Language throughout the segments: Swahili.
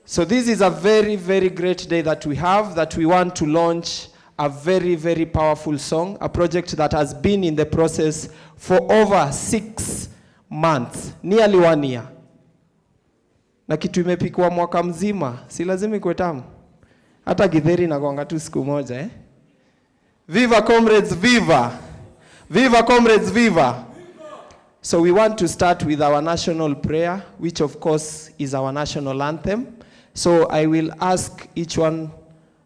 So this is a very, very great day that we have, that we want to launch a very, very powerful song, a project that has been in the process for over 6 months, nearly 1 year. Na kitu imepikwa mwaka mzima, si lazima ikuwe tamu. Hata githeri na kuanga tu siku moja, Viva comrades, viva! Viva comrades, viva! So we want to start with our national prayer, which of course is our national anthem. So I will ask each one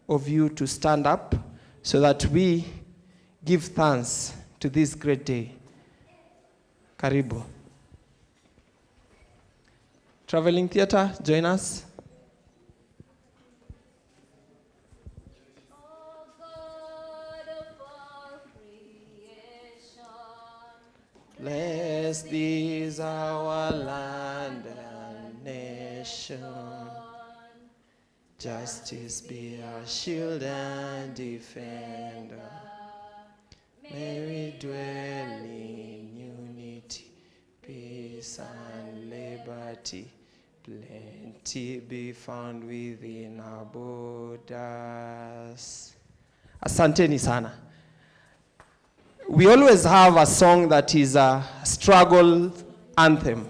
of you to stand up so that we give thanks to this great day. Karibu. Traveling theater, join us. Blessed is our land and nation. Justice be our shield and defender. May we dwell in unity, peace and liberty. Plenty be found within our borders. Asanteni sana. We always have a song that is a struggle anthem.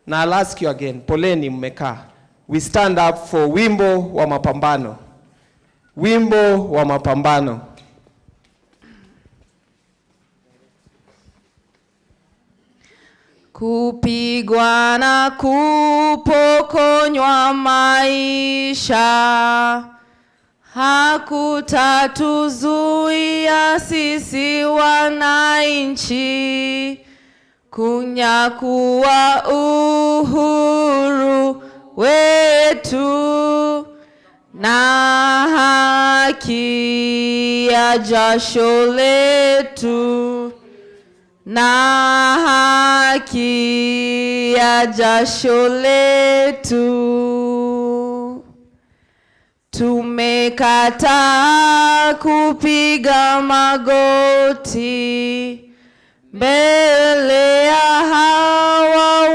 Now I'll ask you again, poleni mmeka. We stand up for wimbo wa mapambano. Wimbo wa mapambano. Kupigwa na kupokonywa maisha hakutatuzuia sisi wananchi kunyakuwa uhuru wetu na haki ya jasho letu, na haki ya jasho letu. Tumekataa kupiga magoti mbele ya hawa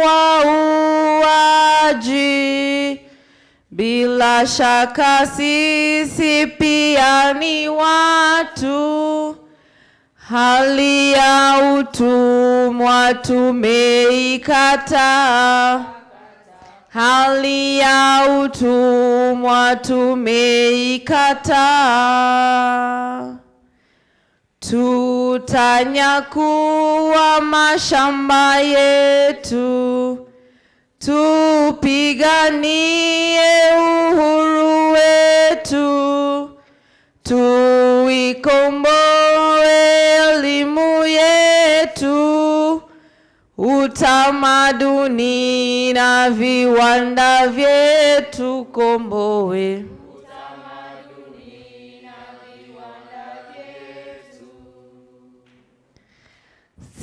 wauaji. Bila shaka sisi pia ni watu, hali ya utumwa tumeikataa. Hali ya utumwa tumeikataa. Tutanyakuwa mashamba yetu, tupiganie uhuru wetu, tuikomboe elimu yetu, utamaduni na viwanda vyetu komboe.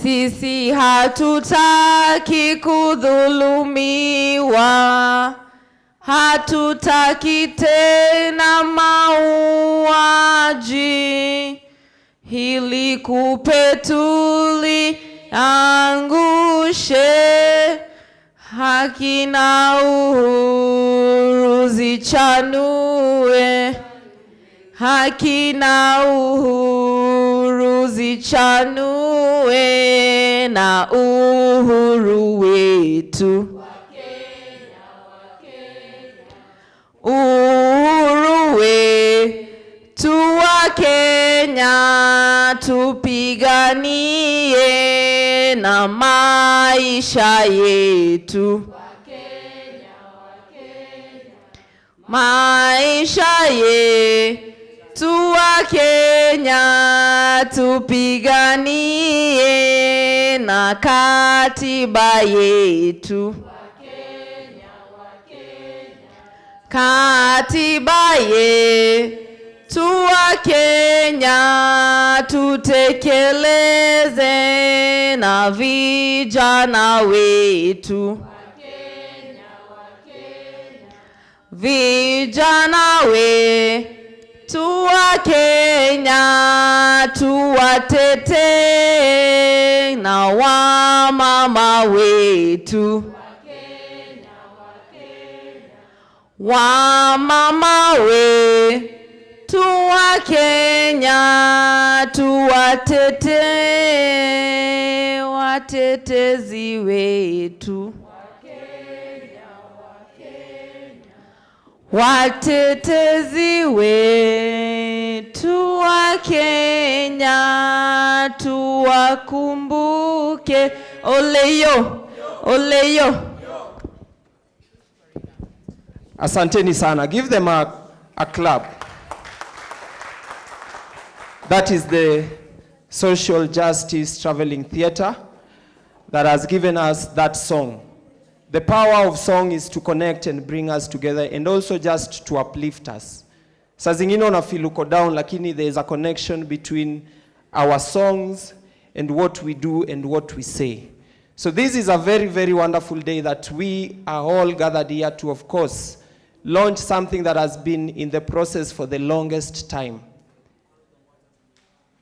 Sisi hatutaki kudhulumiwa, hatutaki tena mauaji. Hili kupe tuliangushe, haki na uhuru zichanue. Haki na uhuru zichanue, na uhuru wetu. Uhuru wetu wa Kenya tupiganie, na maisha yetu. Maisha yetu wa Kenya tupiganie, na katiba yetu. Katiba yetu wa Kenya tutekeleze, na vijana wetu. Vijana wetu wa Kenya tuwatetee, na wamama wetu. Wamama wetu wa Kenya, tuwatetee watetezi wetu. Watetezi wetu wa Kenya, tuwakumbuke. Oleyo, oleyo. Asanteni sana. Give them a clap. That is the Social Justice Traveling Theatre that has given us that song. The power of song is to connect and bring us together, and also just to uplift us. Saa zingine unafeel uko down, lakini there is a connection between our songs and what we do and what we say. So this is a very, very wonderful day that we are all gathered here to, of course, launch something that has been in the process for the longest time.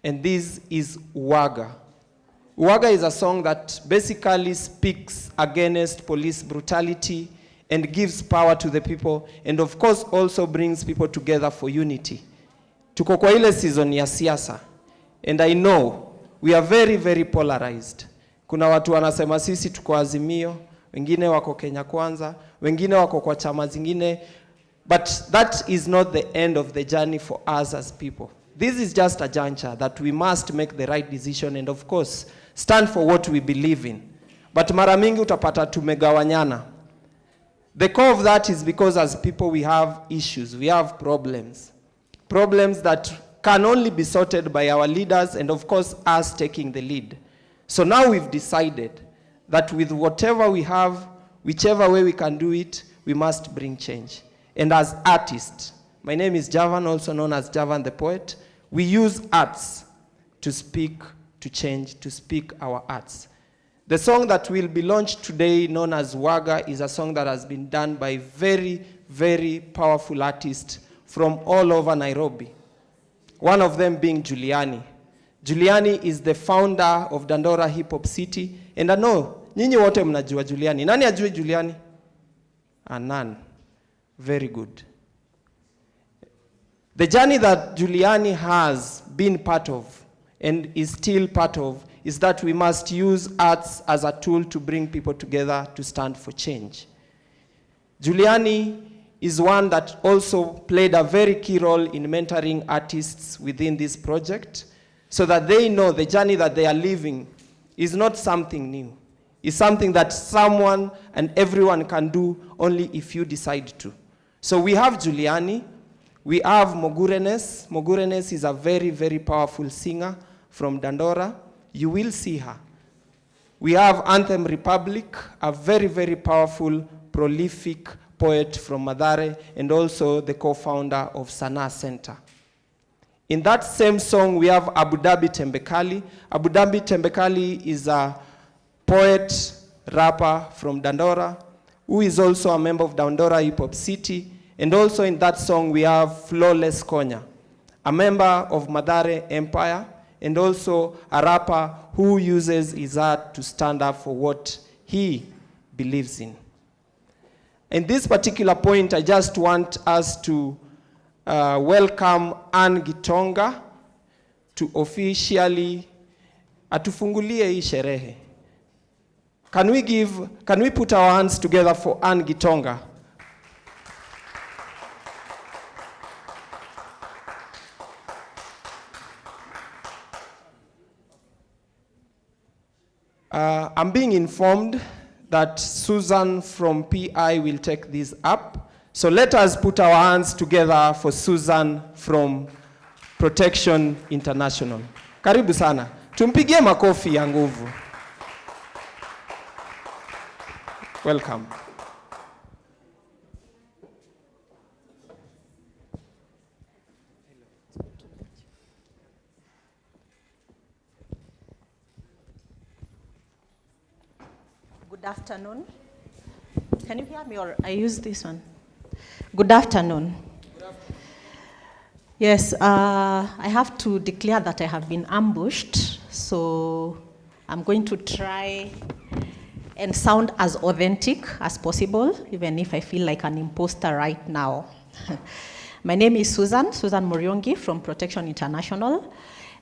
And this is UWAGA. UWAGA is a song that basically speaks against police brutality and gives power to the people, and of course also brings people together for unity. Tuko kwa ile season ya siasa, and I know we are very, very polarized. Kuna watu wanasema sisi tuko Azimio, wengine wako Kenya Kwanza, wengine wako kwa chama zingine, but that is not the end of the journey for us as people. This is just a juncture that we must make the right decision and of course stand for what we believe in. But mara mingi utapata tumegawanyana. The core of that is because as people we have issues, we have problems. Problems that can only be sorted by our leaders and of course us taking the lead. So now we've decided that with whatever we have, whichever way we can do it, we must bring change. And as artists, my name is Javan, also known as Javan the Poet, we use arts to speak, to change, to speak our arts. The song that will be launched today, known as UWAGA, is a song that has been done by very, very powerful artists from all over Nairobi. One of them being Juliani. Juliani is the founder of Dandora Hip Hop City. And I know, nyinyi wote mnajua Juliani. Nani ajui Juliani? None. Very good. The journey that Juliani has been part of and is still part of is that we must use arts as a tool to bring people together to stand for change. Juliani is one that also played a very key role in mentoring artists within this project so that they know the journey that they are living is not something new. It's something that someone and everyone can do only if you decide to. So we have Juliani, we have Mogurenes. Mogurenes is a very, very powerful singer from Dandora. You will see her. We have Anthem Republic, a very, very powerful, prolific poet from Mathare, and also the co-founder of Sana Center. In that same song, we have Abu Dhabi Tembekali. Abu Dhabi Tembekali is a poet, rapper from Dandora, who is also a member of Dandora Hip Hop City. And also in that song, we have Flawless Konya, a member of Mathare Empire, and also a rapper who uses his art to stand up for what he believes in. In this particular point, I just want us to welcome Ann Gitonga to officially atufungulie hii sherehe. Can we put our hands together for Ann Gitonga? I'm being informed that Susan from PI will take this up. So let us put our hands together for Susan from Protection International. Karibu sana. Tumpigie makofi ya nguvu. Welcome. Good afternoon. Can you hear me or I use this one? Good afternoon. Good afternoon. Yes, I have to declare that I have been ambushed, so I'm going to try and sound as authentic as possible, even if I feel like an imposter right now. My name is Susan Muriongi from Protection International,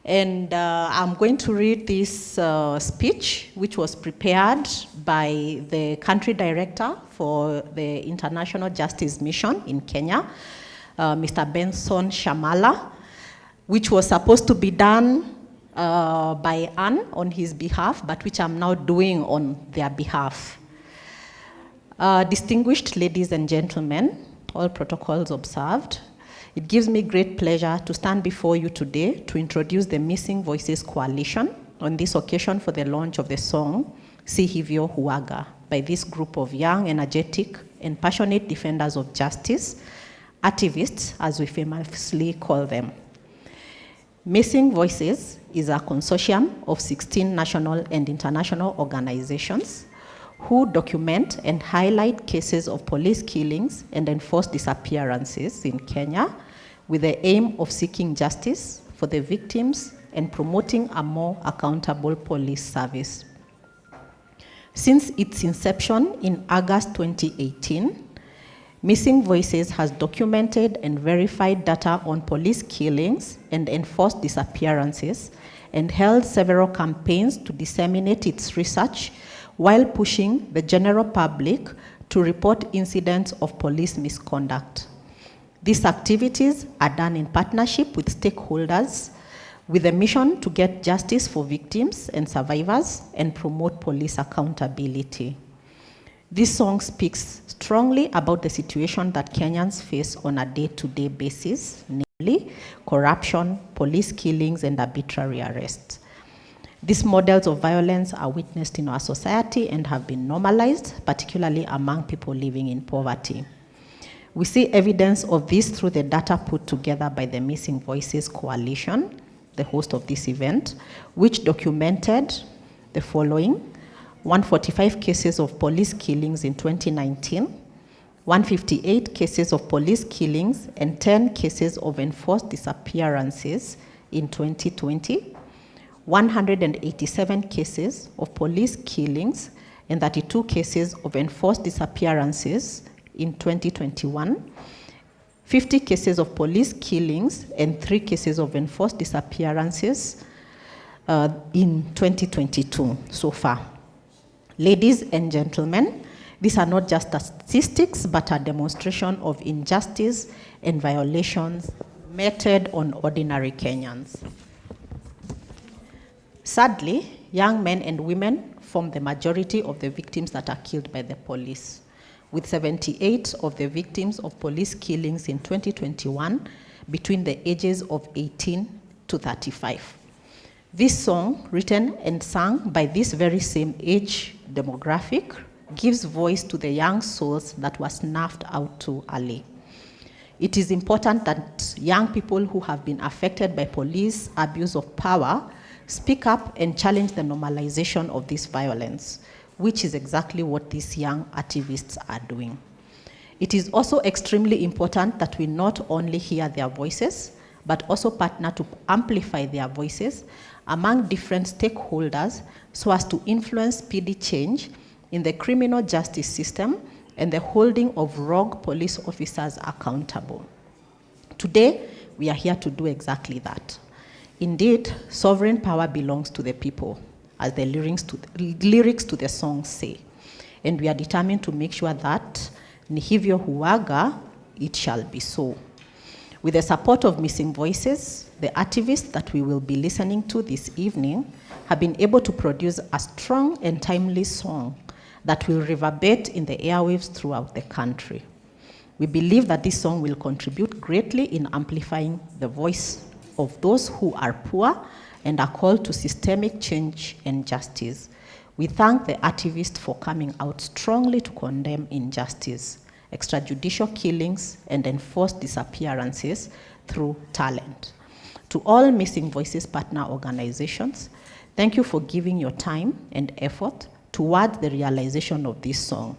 and I'm going to read this speech, which was prepared by the country director for the International Justice Mission in Kenya, Mr. Benson Shamala, which was supposed to be done by Anne on his behalf, but which I'm now doing on their behalf. Distinguished ladies and gentlemen, all protocols observed, it gives me great pleasure to stand before you today to introduce the Missing Voices Coalition on this occasion for the launch of the song, Si Hivyo UWAGA, by this group of young, energetic, and passionate defenders of justice, activists, as we famously call them. Missing Voices is a consortium of 16 national and international organizations who document and highlight cases of police killings and enforced disappearances in Kenya with the aim of seeking justice for the victims and promoting a more accountable police service. Since its inception in August 2018, Missing Voices has documented and verified data on police killings and enforced disappearances and held several campaigns to disseminate its research while pushing the general public to report incidents of police misconduct. These activities are done in partnership with stakeholders with a mission to get justice for victims and survivors and promote police accountability. This song speaks strongly about the situation that Kenyans face on a day-to-day basis, namely corruption, police killings, and arbitrary arrests. These models of violence are witnessed in our society and have been normalized, particularly among people living in poverty. We see evidence of this through the data put together by the Missing Voices Coalition, the host of this event, which documented the following: 145 cases of police killings in 2019, 158 cases of police killings, and 10 cases of enforced disappearances in 2020, 187 cases of police killings, and 32 cases of enforced disappearances in 2021, 50 cases of police killings, and 3 cases of enforced disappearances in 2022 so far. Ladies and gentlemen, these are not just statistics, but a demonstration of injustice and violations meted on ordinary Kenyans. Sadly, young men and women form the majority of the victims that are killed by the police, with 78 of the victims of police killings in 2021 between the ages of 18 to 35. This song, written and sung by this very same age demographic, gives voice to the young souls that were snuffed out too early. It is important that young people who have been affected by police abuse of power speak up and challenge the normalization of this violence, which is exactly what these young activists are doing. It is also extremely important that we not only hear their voices, but also partner to amplify their voices among different stakeholders so as to influence speedy change in the criminal justice system and the holding of rogue police officers accountable. Today, we are here to do exactly that. Indeed, sovereign power belongs to the people, as the lyrics to the song say. And we are determined to make sure that Ni hivyo UWAGA, it shall be so. With the support of Missing Voices, the activists that we will be listening to this evening have been able to produce a strong and timely song that will reverberate in the airwaves throughout the country. We believe that this song will contribute greatly in amplifying the voice of those who are poor and are called to systemic change and justice. We thank the activists for coming out strongly to condemn injustice, extrajudicial killings, and enforced disappearances through talent. To all Missing Voices partner organizations, thank you for giving your time and effort towards the realization of this song.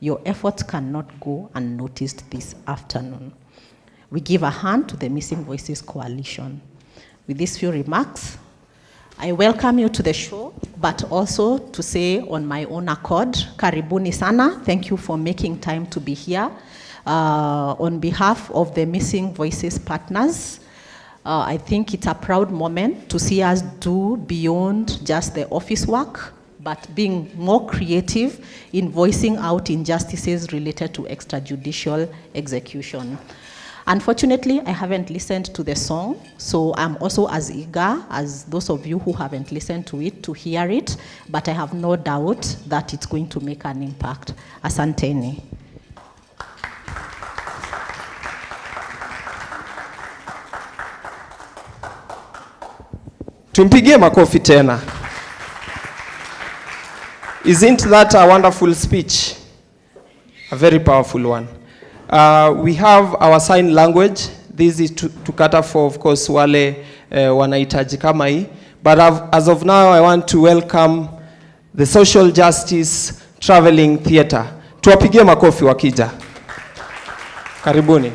Your efforts cannot go unnoticed this afternoon. We give a hand to the Missing Voices Coalition. With these few remarks, I welcome you to the show, but also to say on my own accord, karibuni sana. Thank you for making time to be here. On behalf of the Missing Voices partners, I think it's a proud moment to see us do beyond just the office work, but being more creative in voicing out injustices related to extrajudicial execution. Unfortunately, I haven't listened to the song, so I'm also as eager as those of you who haven't listened to it to hear it, but I have no doubt that it's going to make an impact. Asanteni. Tumpigie makofi tena. Isn't that a wonderful speech? A very powerful one. We have our sign language. This is to cater for, of course, wale wanahitaji kama hii. But as of now, I want to welcome the Social Justice Traveling Theatre. Tuwapigie makofi wakija. Karibuni.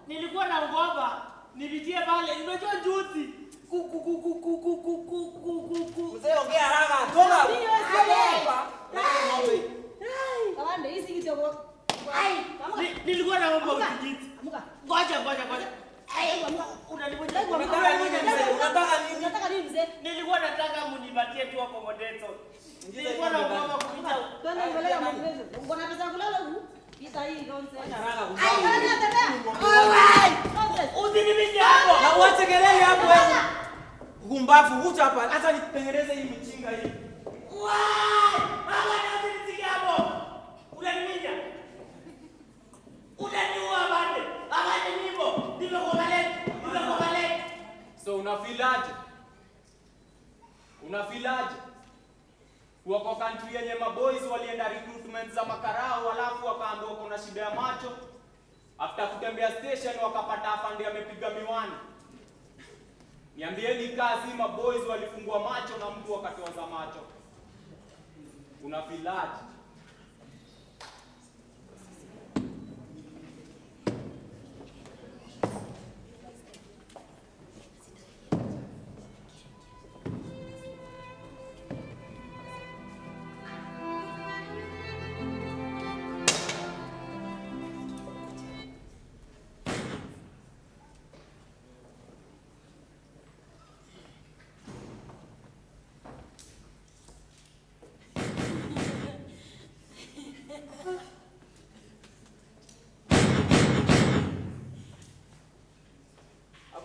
Nilikuwa naogopa nipitie pale, nimejua juzi. Mzee ongea haraka, toka. Kawande hizi kidogo. Nilikuwa naomba utikiti. Ngoja. Unataka nini mzee? Nilikuwa nataka munipatie tu accommodation. Nilikuwa naomba kupita. Twende mbele ya mwenyewe. Mbona pesa kulala huku? Isa hii nonsense. Usinibishe hapo. Na uache kelele hapo wewe. Gumbavu huja hapa hata nitengeneze hii mchinga hii. Baba usinibishe hapo. Unaniminya. Unaniua bade. Abade nipo. Nimekuangalia. So unafilaje? Wako country yenye maboys walienda recruitment za makarao alafu wakaambiwa kuna shida ya macho. After kutembea station wakapata afande amepiga miwani. Niambieni kazi maboys walifungua macho na mtu akatoza macho. Unafilaje?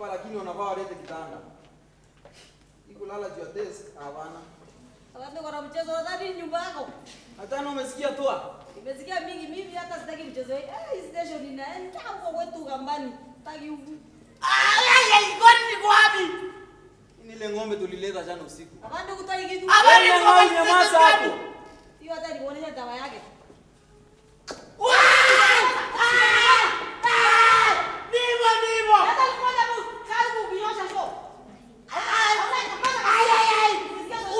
hapa lakini wanavaa walete kitanda. Iko lala juu ya desk, hapana. Wakati kwa mchezo ndani nyumba yako. Hata na umesikia toa? Nimesikia mingi mimi hata sitaki mchezo hii. Station inaenda hapo kwetu Kambani. Taki huku. Kwani niko wapi? Ni ile ng'ombe tulileta jana usiku. Abande kutai kitu. Abande nyamaza hapo. Hiyo hata nikuonyesha dawa yake. Nivo. Hata nikuonyesha tu. Karibu kunyosha show.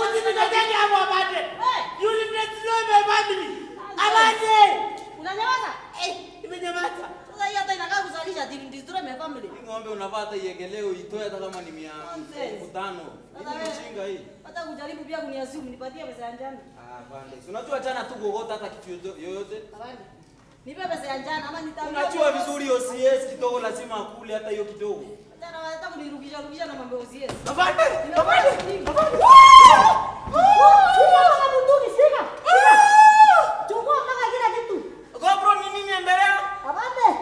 Usinitokee hapo Abande. Yule ndiye family. Abande. Unanyamaza? Nimenyamaza. Sasa hii hata inakaa kusalisha team destroy my family. Hii ng'ombe unavaa hata iegeleo itoe hata kama ni 500. Hii mchinga hii. Hata kujaribu pia kuniasimu nipatie pesa ya njano. Abande. Unajua jana tu gogota hata kitu yoyote. Abande. Nipe pesa ya njano ama nitamwambia. Unajua vizuri OCS kidogo lazima akule hata hiyo kidogo. Hata kunirukisha na mambo ya OCS. Abande. Chukua mpaka kila kitu. Gobro ni nini endelea? Abande.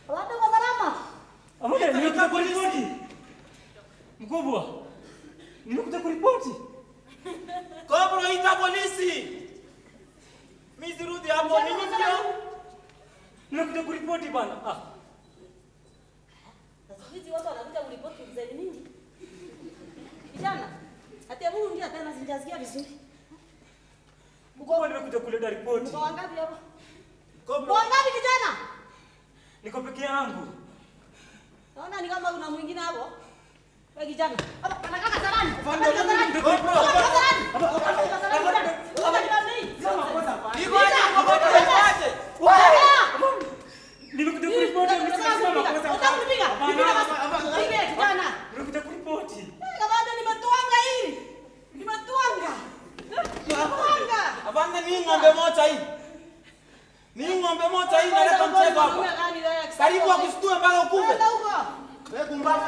Abande kwa salama. Abande nimekuja kuripoti. Mkubwa. Nimekuja kuripoti. Gobro ita polisi. Mimi sirudi hapo nini ndio? Nimekuja kuripoti bana. Hizi watu wanakuja kuripoti mzee nini? Kijana. Hata Mungu ndiye tena sijasikia vizuri. Mkubwa nimekuja kuleta ripoti. Mko wangapi hapa? Gobro. Mko wangapi kijana? Niko peke yangu. Naona ni kama kuna mwingine hapo. Wewe kijana. Hapa anakaa salani. Nimekuja kuripoti. Nimekuja kuripoti. Abande ni ng'ombe moja hii. Ni ng'ombe moja hii naleta mchezo hapa. Karibu akusitue mpaka ukufe. Wewe kumbavu.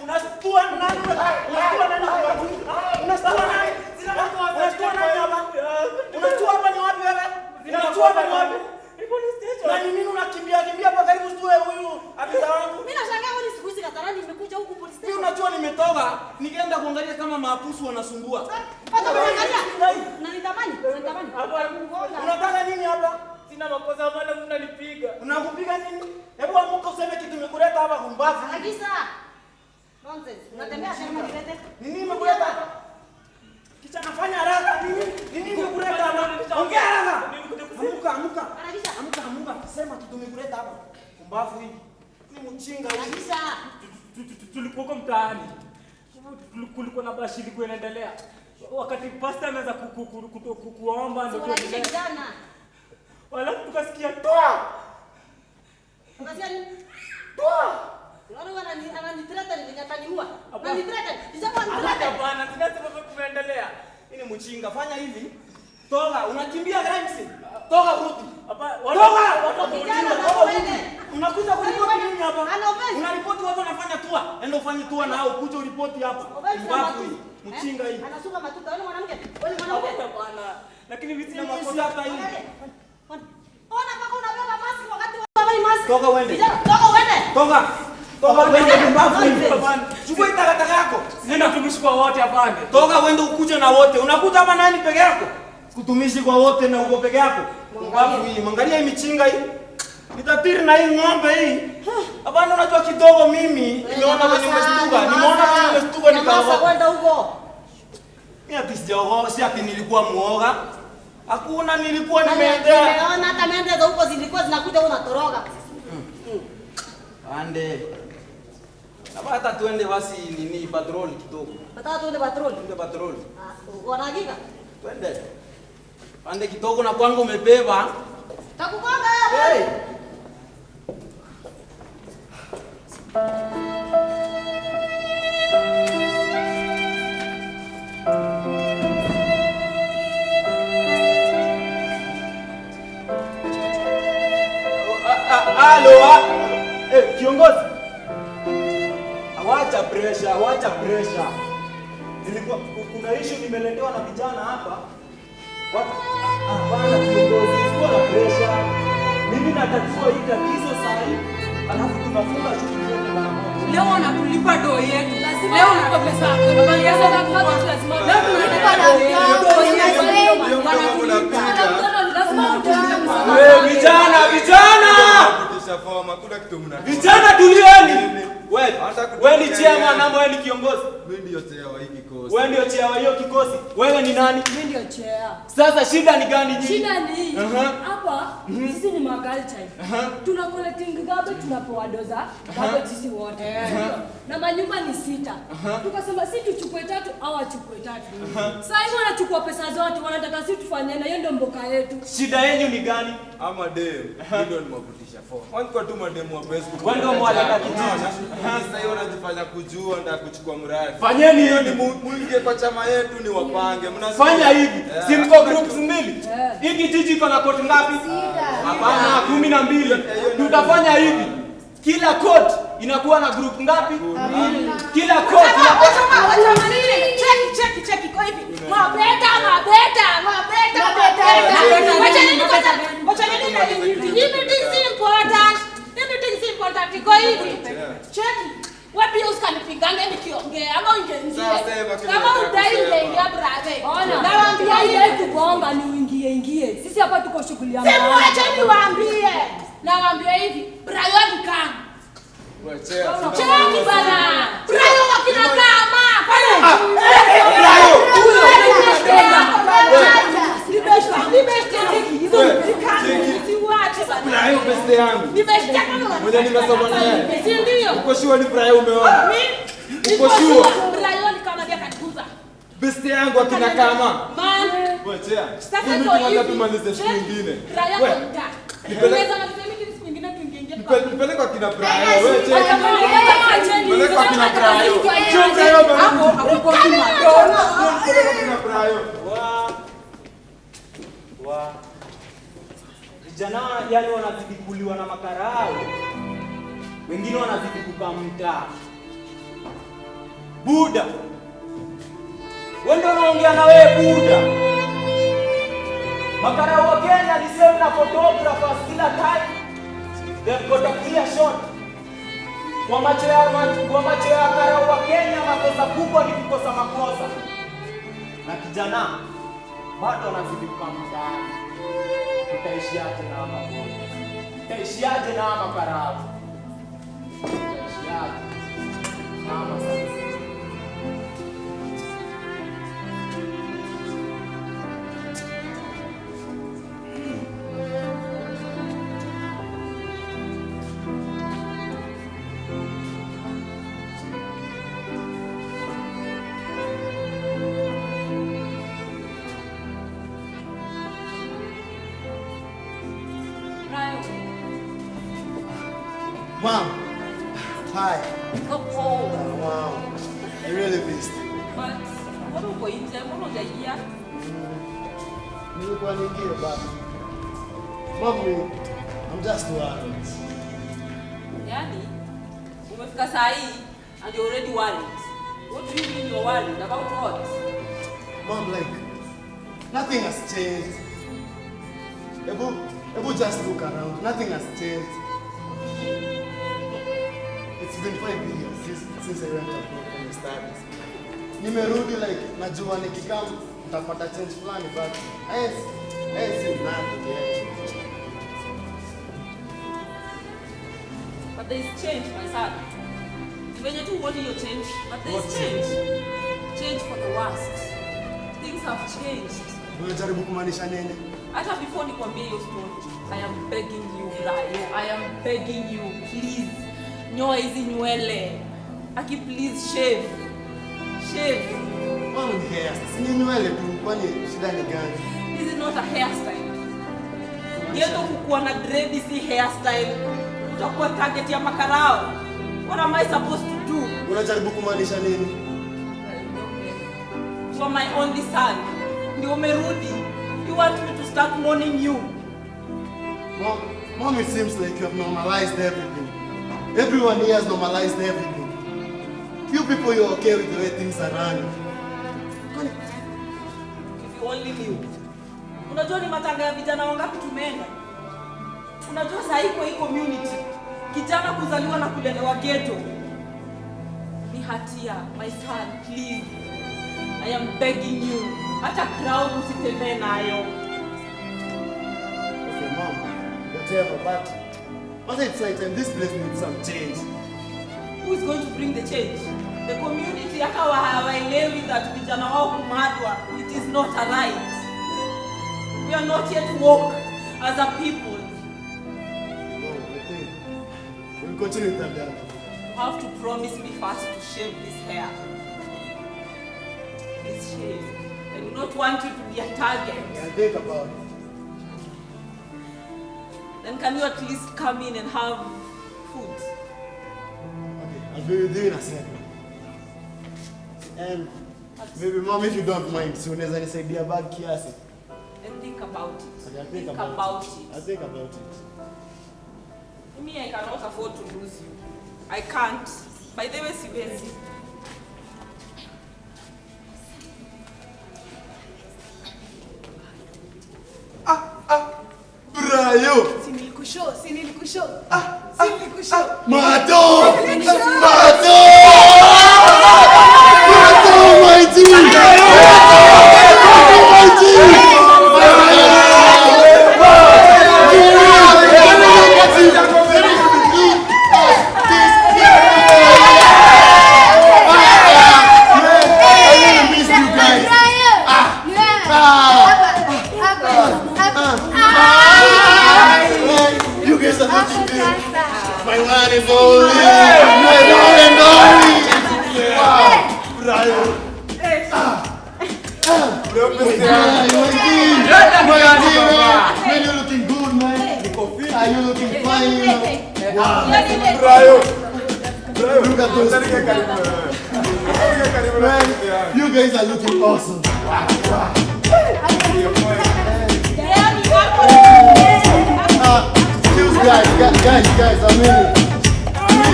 Unastua nani? Unastua nani? Unastua nani? Unastua nani hapa? Unastua hapa ni wapi wewe? Unastua hapa ni wapi? Ni police station. Na nini unakimbia hapa karibu stue huyu afisa wangu? Mimi nashangaa wewe siku hizi Katarani nimekuja huku police Mimi station. unajua nimetoka nikaenda kuangalia kama mahapusu wanasumbua. Hata unaangalia. Unanitamani? Unataka nini hapa? Sina makosa bwana, mnanipiga. Unakupiga nini? Hebu amuka useme kitu nimekuleta hapa kumbavu. Kabisa. Nonsense. Unatembea kama nilete. Nini nimekuleta hapa? Kicha nafanya haraka nini? Nini nimekuleta hapa? Ongea haraka. Amuka. Amuka. Sema kitu nimekuleta hapa. Kumbavu hii. Ni mchinga hii. Kabisa. Tulikuwa mtaani. Kulikuwa na bashiri kuendelea. Wakati pastor ameanza kuomba ndio Unajua kijana. wala tukasikia toa. Unasikia nini? Toa. Unaona ananitreta ni ataniua. Ananitreta. Ijapo ananitreta. Hapana, tunasema kumeendelea. Hii ni mchinga. Fanya hivi. Toka, unakimbia Grimes. Toka rudi. Hapa Unakuja kuripoti nini hapa? Ana offense. Unaripoti watu wanafanya tour. Enda ufanye tour na hao kuja uripoti hapa. Mbavu hii. Mchinga hii. Anasuka matuta. Wewe mwanamke. Wewe mwanamke. hapana. Lakini mimi sina Makosa makosa. hata hii. Ona mpaka unabeba mask wakati unavaa mask. Toka uende. Toka uende. Toka uende mbavu hii. Chukua takataka yako. Nenda tumishi kwa wote hapana. Toka uende ukuje na wote. Unakuja hapa nani peke yako? Kutumishi kwa wote na uko peke yako. Mbavu hii. Angalia hii michinga hii. Nitatiri na hii ng'ombe hii. Hapana, unajua kidogo mimi nimeona kwenye umestuka. Nimeona kwenye umestuka nikaogopa. Kwenda huko. Mimi ati sijaogopa, si ati nilikuwa muoga. Hakuna, nilikuwa nimeendea. Nimeona hata mende za huko zilikuwa zinakuja unatoroka. Ande. Hata tuende basi nini patrol kidogo. Nataka tuende patrol. Tuende patrol. Una hakika? Twende. Ande kidogo na kwangu umebeba. Takugonga wewe. Hey. Kiongozi. Awacha pressure. Nilikuwa kuna issue nimeletewa na vijana hapa. Hapana kiongozi, sikuwa na pressure. Mimi natatua hii tatizo sasa hivi. Alafu tunafunga shughuli. Leo wanakulipa doo yetu. Leo unalipa pesa yako. Baba yako lazima. Leo tunalipa na doo yetu. Wewe vijana. Vijana tulieni. Wewe ni chairman ama wewe ni kiongozi? Mimi ndio chair wa hiki kikosi. Wewe ndio chair wa hiyo kikosi. Wewe ni nani? Mimi ndio chair. Sasa shida ni gani nyinyi? Shida ni hapa sisi ni magalchai. Tuna collecting garbage tunapoa doza garbage sisi wote. Na manyumba ni 6. Tukasema sisi tuchukue 3 au achukue 3. Sasa hivi wanachukua pesa zote wanataka sisi tufanye na hiyo ndio mboka yetu. Shida yenu ni gani? Ama dem, ndio nimewakutisha form. Kwa tu mademu wa Facebook. Wewe ndio mwalaka kijiji. Sasa hiyo unajifanya kujua ndio kuchukua mradi. Fanyeni hiyo ni muingie kwa chama yetu ni wapange. Fanya hivi. Si mko groups mbili? Hii kijiji iko na koti ngapi? Hapana, 12. Tutafanya hivi. Kila court inakuwa na group ngapi? Kila court Cheki kwa hivi. Mabeta. Wacha nini na everything is important. Kwa hivi. Cheki. Wapi usikanipigane nikiongea ama ungeingia. Kama utaingia brother. Ona. Nawaambia ile kugonga ni uingie. Sisi hapa tuko shughuli ya maana. Sema acha niwaambie. Nawaambia hivi. Brian kama. Cheki bana. Brian wakina kama. Brian beste yangu. Mwenye nimesoma naye. Si ndio? Uko sure ni Brian umeona? Uko sure? Brian kama dia kanikuza. Beste yangu akina kama. Man. Wewe chea. Sasa mimi kwa tunataka hivi. tumalize siku nyingine. Brian konta. Unaweza na kusema kitu siku nyingine tuingie. Nipeleke kwa kina Brian. Wewe chea. Nipeleke kwa kina Brian. Hapo hapo kwa kina Brian. Wa vijana yani wanazidi kuliwa na makarao. Wengine wanazidi kukaa mtaa. Buda. Wewe ndio unaongea na wewe Buda. Makarao wa Kenya ni same na photographers kila time. They've got a clear shot. Kwa macho ya karao wa Kenya makosa kubwa ni kukosa makosa. Na kijana bado anazidi kukaa mtaani. Utaishiaje na hapa bwana? Utaishiaje na hapa karao? Utaishiaje? Mama sasa. Mom, hi. So cold. Wow, I really missed you. But what uko nje? Mbona hujaingia? Nilikuwa niingie but Mommy, I'm just worried. Yaani umefika saa hii and you're already worried. What do you mean you're worried about what? Mom, like nothing has changed. Ebu just look around. Nothing has changed. It's been 5 years since I went abroad from the studies. Nimerudi like najua nikikam nitapata change fulani but I ain't seen nothing yet. But there is change, my son. When you do what you change, but there is change. Change for the worst. Things have changed. Unajaribu kumaanisha nini? Hata before nikwambie hiyo story, I am begging you, Brian. I am begging you, please. Nyoa hizi nywele. Aki please shave. Shave. Mom, hair. Si nywele tu, kwani shida ni gani? This is not a hairstyle. Geto kukuwa na dread si hairstyle. Utakuwa target ya makarao. What am I supposed to do? Unajaribu kumaanisha nini? You are my only son. Ndio umerudi. You want me to start mourning you? Mom, it seems like you have normalized everything. Everyone here has normalized everything. You people, you're okay with the way things are running. If you only knew. Unajua ni matanga ya vijana wangapi tumeenda? Unajua saa hii kwa hii community kijana kuzaliwa na kulelewa ghetto hatia. My son, please. I am begging you. Hata crown usitembee nayo. Okay, mom, whatever, but also it's like this place needs some change. Who is going to bring the change? The community hata hawaelewi that vijana wao kumadwa. It is not a right. We are not yet woke as a people. No, I think we'll continue with that dialogue. You have to promise me first to shave this hair. Please shave. I do not want you to be a target. I'll think about it. Then can you at least come in and have food? Okay, I'll be with you in a second. And maybe mom, if you don't mind, soon as I say dear bag kiasi. Then think about it. Okay, I'll Think about about it. it. I'll think about it. Me, I cannot afford to lose you. I can't. By the way, siwezi. Brayo! Sinilikusho. Mato! Mato! Mighty! You guys are looking good. My one is only. My one and only. Wow. Brayo. Man, you're looking good, man. Are you looking fine? Wow. Look at those two. Man, you guys are looking awesome. Excuse guys, I mean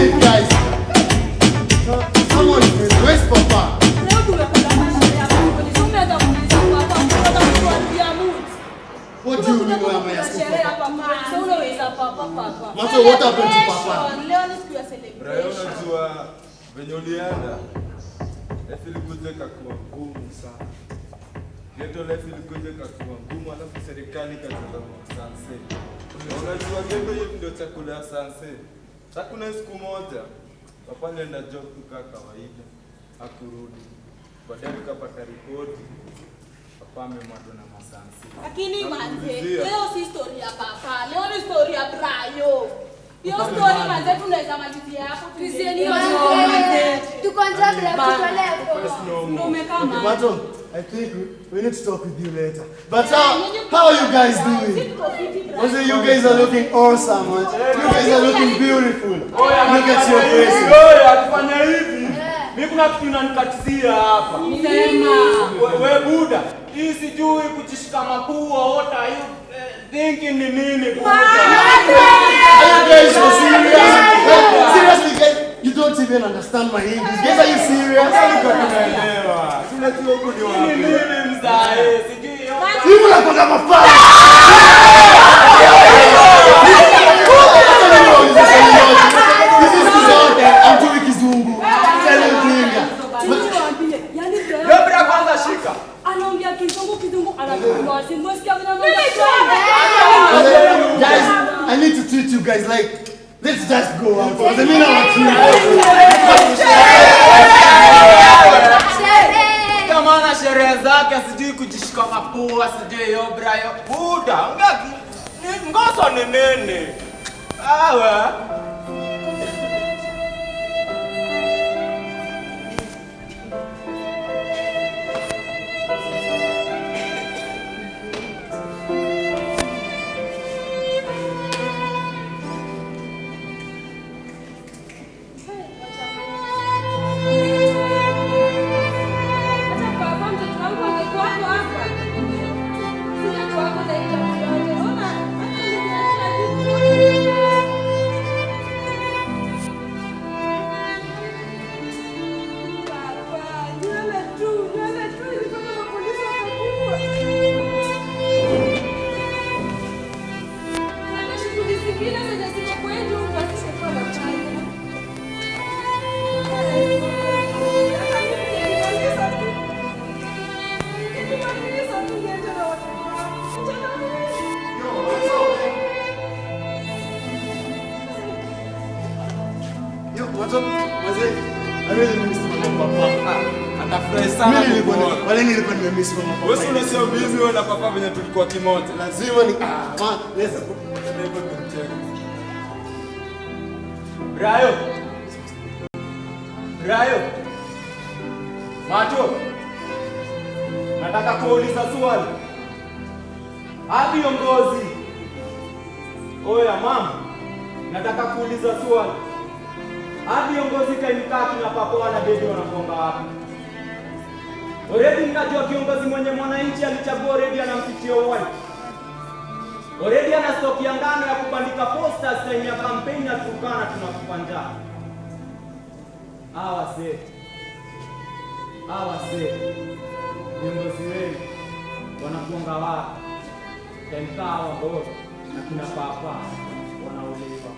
it, guys. Someone is with where's Papa? What do you mean why am I asking for Papa? Mato, what happened to Papa? Brayo, unajua venye ulienda life ilikuja ikakuwa ngumu sana. Ghetto life ilikuja ikakuwa ngumu, alafu serikali ikatoa sanse. Unajua ghetto hiyo ndio chakula ya sanse. Hakuna siku moja Papa alienda job tukaa kawaida, hakurudi. Baadaye tukapata ripoti Papa amematwa na masanse. Lakini manze, leo si story ya Papa, leo ni story ya Brayo. Hiyo story manze tunaweza malizia hapo. Tusieni Tuko njabla tutolepo. Ndio umekama. Mato, I think we need to talk with you later. But how are you guys doing? Also, you guys are looking awesome, man. You guys are looking beautiful. Look at your faces. Atufanya hivi. Mimi kuna kitu inanikatizia hapa. Wewe buda, hii sijui kujishika mapua, what are you thinking ni nini buda? Are you guys so serious? Seriously, guys, you don't even understand my English. Guys, are you serious? Tunaelewa. Tunajua huko ni wapi. Nini mzae? Sijui yote. You want to have a fun? This is Kizonde. I'm doing Kizungu. Tell him Kinga. Wewe kwanza shika. Anaongea Kizungu anakuwa simwesikia vile mambo. Guys, I need to treat you guys like, let's just go out. I mean, Kama na sherehe zake sijui kujishika mapua, sijui yo Brayo. Buda, ngoso ni nene. Awa. Macho, mzee, I really miss mama papa. Atafurahi sana kukuona. Wale nilikuwa nimemiss mama papa. Wewe unasema bizi wewe na papa venye tulikuwa kimoja. Lazima ni let's go. Brayo. Brayo. Macho. Nataka kuuliza swali. Hadi viongozi. Oya mama. Nataka kuuliza swali. Hadi viongozi kaimkaki na papoa na bebi wanakuomba hapa. Already nikajua kiongozi mwenye mwananchi alichagua already anampitia white. Already ana stock ya ngano ya kubandika posters time ya campaign ya Turkana tunakupa njaa. Hawa viongozi wengi wanakuonga wao. Temkaa wao na kina papa wanaolewa.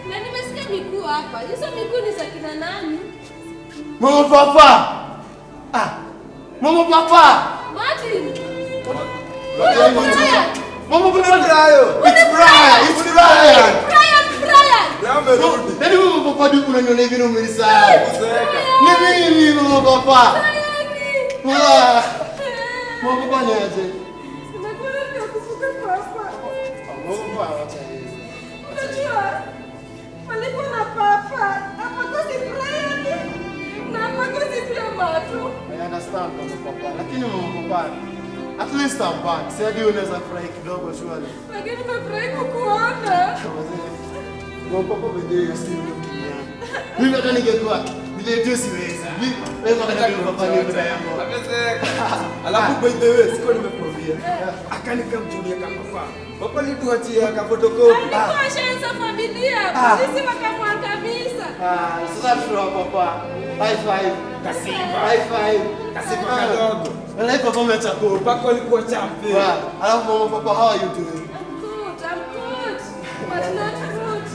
Na nimesikia miguu hapa. Hizo miguu ni za kina nani? Mama papa. Mama papa. Martin. Mama Brayo. It's Brian. It's Brian. Brian. Nani mama papa ndio unaniona hivi na umenisahau? Ni mimi mama papa. Mama papa ni aje? Nimekuwa kufuka papa. Mama papa acha hizo. Unajua? Walikuwa na papa. Hapa kwa si Brian. Na hapa kwa si pia Mato. I understand mama papa. Lakini mama papa, at least I'm back. Sasa unaweza furahi kidogo shwari. Lakini nimefurahi kukuona. Mama papa bado still looking young. Mimi hata ningekuwa vile tu siwezi. Wewe unataka papa ni bora yangu. Amezeka. Alafu by the way, siko nimekwambia. Akanikamjulia kama papa. Papa alituachia ka photocopy. Alikuwa shanza familia. Polisi wakamwangamiza. Sasa tunawa papa. High five. Kasiba. High five. Kasiba kadogo. Wala papa umechako. Papa alikuwa champion. Alafu mama papa, how are you doing? I'm good. But not good.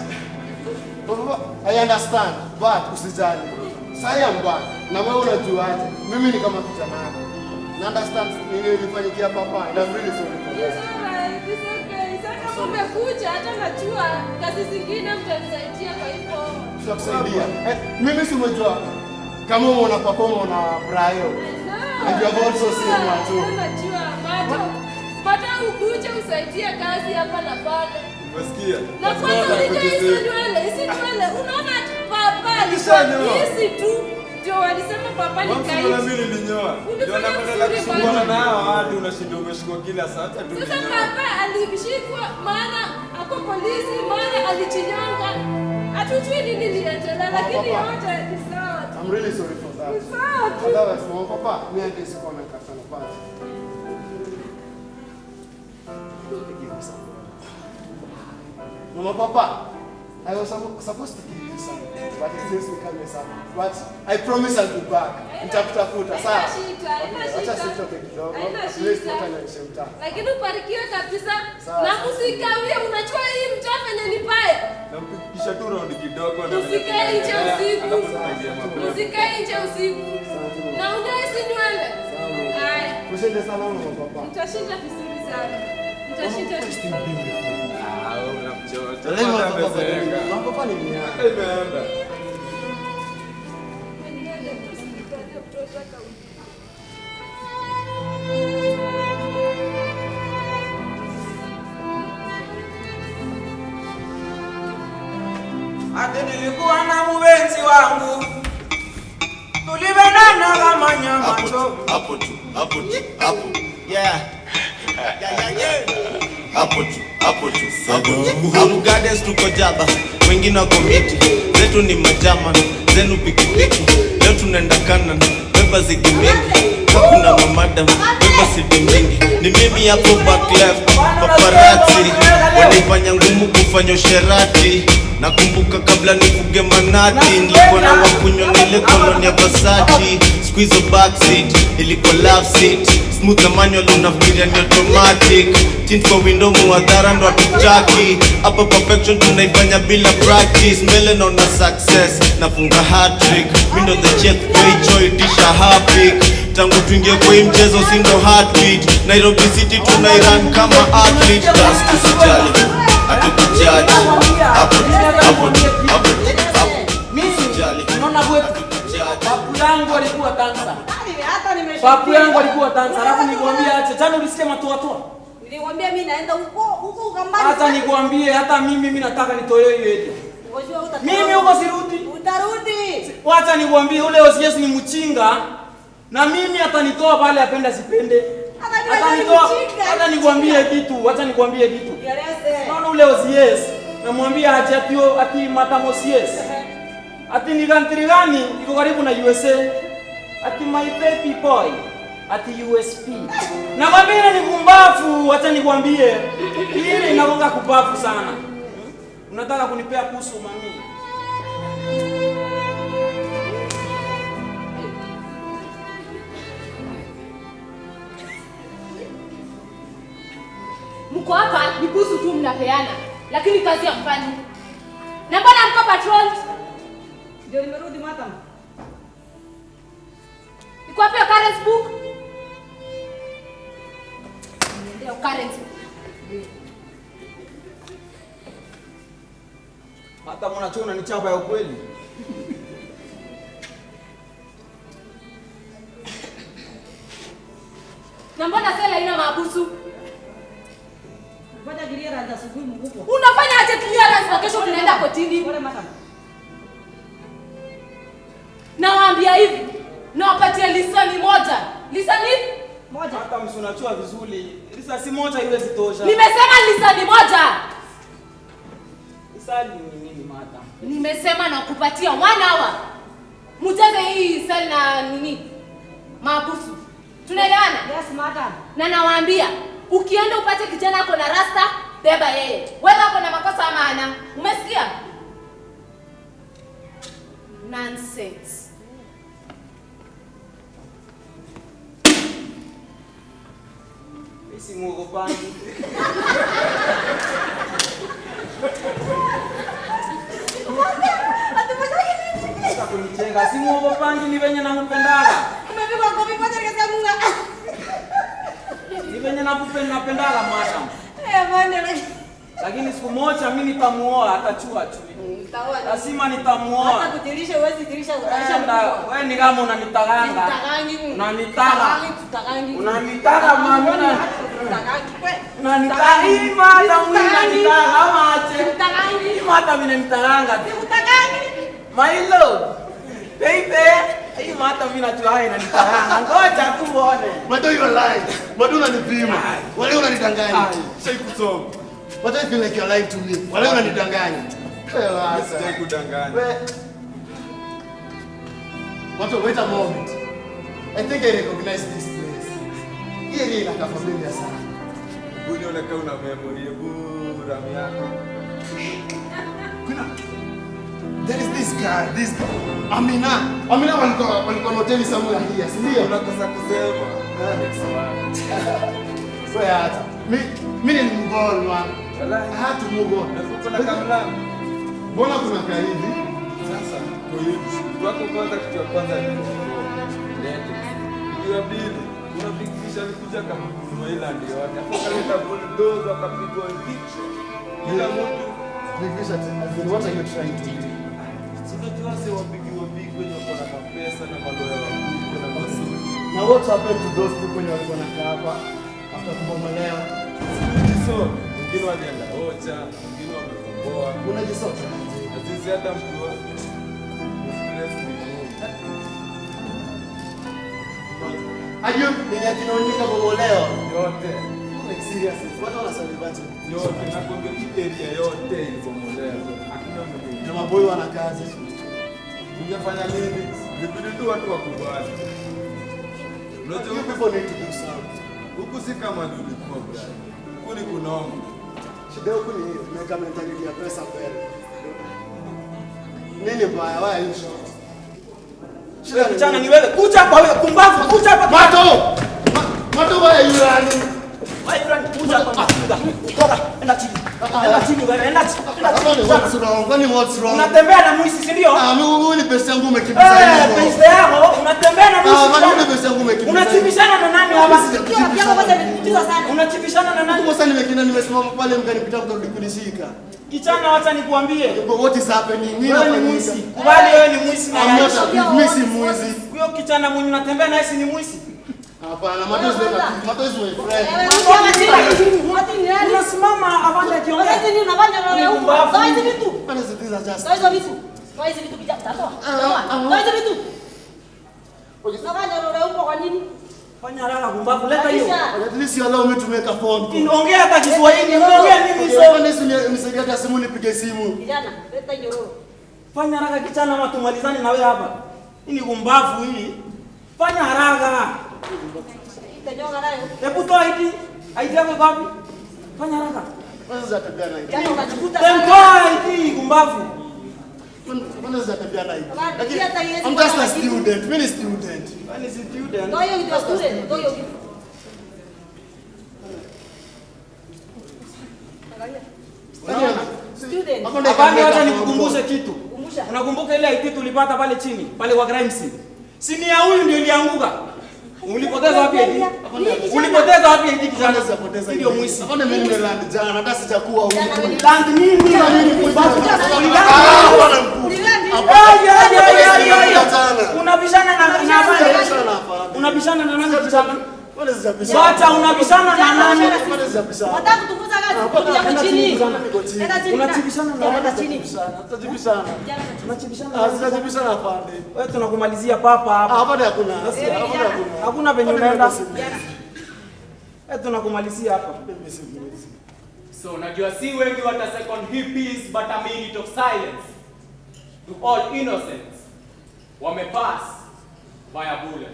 Papa, I understand, but usijali. Sasa I'm back. Na wewe unajuaje? Mimi ni kama kijana wako. Na understand nini ilifanyikia papa. And I'm really sorry for that. It's alright. It's okay. Sasa umekuja hata najua kazi zingine mtanisaidia kwa hivyo. Tutakusaidia. Mimi si umejua kama unaona papa unaona Brayo. And you have also seen Mato. Najua Mato ukuje usaidie kazi hapa na pale. Umesikia? Na kwanza unajua hizi nywele. Unaona papa hizi tu ndio walisema papa ni kaiti. Wala mimi nilinyoa. Ndio napenda kushikana nao hadi unashinda umeshikwa kila saa. Sasa papa alishikwa mara ako polisi mara alichinyanga. Hatujui nini liliendelea lakini yote ni sawa. I'm really sorry for that. Ni sawa tu. Otherwise, mama papa, mimi hadi sikuwa nimekatana pale. Mama papa, I was supposed to give you something, but it seems we can't miss out. But I promise I'll be back. Nitakutafuta sawa. Acha sitoke kidogo. Please tutakutana mtaa. Lakini ubarikiwe kabisa. Na musikawie, unachua hii mtaa penye ni paya. Na kisha tu round kidogo na Usikae nje usiku. Usikae nje usiku. Na unyoe si nywele. Haya. Ushinde salama mama papa. Mtashinda vizuri sana. Mtashinda vizuri. Mama papa ni mimi. Imeenda. Ate nilikuwa na mwenzi wangu. Tulibenana kama nyama choma. Hapo tu. Yeah. Hapo tu. Uhuru Gardens tuko jaba, wengine wako miti. Zetu ni majama, zenu pikipiki. Leo tunaenda kanan, beba zigi mingi. Hakuna mamadam, beba sidi mingi. Ni mimi hapo back left, paparazzi. Wanifanya ngumu kufanya usherati. Nakumbuka kabla nifuge manati, nilikuwa na wakunywa nile koloni ya Versace. Squeeze a backseat, ilikuwa love seat. Smooth na manual unafikiria ni automatic. Tint kwa window muadhara ndo hatutaki. Hapa perfection tunaifanya bila practice. Mbele naona success, nafunga hat-trick. Mi ndo the chef kwa hicho itisha happy. Tangu tuingie kwa hii mchezo si ndo heartbeat. Nairobi City tunairan kama athlete. Just usijali. hatukujaji. Hapo Unaona kwetu babu yangu alikuwa dansa. Babu yangu alikuwa dansa. Alafu nikwambia acha. Jana ulisikia matoa. Nilikwambia mimi naenda huko Ukambani. Hata nikwambie hata mimi nataka nitoe hiyo eti. Mimi huko sirudi. Utarudi. Wacha nikwambie ule OCS ni mchinga na mimi atanitoa pale apenda sipende. Atanitoa. Hata nikwambie kitu. Acha nikwambie kitu. Naona ule OCS namwambia ati matamo OCS. Ati ni country gani iko karibu na USA? Ati my baby boy. Ati USP. Nakwambia ni kumbafu, acha nikwambie. Ile inagonga kubafu sana. Unataka kunipea kusu mami? Mko hapa ni kuhusu tu mnapeana, lakini kazi hamfanyi. Na mbona mko patrol? Ndio nimerudi madam. Iko wapi currency book? Ndio currency. Hata mnachona ni chapa ya ukweli. Na mbona sela ina mabusu? Ngoja clearance asubuhi mkubwa. Unafanya aje clearance na kesho tunaenda kotini? Pole madam. Nawaambia hivi, nawapatia lisani moja. Lisani moja. Hata msunachua vizuri. Lisasi moja iwe zitosha. Nimesema lisani moja. Lisani ni nini madam? Nimesema na kupatia 1 hour. Mjaze hii sel na nini? Mabusu. Tunaelewana? Yes madam. Na nawaambia, ukienda upate kijana ako na rasta, beba yeye. Wewe uko na makosa ama ana? Umesikia? Nonsense. Isi muogopani. Sasa kunitenga, si muogopani ni venye nampendaga. Umepigwa kofi moja nikasema Mungu. Ni venye napendaga madam. Bwana. Lakini siku moja mimi nitamuoa atachua tu. Lazima nitamuoa. Hata kutirisha huwezi tirisha utaisha. Wewe ni kama unanitaganga. Unanitaga. Unanitaga mama na unanitaga hii mada unanitaga ama ache. Hii mada mimi nanitaganga. My love. Baby, hii mada mimi najua inanitaganga. Ngoja tu uone. Mado you lie. Mado unanipima. Wale unanidanganya. Sasa kusoma. What I feel like you're lying to me. Wale unanidanganya. Sijai kudanganya. Wait a moment. I think I recognize this place. Hii ni inakaa familia sana. Mbona unakaa una memory bora yako? There is this guy. Amina walikuwa na hoteli somewhere here. Ndio Unakosa kusema. Wewe hata. Mimi ni mgol man. I had to move on. Kuna kamla. Mbona kuna kaa hivi? Sasa kwa hiyo wako kwanza kitu ya kwanza ni lete. Kitu ya pili, kuna big fish alikuja kama New Island yote. Hapo kaleta bulldozer akapigwa eviction. Kila mtu Big fish as in what are you trying to do? sio tuanze wapigiwa big wenye wako na pesa na maloya wakubwa na mazuri. Now what happened to those people when walikuwa nakaa hapa after kubomolewa? So, wengine walienda Ocha, wengine wamekomboa. Unajisota? Sisi hata mtu wa stress ni Ayo, nenya kinaonyesha kubomolewa. yote. Like seriously, watu wanasababisha. Yote nakwambia hii area yote ilibomolewa. Hakuna mtu. Na maboy wana kazi. Ungefanya nini? Nibidi tu watu wakubali. Unajua You people need to do something. huku si kama tulikuwa brother. Huku ni kunonga. Shida huku ni hiyo, imeweka mentality ya pesa mbele. Nini mbaya? Why are you short? Shida kijana ni wewe. Kuja hapa wewe kumbavu, kuja hapa. Mato! Mato, why are you running? Why you run? Kuja hapa. Toka, enda chini. Enda chini wewe, enda chini. What's wrong? What's wrong? Unatembea na mwisi, si ndio? Mimi ni pesa yangu umekimbiza. Pesa yako unatembea na mwisi. Mimi ni pesa yangu umekimbiza. Unachimbishana na nani hapa? Unachipishana na nani? Sasa nimesimama pale mkanipita mkarudi kunishika. Kichana, wacha nikuambie. What is happening? Wewe ni mwizi. Kubali wewe ni mwizi na I'm not a mimi si mwizi. Huyo kichana mwenye unatembea naye si ni mwizi? Hapana, Mato is my friend. Unasimama abanda akiongea. Sasa nini unafanya na wewe huko? Toa hizo vitu. What is it just? Toa hizo vitu. Toa hizo vitu kijana. Toa hizo vitu. Unafanya na wewe huko kwa nini? Fanya haraka kumbavu, leta hiyo. At least you allow me to make a phone call. Inaongea hata Kiswahili, unaongea nini hizo? Nisaidia hata simu nipige simu. Kijana, leta hiyo roho. Fanya haraka kichana ama tumalizane na wewe hapa. Hii ni kumbavu hii. Fanya haraka. Itanyoga nayo. Hebu toa ID. ID yako wapi? Fanya haraka. Kwanza tabia na ID. Kijana unachukuta sana. Toa ID kumbavu. Kwanza tabia na ID. I'm just a student. Mimi ni student. Ni student. Ndio hiyo kitu student. Ndio hiyo kitu. Student. Hapana, acha nikukumbushe kitu. Unakumbuka ile ID tulipata pale chini, pale kwa crime scene? Si ni ya huyu ndio ilianguka. Ulipoteza wapi ID? Ulipoteza wapi ID kijana? Sipoteza ndio mwizi. Hapana, mimi nimeland jana, hata sijakuwa huko. Land nini? Unabishana na nani? Unabishana na nani kijana? Wacha unabishana na nani? Wataka kutufuza kazi. Kuja chini. Nenda chini. Unachibishana na nenda chini. Tutajibishana. Tunajibishana afande. Wewe tunakumalizia papa hapa. Hapana, hakuna. Hakuna penye unaenda. Wewe tunakumalizia hapa. So najua si wengi wata second hii peace but a minute of silence to all innocents wamepass by a bullet.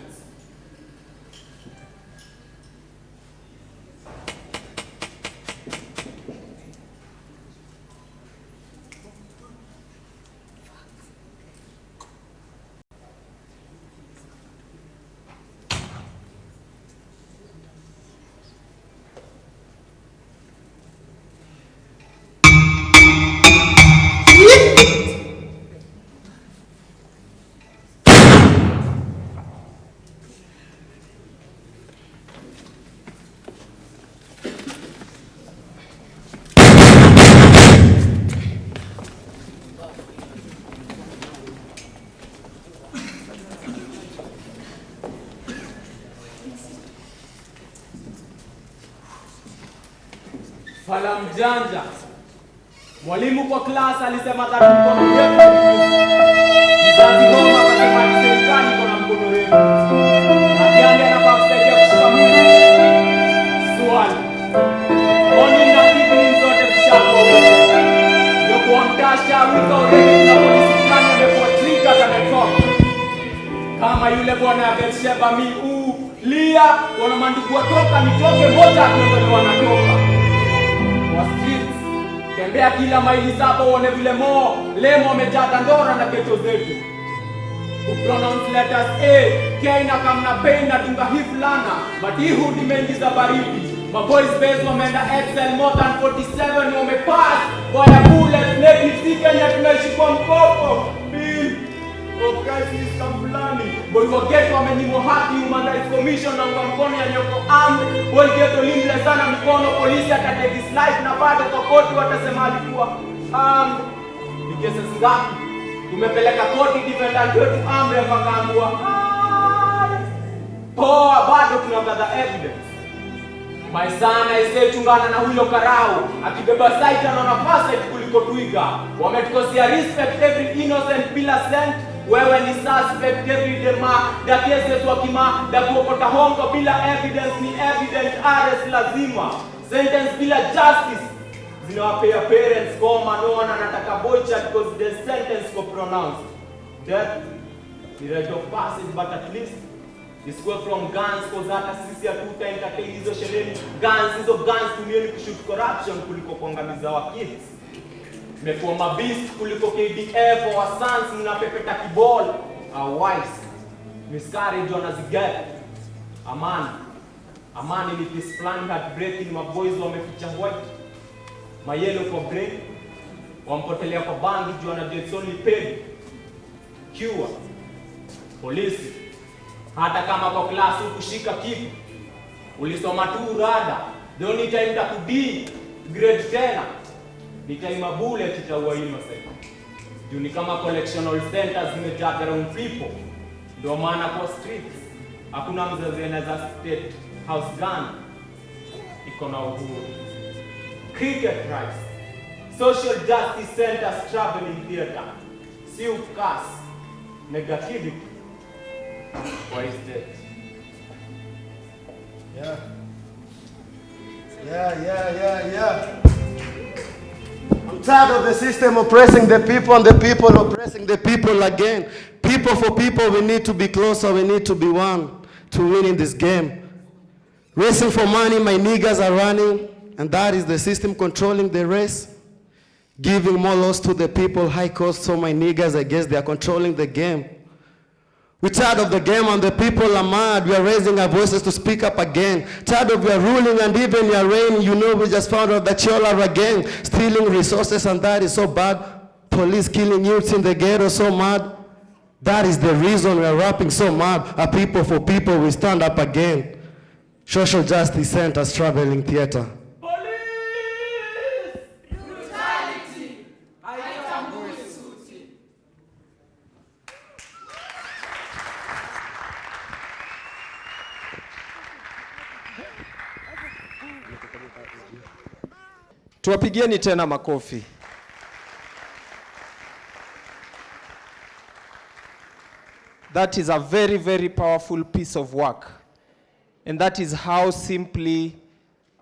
Fala mjanja. Mwalimu kwa class alisema that mkono refu. Mzazi wao akasema serikali iko na mkono refu. Na kiande anafaa kusaidia kushika mwili. Swali. Morning na evening zote zishakuwa wewe. Ndio kuamtasha wika already na polisi fulani amekuwa trigger ametoka. Kama yule bwana akasheba lia wana mandugu watoka nitoke moja akiondolewa natoka. Wa streets tembea kila maili saba uone vile lemo wamejaa Dandora na keto zetu. Upronounce letters A, K na kamna pain na tunga hiflana, but hii hood imeingiza baridi. Maboys base wameenda Excel more than 47 wamepass. Boya bullet, native si Kenya tunaishi kwa mkopo. Bill of crisis kamfulani. Boy wageto wamenyimwa haki, Human Rights Commission na mkono ya nyoko armed. Boy geto limle sana mikono, polisi atatake his life na bado kwa koti watasema alikuwa armed. Ni cases ngapi? Tumepeleka koti defendant wetu amri akaambiwa poa, bado tunagather evidence. Maisana ise chungana na huyo karau akibeba site na nafasi kuliko twiga. Wametukosea respect every innocent bila cent. Wewe ni suspect every dema da cases wakima da kuokota hongo bila evidence ni evident arrest lazima. Sentence bila justice zinawapea parents koma no one anataka boycha because the sentence was pronounced. Death the right of passage, but at least this go from guns cause hata sisi hatuta entertain hizo sheleni guns tumioni kushoot corruption kuliko kuangamiza wa kids. Mmekuwa mabist kuliko KDF or sons mnapepeta kibol our wives miscarriage wanazigeta. Amani ni this plan heartbreaking. Maboys wameficha white mayelo kwa brain, wampotelea kwa bangi juu anajua it's only pain. Cure polisi hata kama kwa class ukushika kipu Ulisoma tu rada. The only time takudi grade 10 ni time bullet itaua innocent. Juu ni kama collectional centers zimejaa around people. Ndio maana kwa streets hakuna mzazi anaweza state house gun iko na uhuru. Cricket rights, social justice centers, traveling theater, silk-cast, negativity. Why is that? Yeah. I'm tired of the system oppressing the people and the people oppressing the people again. People for people, we need to be closer, we need to be one to win in this game. Racing for money, my niggas are running, and that is the system controlling the race. Giving more loss to the people, high cost, so my niggas, I guess they are controlling the game. We're tired of the game and the people are mad. We are raising our voices to speak up again. Tired of your ruling and even your reign. You know we just found out that y'all are again stealing resources, and that is so bad. Police killing youths in the ghetto, so mad. That is the reason we are rapping so mad. A people for people, we stand up again. Social justice centers, traveling theater. Tuwapigieni tena makofi. That is a very, very powerful piece of work. And that is how simply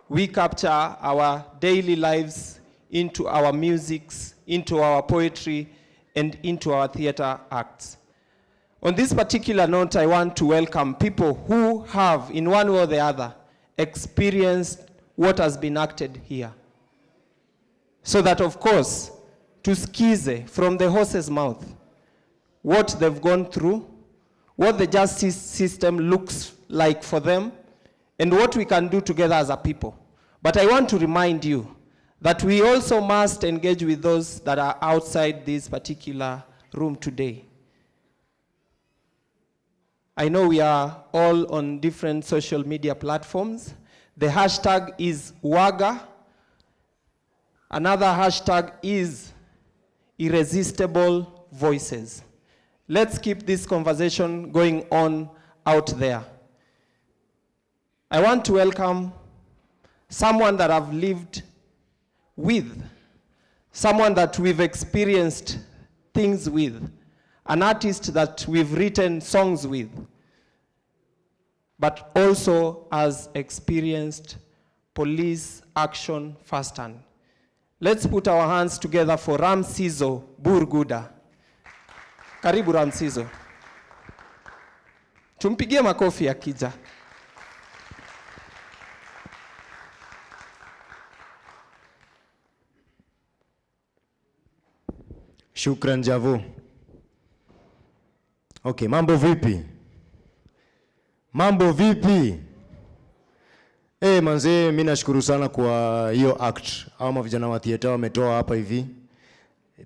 we capture our daily lives into our musics, into our poetry, and into our theater acts. On this particular note, I want to welcome people who have, in one way or the other, experienced what has been acted here. So that, of course, to skize from the horse's mouth what they've gone through, what the justice system looks like for them, and what we can do together as a people. But I want to remind you that we also must engage with those that are outside this particular room today. I know we are all on different social media platforms. The hashtag is UWAGA. Another hashtag is irresistible voices. Let's keep this conversation going on out there. I want to welcome someone that I've lived with, someone that we've experienced things with, an artist that we've written songs with, but also has experienced police action firsthand. Let's put our hands together for Ramsizo Burguda. Karibu Ramsizo. Tumpigie makofi akija. Shukran Javu. Okay, mambo vipi? Mambo vipi? Manze, mimi nashukuru sana kwa hiyo act. Ama vijana wa theater wametoa hapa hivi.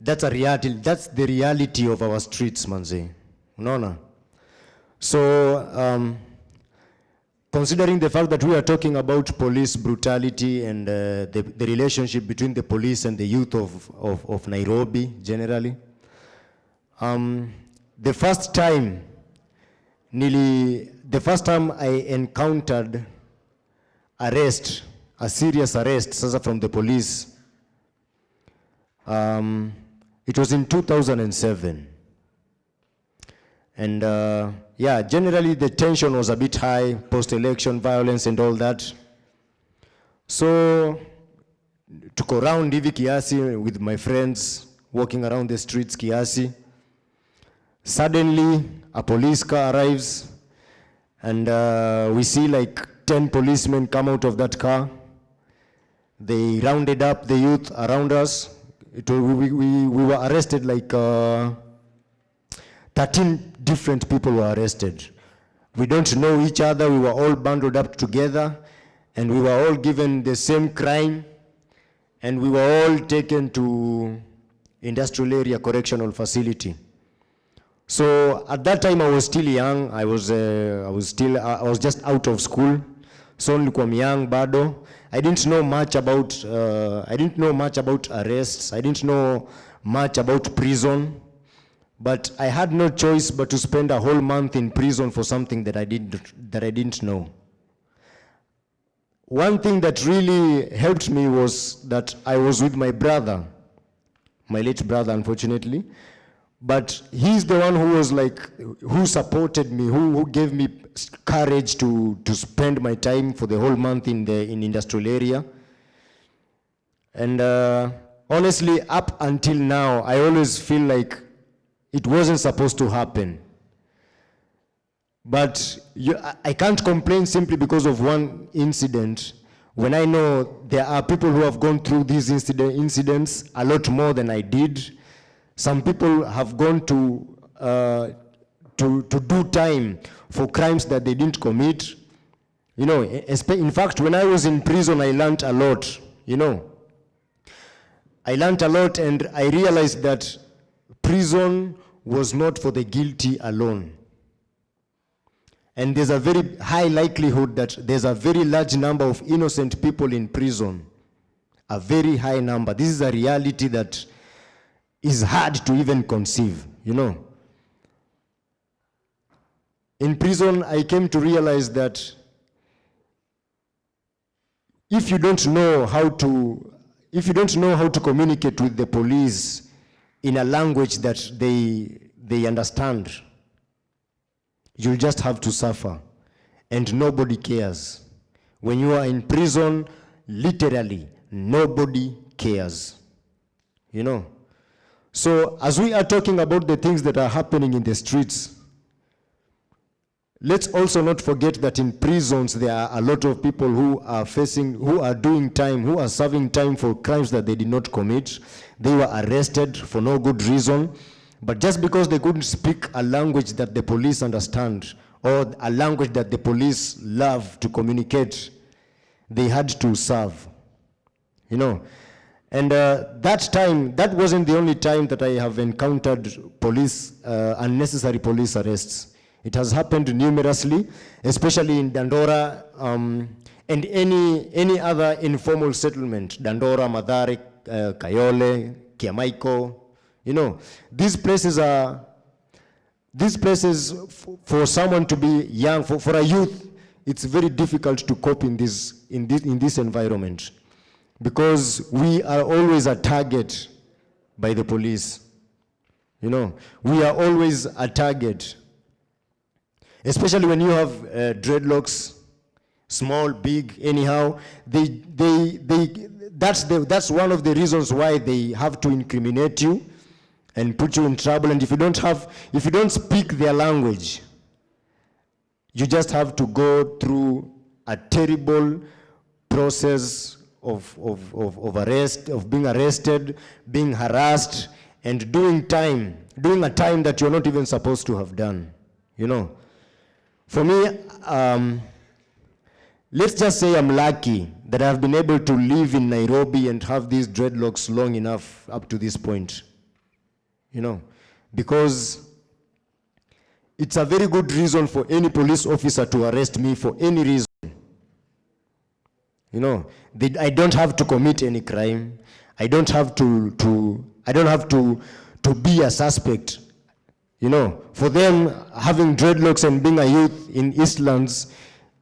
That's a reality, that's the reality of our streets, manze. Unaona? So, considering the fact that we are talking about police brutality and the relationship between the police and the youth of Nairobi generally, the first time I encountered arrest, a serious arrest, sasa from the police, it was in 2007. And yeah, generally the tension was a bit high, post-election violence and all that. So, tuko around hivi kiasi with my friends, walking around the streets kiasi. Suddenly, a police car arrives, and we see like 10 policemen come out of that car. They rounded up the youth around us. We were arrested like 13 different people were arrested. We don't know each other. We were all bundled up together, and we were all given the same crime, and we were all taken to industrial area correctional facility. So at that time I was still young. I was just out of school. So nilikuwa young bado. I didn't know much about arrests. I didn't know much about prison. But I had no choice but to spend a whole month in prison for something that I didn't know. One thing that really helped me was that I was with my brother, my late brother, unfortunately. But he's the one who supported me, who gave me courage to spend my time for the whole month in industrial area. And honestly, up until now, I always feel like it wasn't supposed to happen. But I can't complain simply because of one incident, when I know there are people who have gone through these incidents a lot more than I did. Some people have gone to do time for crimes that they didn't commit. In fact, when I was in prison, I learned a lot, I learned a lot, and I realized that prison was not for the guilty alone. And there's a very high likelihood that there's a very large number of innocent people in prison. A very high number. This is a reality that is hard to even conceive, In prison, I came to realize that if you don't know how to communicate with the police in a language that they understand, you'll just have to suffer, and nobody cares. When you are in prison, literally, nobody cares, So as we are talking about the things that are happening in the streets, let's also not forget that in prisons there are a lot of people who are doing time, who are serving time for crimes that they did not commit. They were arrested for no good reason, but just because they couldn't speak a language that the police understand, or a language that the police love to communicate, they had to serve, And that wasn't the only time that I have encountered unnecessary police arrests. It has happened numerously, especially in Dandora and any other informal settlement. Dandora, Mathare, Kayole, Kiamaiko. These places for someone to be young, for a youth, it's very difficult to cope in this environment, because we are always a target by the police. We are always a target. Especially when you have dreadlocks, small, big, anyhow, that's one of the reasons why they have to incriminate you and put you in trouble. And if you don't speak their language, you just have to go through a terrible process of arrest, of being arrested, being harassed, and doing a time that you're not even supposed to have done, For me, let's just say I'm lucky that I've been able to live in Nairobi and have these dreadlocks long enough up to this point, because it's a very good reason for any police officer to arrest me for any reason. I don't have to commit any crime. I don't have to be a suspect. For them, having dreadlocks and being a youth in Eastlands,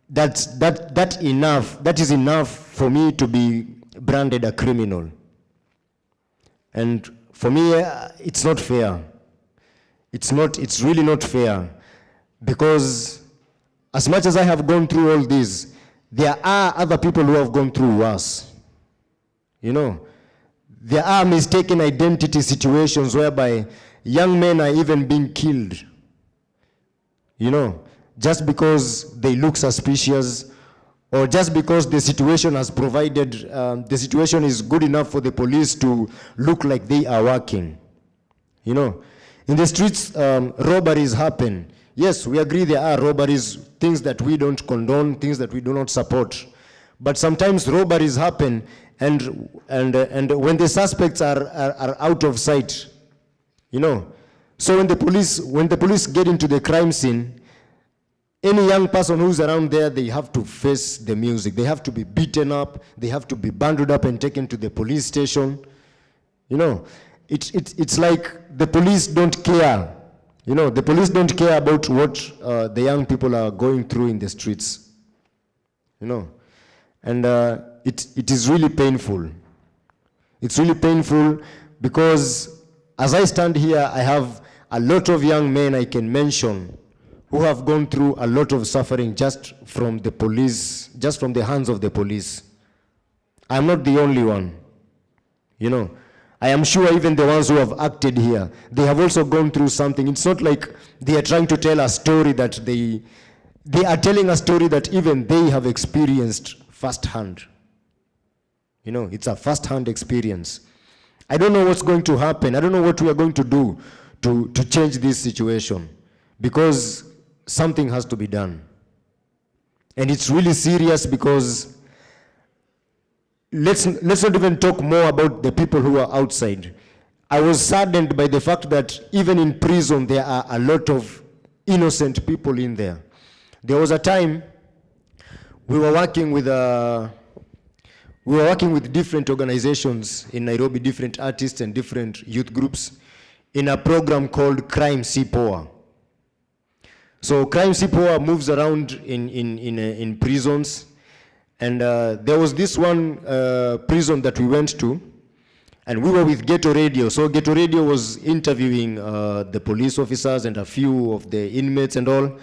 that is enough for me to be branded a criminal. And for me, it's not fair. It's really not fair, because as much as I have gone through all this, there are other people who have gone through worse. There are mistaken identity situations whereby young men are even being killed, just because they look suspicious, or just because the situation has provided, the situation is good enough for the police to look like they are working. In the streets, robberies happen. Yes, we agree there are robberies, things that we don't condone, things that we do not support. But sometimes robberies happen, and when the suspects are out of sight, So when the police get into the crime scene, any young person who's around there, they have to face the music. They have to be beaten up. They have to be bundled up and taken to the police station. You know, it's like the police don't care. You know, the police don't care about what the young people are going through in the streets. You know, and it is really painful. It's really painful because as I stand here, I have a lot of young men I can mention who have gone through a lot of suffering just from the police, just from the hands of the police. I'm not the only one. You know, I am sure even the ones who have acted here, they have also gone through something. It's not like they are trying to tell a story that they are telling a story that even they have experienced firsthand. You know, it's a first-hand experience. I don't know what's going to happen. I don't know what we are going to do to change this situation, because something has to be done. And it's really serious because let's not even talk more about the people who are outside. I was saddened by the fact that even in prison there are a lot of innocent people in there. There was a time we were working with different organizations in Nairobi, different artists and different youth groups in a program called Crime CPOA. So Crime CPOA moves around in prisons, and there was this one prison that we went to, and we were with Ghetto Radio. So Ghetto Radio was interviewing the police officers and a few of the inmates and all.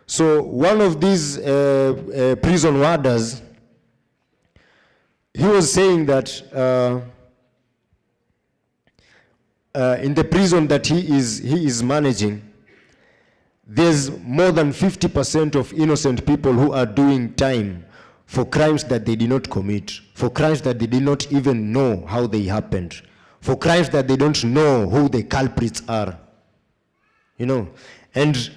So one of these prison warders, he was saying that in the prison that he is managing, there's more than 50% of innocent people who are doing time for crimes that they did not commit, for crimes that they did not even know how they happened, for crimes that they don't know who the culprits are. You know, and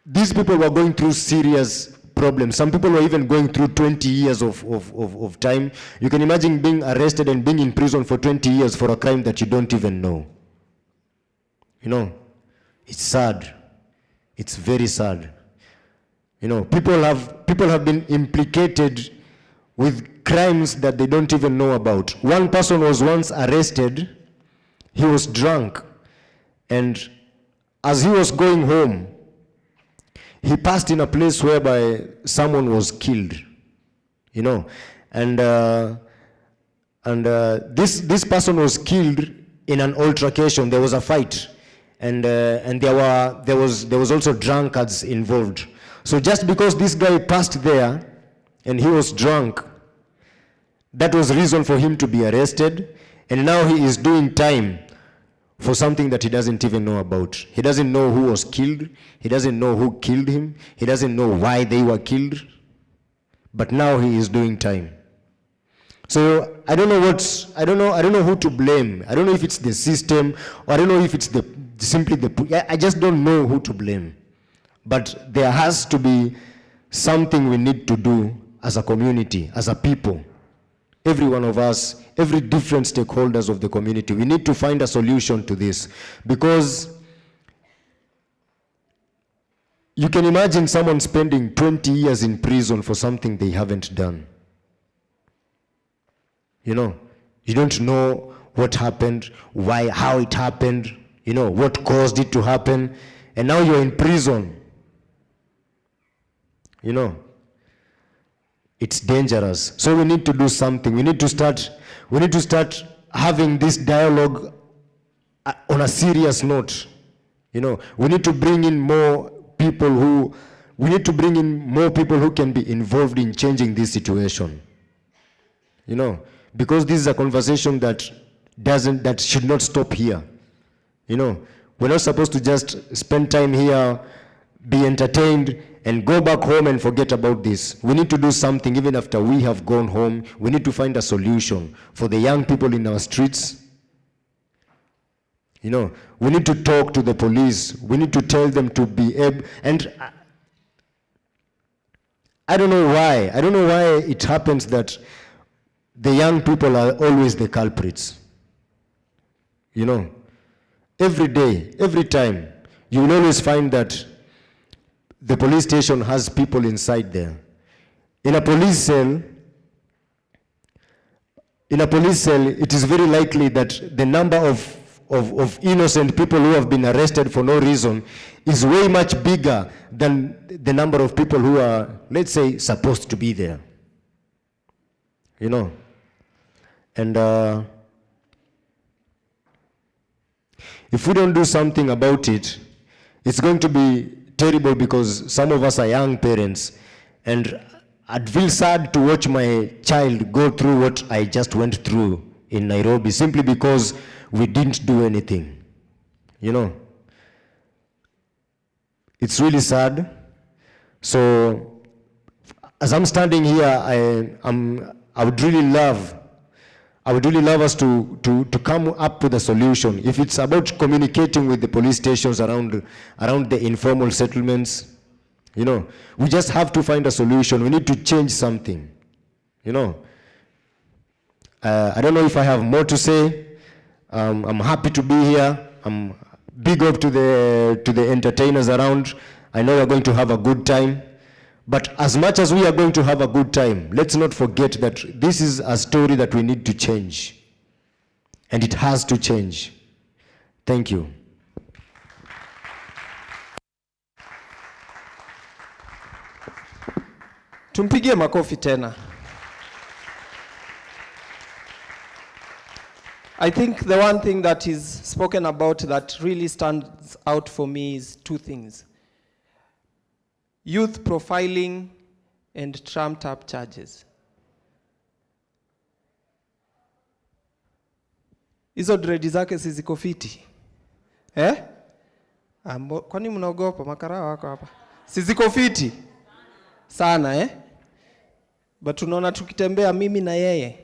these people were going through serious problems. Some people were even going through 20 years of time. You can imagine being arrested and being in prison for 20 years for a crime that you don't even know. You know, it's sad. It's very sad. You know, people have been implicated with crimes that they don't even know about. One person was once arrested. He was drunk, and as he was going home, he passed in a place whereby someone was killed, you know, and this person was killed in an altercation. There was a fight, and there was also drunkards involved. So just because this guy passed there and he was drunk, that was reason for him to be arrested, and now he is doing time for something that he doesn't even know about. He doesn't know who was killed. He doesn't know who killed him. He doesn't know why they were killed. But now he is doing time. So I don't know who to blame. I don't know if it's the system, or I don't know if it's I just don't know who to blame. But there has to be something we need to do as a community, as a people. Every one of us, every different stakeholders of the community, we need to find a solution to this, because you can imagine someone spending 20 years in prison for something they haven't done. You know, you don't know what happened, why, how it happened, you know, what caused it to happen, and now you're in prison. You know, it's dangerous. So we need to do something. We need to start having this dialogue on a serious note. You know, we need to bring in more people who can be involved in changing this situation. You know, because this is a conversation that should not stop here. You know, we're not supposed to just spend time here, be entertained, and go back home and forget about this. We need to do something even after we have gone home. We need to find a solution for the young people in our streets. You know, we need to talk to the police. We need to tell them to be able, and I don't know why. I don't know why it happens that the young people are always the culprits. You know, every day, every time, you will always find that the police station has people inside there. In a police cell, it is very likely that the number of innocent people who have been arrested for no reason is way much bigger than the number of people who are, let's say, supposed to be there. You know? And if we don't do something about it, it's going to be terrible, because some of us are young parents, and I'd feel sad to watch my child go through what I just went through in Nairobi, simply because we didn't do anything. You know? It's really sad. So, as I'm standing here, I would really love us to come up with a solution. If it's about communicating with the police stations around the informal settlements, you know, we just have to find a solution. We need to change something, you know. I don't know if I have more to say. I'm happy to be here. I'm big up to the entertainers around. I know we're going to have a good time. But as much as we are going to have a good time, let's not forget that this is a story that we need to change. And it has to change. Thank you. Tumpigie makofi tena. I think the one thing that is spoken about that really stands out for me is two things: youth profiling and trumped up charges. Hizo dread zake si ziko fiti? Kwani mnaogopa makarao wako hapa? Si ziko fiti? Sana But tunaona tukitembea mimi na yeye,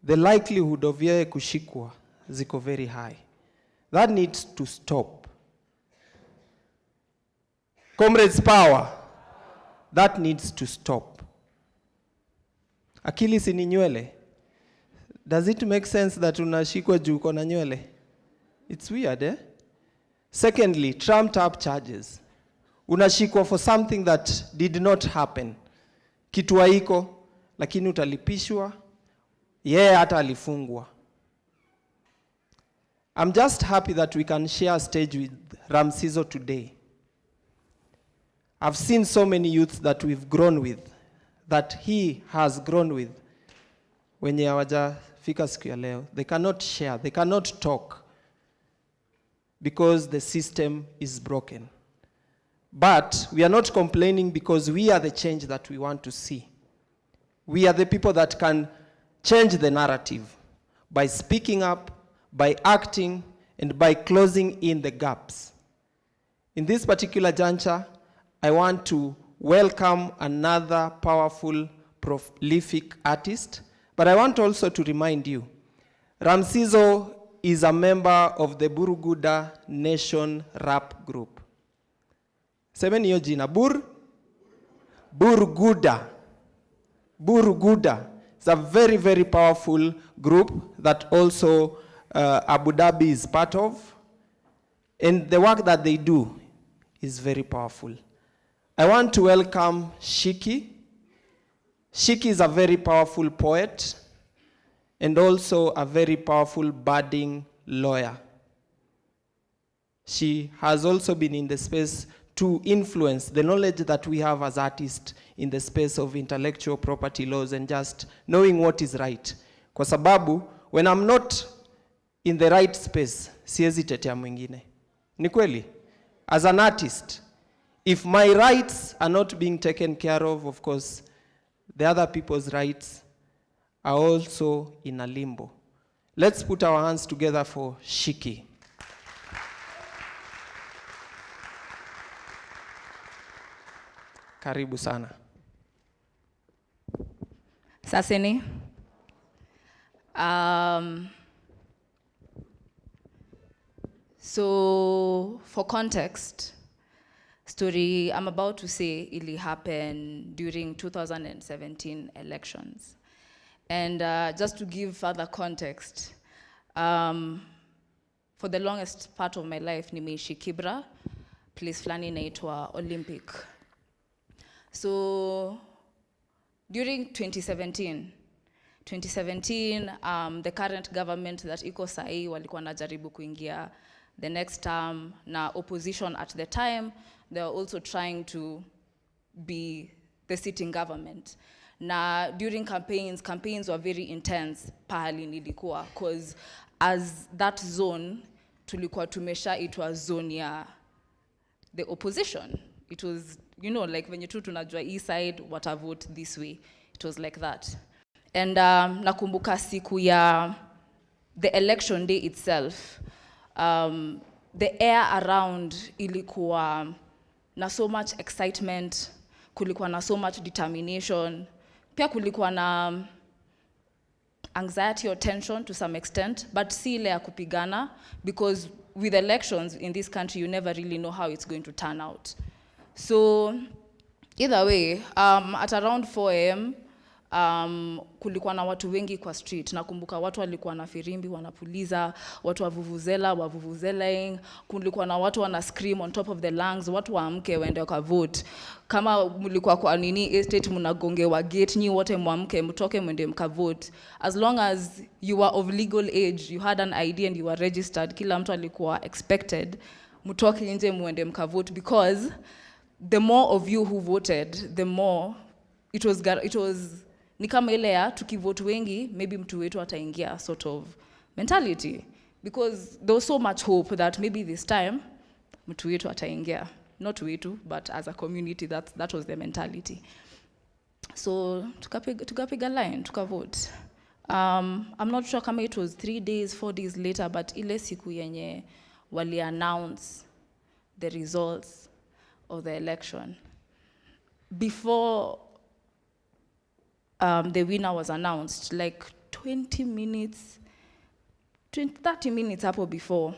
the likelihood of yeye kushikwa ziko very high. That needs to stop. Comrades, power. That needs to stop. Akili si ni nywele. Does it make sense that unashikwa juu uko na nywele? It's weird, Secondly, trumped up charges. Unashikwa for something that did not happen. Kitu haiko, lakini utalipishwa, yeye hata alifungwa. I'm just happy that we can share a stage with Ramsizo today. I've seen so many youths that we've grown with, that he has grown with. Wenye hawajafika siku ya leo, they cannot share, they cannot talk, because the system is broken. But we are not complaining, because we are the change that we want to see. We are the people that can change the narrative by speaking up, by acting, and by closing in the gaps. In this particular juncture, I want to welcome another powerful, prolific artist, but I want also to remind you, Ramsizo is a member of the Buruguda Nation Rap Group. Semeni hiyo jina, Buruguda. Buruguda. It's a very, very powerful group that also Abu Dhabi is part of. And the work that they do is very powerful. I want to welcome Shiki. Shiki is a very powerful poet and also a very powerful budding lawyer. She has also been in the space to influence the knowledge that we have as artists in the space of intellectual property laws and just knowing what is right. Kwa sababu, when I'm not in the right space, siwezi tetea mwingine. Ni kweli? As an artist, if my rights are not being taken care of course, the other people's rights are also in a limbo. Let's put our hands together for Shiki. Karibu sana. Saseni. So, for context, story I'm about to say it happened during 2017 elections. And just to give further context, for the longest part of my life, nimeishi Kibra, place flani inaitwa Olympic. So during 2017, the current government that iko sahi walikuwa najaribu kuingia the next term, na opposition at the time, they were also trying to be the sitting government. Na during campaigns were very intense pahali nilikuwa, because as that zone, tulikuwa tumeshaitwa zone ya the opposition. It was, you know, like when you tunajua east side, what I vote this way. It was like that. And nakumbuka siku ya the election day itself, the air around ilikuwa na so much excitement, kulikuwa na so much determination, pia kulikuwa na anxiety or tension to some extent, but si ile ya kupigana, because with elections in this country, you never really know how it's going to turn out. So either way, at around 4 a.m., kulikuwa na watu wengi kwa street. Nakumbuka watu walikuwa na firimbi wanapuliza, watu wavuvuzelaing, kulikuwa na watu wana scream on top of the lungs, watu waamke waende wakavote. Kama mlikuwa kwa nini estate mnagongewa gate, nyi wote mwamke mtoke mwende mkavote. As long as you were of legal age, you had an ID and you were registered, kila mtu alikuwa expected mtoke nje mwende mkavote, because the more of you who voted, the more it was ni kama ile ya tukivote wengi, maybe mtu wetu ataingia sort of mentality, because there was so much hope that maybe this time mtu wetu ataingia, not wetu but as a community, that was the mentality. So tukapiga line, tukavote. I'm not sure kama it was 3 days 4 days later, but ile siku yenye wali announce the results of the election, before the winner was announced, like 30 minutes hapo before,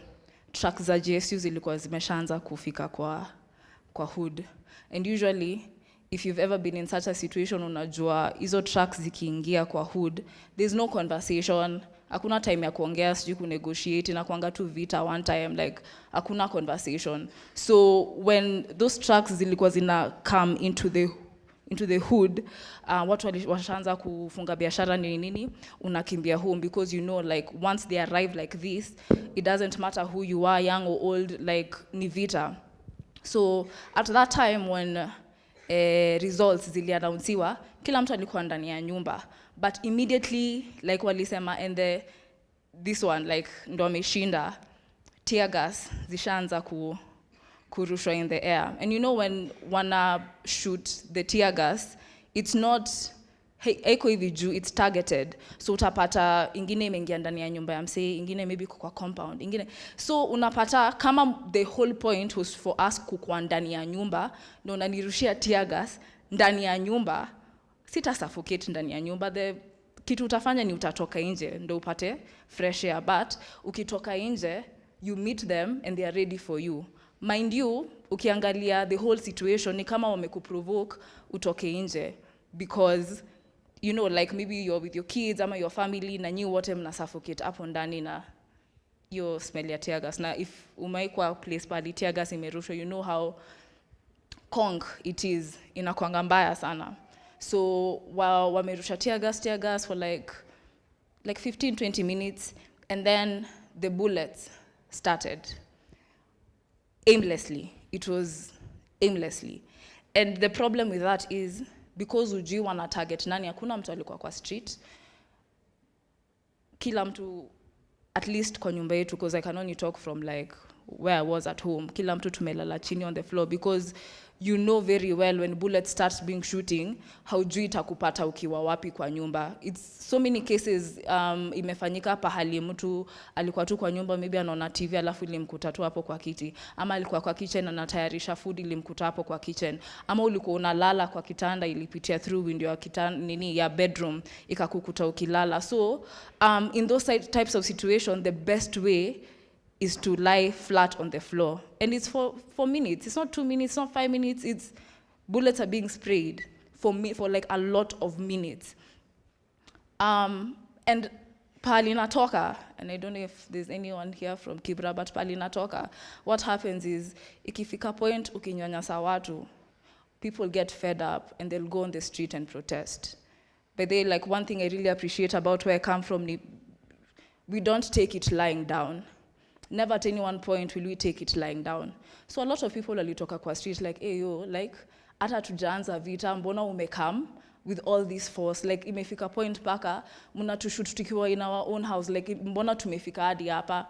trucks za GSU zilikuwa zimeshaanza kufika kwa hood. And usually, if you've ever been in such a situation, unajua hizo trucks zikiingia kwa hood, there's no conversation, hakuna time ya kuongea, sijui kunegotiate, na kuanga tu vita one time, like hakuna conversation. So when those trucks zilikuwa zina come into the hood, watu washaanza kufunga biashara nini, unakimbia home, because you know, like once they arrive like this, it doesn't matter who you are, young or old, like ni vita. So at that time when results ziliannouncewa, kila mtu alikuwa ndani ya nyumba, but immediately like walisema, and this one like ndo ameshinda, tear gas zishaanza kurushwa in the air. And you know, when wana shoot the tear gas, it's not haiko hivi juu, it's targeted. So utapata ingine imeingia ndani ya nyumba ya msee, ingine maybe kwa compound, ingine. So unapata kama the whole point was for us kukua ndani ya nyumba, na unanirushia tear gas ndani ya nyumba, sita suffocate ndani ya nyumba. Kitu utafanya ni utatoka nje ndo upate fresh air, but ukitoka nje, you meet them and they are ready for you. Mind you, ukiangalia the whole situation, ni kama wamekuprovoke utoke nje, because you know, like maybe you're with your kids ama your family, na nyi wote mna suffocate hapo ndani na your smell ya tear gas. Na if umaikwa place pali tear gas imerushwa, you know how kong it is, inakuanga mbaya sana. So wamerusha tear gas for like 15-20 minutes, and then the bullets started aimlessly. It was aimlessly. And the problem with that is, because ujui wana target nani, hakuna mtu alikuwa kwa street, kila mtu, at least kwa nyumba yetu, because I can only talk from like where I was at home, kila mtu tumelala chini on the floor, because you know very well when bullets starts being shooting, haujui itakupata ukiwa wapi kwa nyumba. It's so many cases imefanyika pahali mtu alikuwa tu kwa nyumba, maybe anaona TV alafu ilimkuta tu hapo kwa kiti, ama alikuwa kwa kitchen anatayarisha food ilimkuta hapo kwa kitchen, ama ulikuwa unalala kwa kitanda ilipitia through window ya kitanda ya bedroom ikakukuta ukilala. So in those types of situation, the best way is to lie flat on the floor. And it's for minutes. It's not 2 minutes, it's not 5 minutes. It's bullets are being sprayed for like a lot of minutes. And pahali natoka, and I don't know if there's anyone here from Kibra, but pahali natoka, what happens is, ikifika point ukinyanyasa watu, people get fed up and they'll go on the street and protest. But they, like, one thing I really appreciate about where I come from, we don't take it lying down. Never at any one point will we take it lying down. So a lot of people walitoka kwa street like, hey yo, like, hata tujaanza vita, mbona umekam with all this force? Like, imefika point paka, mnatushut tukiwa in our own house, like, mbona tumefika hadi hapa?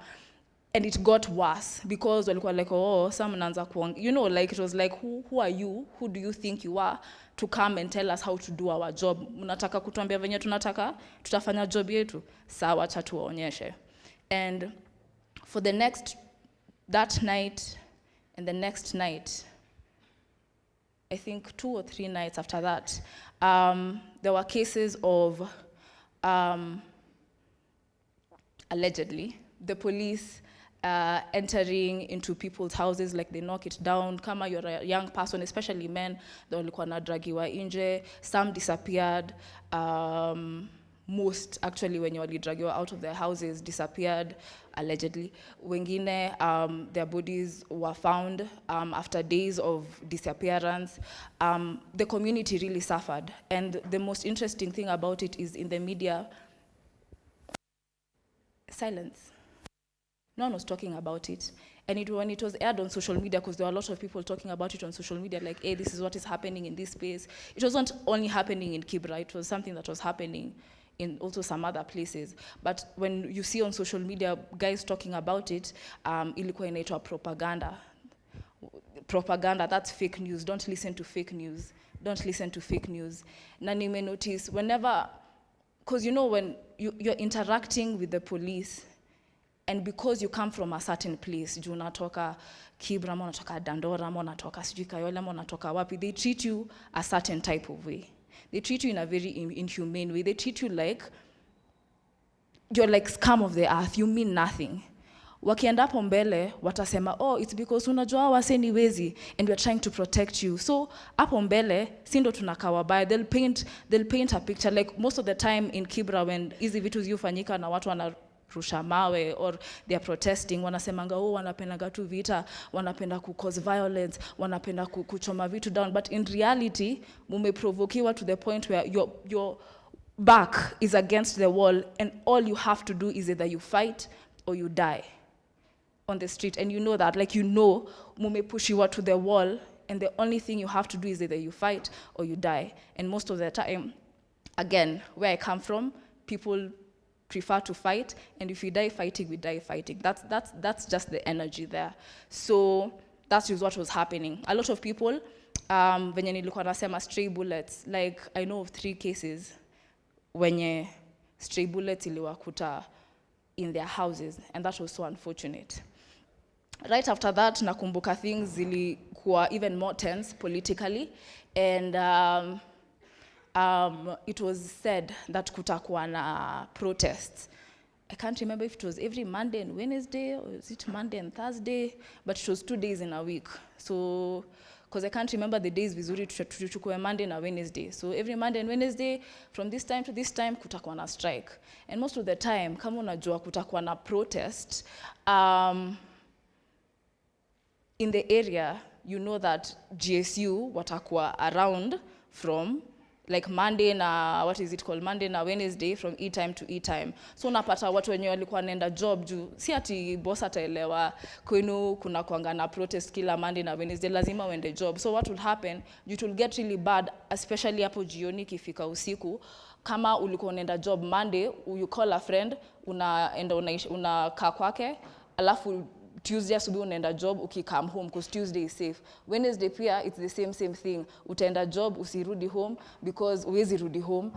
And it got worse because walikuwa like, oh, some mnaanza kuong, you know, like, it was like, who are you? Who do you think you are to come and tell us how to do our job? Mnataka kutuambia venye tunataka, tutafanya job yetu. Sawa, acha tuwaonyeshe. And for the next, that night and the next night, I think 2 or 3 nights after that, there were cases of, allegedly, the police entering into people's houses, like they knock it down. Kama you're a young person, especially men, they walikuwa wanadragiwa nje. Some disappeared. Most, actually, when you walidragiwa out of their houses, disappeared, allegedly. Wengine, their bodies were found after days of disappearance. The community really suffered. And the most interesting thing about it is in the media, silence. No one was talking about it. And when it was aired on social media, because there were a lot of people talking about it on social media, like, hey, this is what is happening in this space. It wasn't only happening in Kibra, it was something that was happening in also some other places. But when you see on social media guys talking about it, ilikuwa inaitwa propaganda. Propaganda, that's fake news. Don't listen to fake news. Don't listen to fake news. Na nime notice whenever, because you know when you're interacting with the police, and because you come from a certain place, juu unatoka Kibra, ama unatoka Dandora, ama unatoka sijui Kayole, ama unatoka wapi, they treat you a certain type of way. They treat you in a very inhumane way. They treat you like you're like scum of the earth. You mean nothing. Wakienda hapo mbele, watasema, oh, it's because unajua wase ni wezi and we're trying to protect you. So hapo mbele, sindo tunakaa wabaya. They'll paint a picture. Like most of the time in Kibra, when hizi vitu zifanyika na watu wanarusha mawe or they are protesting, wanasemanga, oh, wanapenda tu vita, wanapenda cause violence, wanapenda kuchoma vitu down. But in reality, mumeprovokiwa to the point where your back is against the wall and all you have to do is either you fight or you die on the street. And you know that, like, you know, mumepushiwa to the wall and the only thing you have to do is either you fight or you die. And most of the time, again, where I come from, people prefer to fight, and if we die fighting, we die fighting. That's just the energy there. So that's just what was happening. A lot of people, venye nilikuwa nasema stray bullets, like I know of 3 cases wenye stray bullets iliwakuta in their houses, and that was so unfortunate. Right after that, nakumbuka things zilikuwa even more tense politically, and it was said that kutakuwa na protests. I can't remember if it was every Monday and Wednesday, or is it Monday and Thursday, but it was 2 days in a week. So, because I can't remember the days vizuri, tuchukue Monday na Wednesday. So every Monday and Wednesday, from this time to this time, kutakuwa na strike. And most of the time, kama unajua kutakuwa na protest, in the area, you know that GSU watakuwa around from like Monday na, what is it called, Monday na Wednesday from E-time to E-time. So unapata watu wenye walikuwa nenda job juu, si ati boss ataelewa kwenu kuna kuanga na protest kila Monday na Wednesday, lazima uende job. So what will happen, it will get really bad, especially hapo jioni kifika usiku. Kama ulikuwa nenda job Monday, you call a friend, unakaa kwake, alafu Tuesday asubuhi unaenda job, come home because Tuesday is safe. Wednesday pia it's the same thing. Utaenda job, usirudi home because uwezi rudi home.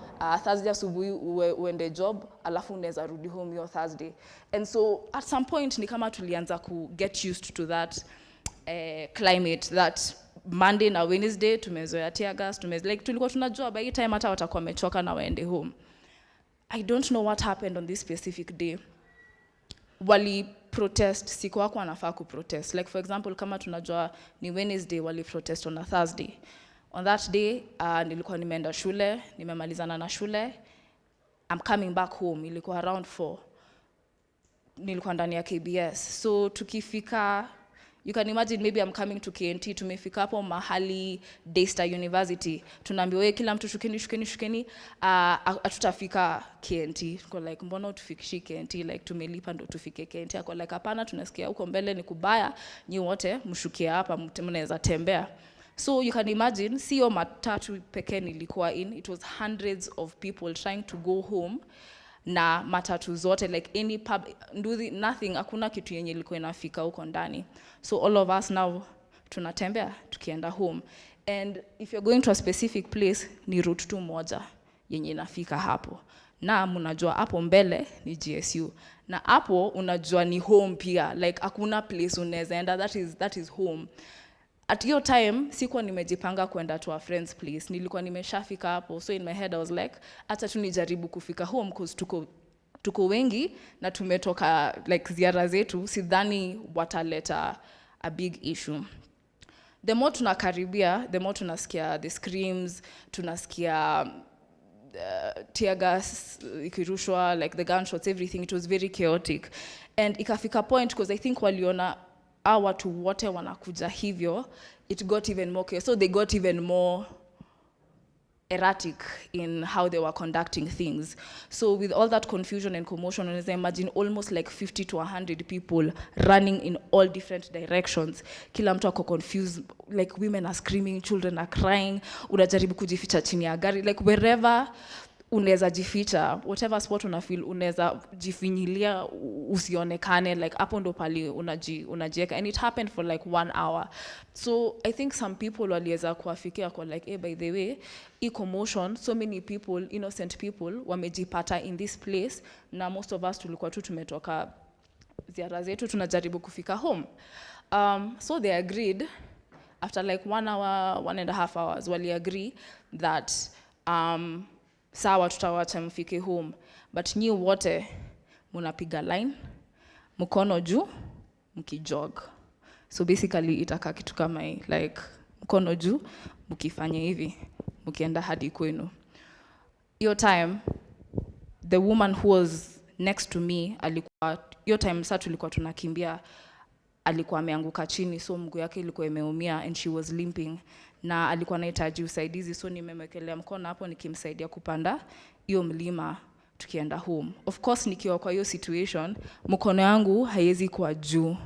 Thursday asubuhi uende job, alafu unaweza rudi home your Thursday. And so at some point ni kama tulianza ku get used to that climate, that Monday na Wednesday tumezoea tear gas, like tulikuwa tunajua by time hata watakuwa wamechoka na waende home. I don't know what happened on this specific day. Wali protest, siku wako wanafaa kuprotest. Like for example, kama tunajua ni Wednesday, wali protest on a Thursday. On that day, nilikuwa nimeenda shule, nimemalizana na shule, I'm coming back home, ilikuwa around 4. Nilikuwa ndani ya KBS. So tukifika, you can imagine maybe I'm coming to KNT, tumefika hapo mahali Daystar University. Tunaambiwa wewe kila mtu shukeni, hatutafika KNT. Tuko like mbona utufikishi KNT, like tumelipa ndo tufike KNT. Ako like hapana, tunasikia huko mbele ni kubaya, nyi wote mshukie hapa mnaweza tembea. So you can imagine, sio matatu pekee nilikuwa in, it was hundreds of people trying to go home na matatu zote, like any pub, nothing, hakuna kitu yenye ilikuwa inafika huko ndani. So all of us now tunatembea tukienda home. And if you're going to a specific place, ni route tu moja yenye inafika hapo. Na mnajua hapo mbele ni GSU. Na hapo unajua ni home pia, like hakuna place unaweza enda, that is home. At your time, sikuwa nimejipanga kwenda to a friend's place. Nilikuwa nimeshafika hapo. So in my head I was like, acha tu nijaribu kufika home because tuko wengi na tumetoka like ziara zetu, sidhani wataleta a big issue. The more tunakaribia, the more tunasikia the screams, tunasikia tear gas ikirushwa, like the gunshots, everything. It was very chaotic. And ikafika point because I think waliona watu wote wanakuja hivyo, it got even more chaos. So they got even more erratic in how they were conducting things. So with all that confusion and commotion, as I imagine almost like 50 to 100 people running in all different directions. Kila mtu ako confused, like women are screaming, children are crying, unajaribu kujificha chini ya gari, like wherever unaweza jificha, whatever spot unafeel unaweza jifinyilia usionekane, like hapo ndo pali unajieka. And it happened for like 1 hour. So I think some people waliweza kuafikia kwa like, hey, by the way, commotion, so many people, innocent people, wamejipata in this place, na most of us tulikuwa tu tumetoka ziara zetu, tunajaribu kufika home. So they agreed, after like 1 hour, 1.5 hours, wali agree that sawa tutawacha mfike home, but nyi wote munapiga line, mkono juu, mkijog. So basically itaka kitu kama hii, like mkono juu, mkifanya hivi, mkienda hadi kwenu. Your time, the woman who was next to me, alikuwa, your time saa tulikuwa tunakimbia, alikuwa ameanguka chini, so mguu yake ilikuwa imeumia and she was limping. Na alikuwa anahitaji usaidizi, so nimemekelea mkono hapo nikimsaidia kupanda hiyo mlima tukienda home. Of course nikiwa kwa hiyo situation, mkono yangu haiwezi kuwa juu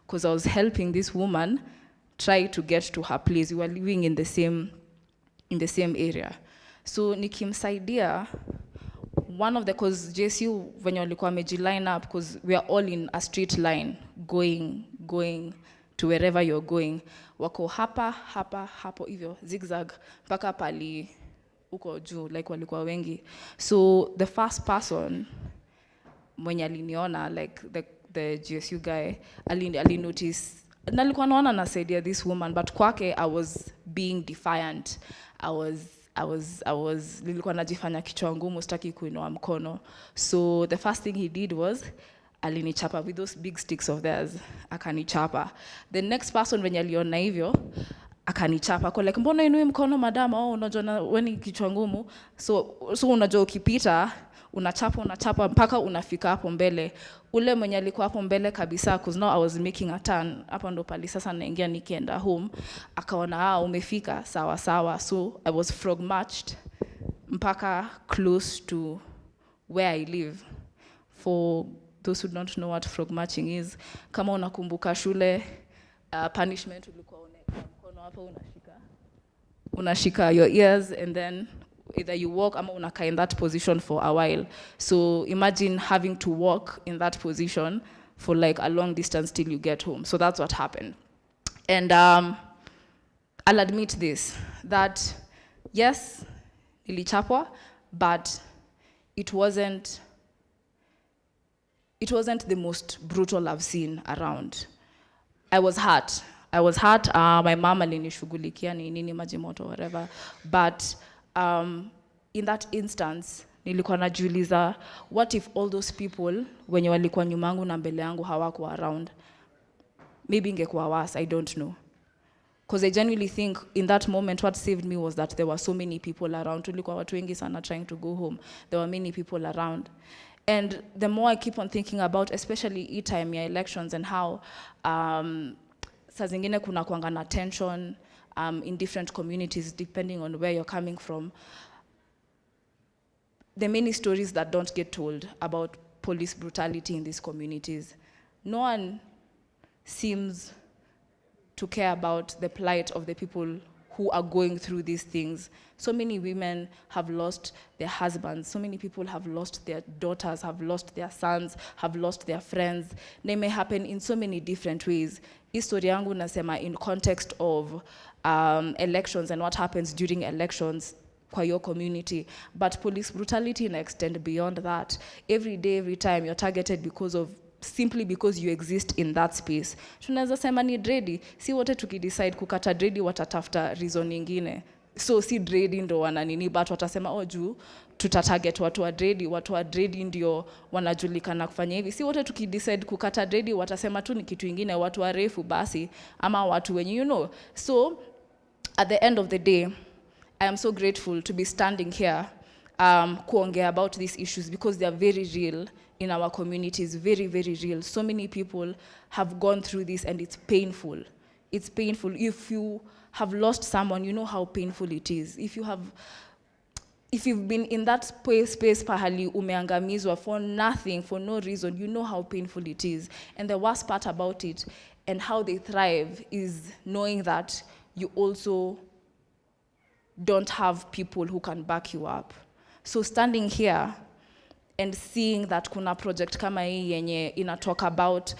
because I was helping this woman try to get to her place. We were living in the same area. So nikimsaidia, one of the, cause JSU venye walikuwa wamejiline up, because we are all in a straight line going to wherever you're going. Wako hapo hivyo zigzag mpaka pali uko juu, like walikuwa wengi. So the first person mwenye aliniona, like the GSU guy, ali notice, nalikuwa naona nasaidia this woman, but kwake I was being defiant. I was nilikuwa najifanya kichwa ngumu, sitaki kuinua mkono. So the first thing he did was alinichapa with those big sticks of theirs, akanichapa. The next person venye aliona hivyo akanichapa kwa like, mbona inui mkono madama, unajua wewe ni kichwa ngumu. So unajua ukipita unachapa mpaka unafika hapo mbele. Ule mwenye alikuwa hapo mbele kabisa, because now I was making a turn, hapo ndo pali sasa naingia nikienda home, akaona umefika sawa. So I was frog marched mpaka close to where I live. For those who don't know what frog marching is, kama unakumbuka shule, punishment ulikuwa unaweka mkono hapo, unashika your ears, and then either you walk ama unakaa in that position for a while. So imagine having to walk in that position for like a long distance till you get home. So that's what happened. And I'll admit this, that yes, nilichapwa, but it wasn't the most brutal I've seen around. I was hurt. My mom alinishughulikia nini maji moto, whatever. But in that instance, nilikuwa najiuliza, what if all those people wenye walikuwa nyuma yangu na mbele yangu hawakuwa around? Maybe ingekuwa worse, I don't know. Because I genuinely think in that moment what saved me was that there were so many people around. Tulikuwa watu wengi sana trying to go home. There were many people around. And the more I keep on thinking about, especially e-time ya elections and how saa zingine kuna kuanga na tension in different communities depending on where you're coming from. There are many stories that don't get told about police brutality in these communities. No one seems to care about the plight of the people who are going through these things. So many women have lost their husbands. So many people have lost their daughters, have lost their sons, have lost their friends. They may happen in so many different ways. History yangu nasema in context of elections and what happens during elections kwa your community. But police brutality ina extend beyond that. Every day, every time, you're targeted simply because you exist in that space. Tunaweza sema ni dredi, si wote tukidecide kukata dredi watatafuta reason nyingine. So si dredi ndo wananini, but watasema juu tutatarget watu wa dredi ndio wanajulikana kufanya hivi. Si wote tukidecide kukata dredi watasema tu ni kitu ingine, watu warefu basi ama watu wenye So at the end of the day, I am so grateful to be standing here kuongea about these issues because they are very real in our communities, very, very real. So many people have gone through this and it's painful. It's painful. If you have lost someone, you know how painful it is. If you've been in that space pahali umeangamizwa for nothing, for no reason, you know how painful it is. And the worst part about it and how they thrive is knowing that you also don't have people who can back you up. So standing here and seeing that kuna project kama hii yenye ina talk about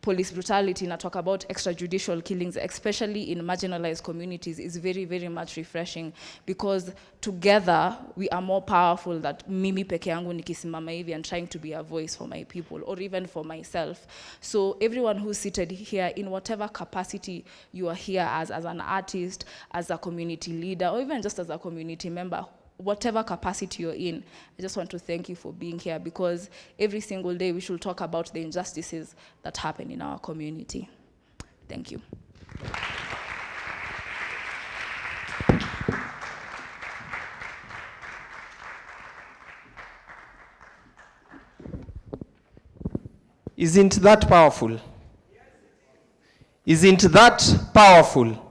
police brutality, ina talk about extrajudicial killings, especially in marginalized communities, is very, very much refreshing because together we are more powerful than mimi peke yangu nikisimama hivi and trying to be a voice for my people or even for myself. So everyone who's seated here in whatever capacity you are here as an artist, as a community leader, or even just as a community member, whatever capacity you're in, I just want to thank you for being here because every single day we should talk about the injustices that happen in our community. Thank you. Isn't that powerful? Isn't that powerful?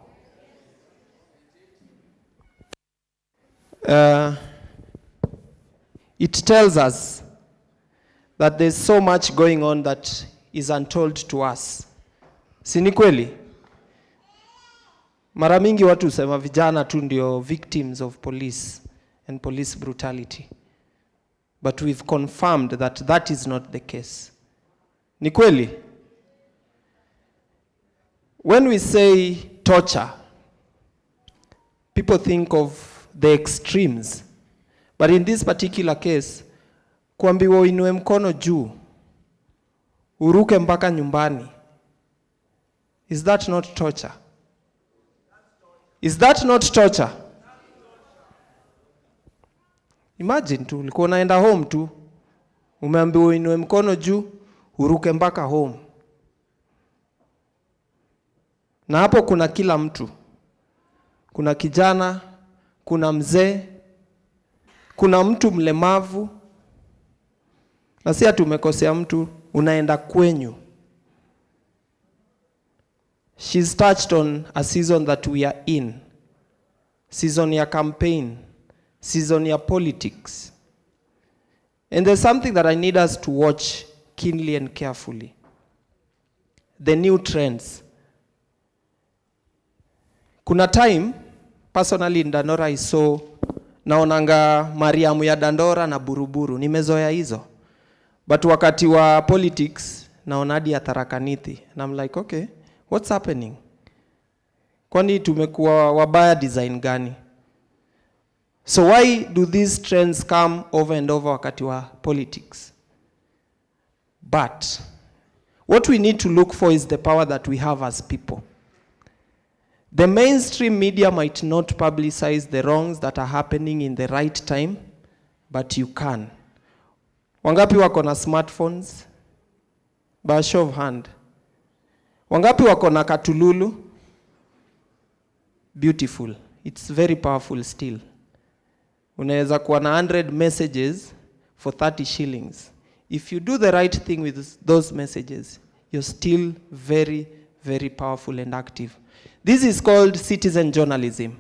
It tells us that there's so much going on that is untold to us. Si ni kweli? Mara mingi watu husema vijana tu ndio victims of police and police brutality. But we've confirmed that that is not the case. Ni kweli? When we say torture, people think of the extremes. But in this particular case, kuambiwa uinue mkono juu, uruke mpaka nyumbani, is that not torture? Is that not torture? Imagine tu, ulikuwa unaenda home tu, umeambiwa uinue mkono juu, uruke mpaka home. Na hapo kuna kila mtu. Kuna kijana, kuna mzee, kuna mtu mlemavu. Na si ati umekosea mtu, unaenda kwenyu. She's touched on a season that we are in. Season ya campaign, season ya politics. And there's something that I need us to watch keenly and carefully. The new trends. Kuna time, personally in Dandora I saw naonanga Mariamu ya Dandora na Buruburu. Nimezoea hizo. But wakati wa politics, naona hadi ya Tharaka Nithi. And I'm like, okay, what's happening? Kwani tumekuwa wabaya design gani? So why do these trends come over and over wakati wa politics? But what we need to look for is the power that we have as people. The mainstream media might not publicize the wrongs that are happening in the right time, but you can. Wangapi wako na smartphones? By a show of hand. Wangapi wako na katululu? beautiful. It's very powerful still. Unaweza kuwa na 100 messages for 30 shillings. If you do the right thing with those messages, you're still very, very powerful and active. This is called citizen journalism.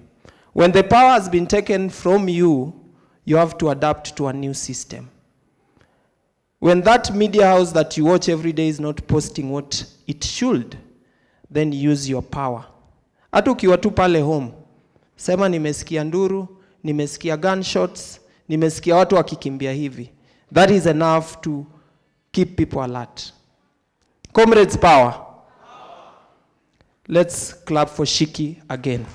When the power has been taken from you, you have to adapt to a new system. When that media house that you watch every day is not posting what it should, then use your power. Hata ukiwa tu pale home, sema nimesikia nduru, nimesikia gunshots, nimesikia watu wakikimbia hivi. That is enough to keep people alert. Comrades, power. Let's clap for Shiki again.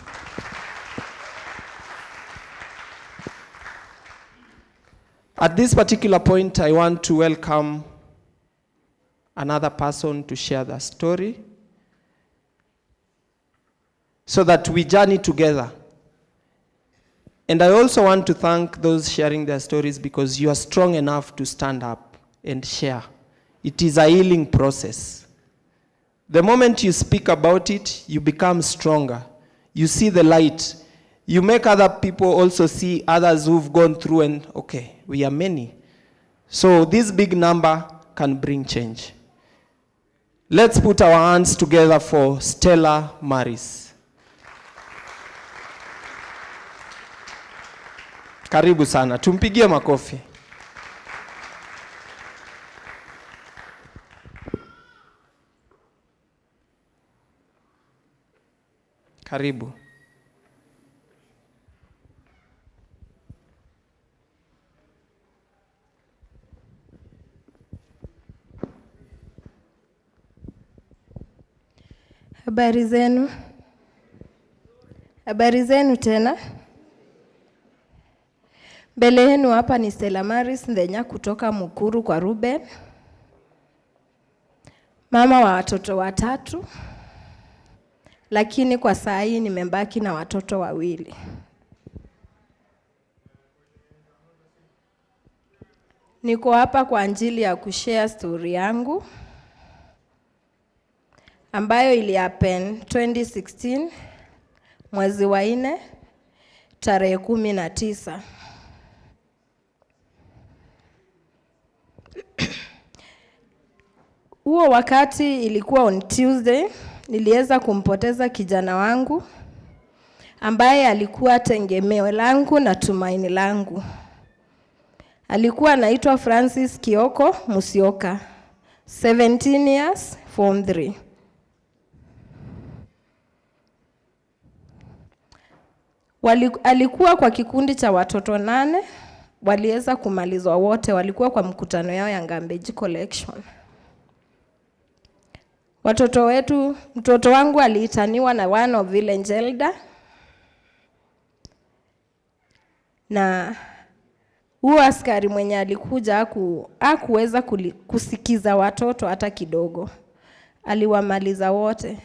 At this particular point, I want to welcome another person to share their story so that we journey together. And I also want to thank those sharing their stories because you are strong enough to stand up and share. It is a healing process. The moment you speak about it, you become stronger. You see the light. You make other people also see others who've gone through and, okay, we are many. So this big number can bring change. Let's put our hands together for Stella Maris. Karibu sana. Tumpigie makofi. Karibu. Habari zenu. Habari zenu tena. Mbele yenu hapa ni Stella Maris Ndenya kutoka Mukuru kwa Ruben. Mama wa watoto watatu. Lakini kwa saa hii nimebaki na watoto wawili. Niko hapa kwa ajili ya kushare story yangu ambayo ili happen 2016 mwezi wa 4 tarehe 19. Huo wakati ilikuwa on Tuesday, niliweza kumpoteza kijana wangu ambaye alikuwa tegemeo langu na tumaini langu. Alikuwa anaitwa Francis Kioko Musioka, 17 years, form 3. Alikuwa kwa kikundi cha watoto 8, waliweza kumalizwa wote, walikuwa kwa mkutano yao ya Ngambeji collection. Mtoto wangu aliitaniwa na one of village elder, na huo askari mwenye alikuja hakuweza kusikiza watoto hata kidogo. Aliwamaliza wote.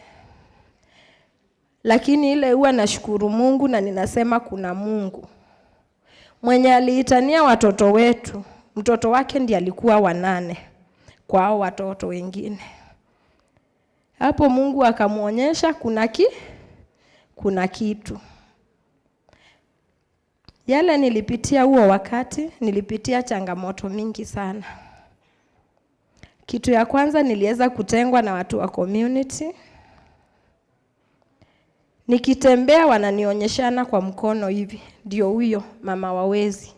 Lakini ile huwa nashukuru Mungu na ninasema kuna Mungu. Mwenye aliitania watoto wetu, mtoto wake ndiye alikuwa wa 8 kwa hao watoto wengine. Hapo Mungu akamuonyesha kuna kitu. Yale nilipitia huo wakati, nilipitia changamoto mingi sana. Kitu ya kwanza niliweza kutengwa na watu wa community. Nikitembea wananionyeshana kwa mkono hivi, ndio huyo mama wawezi.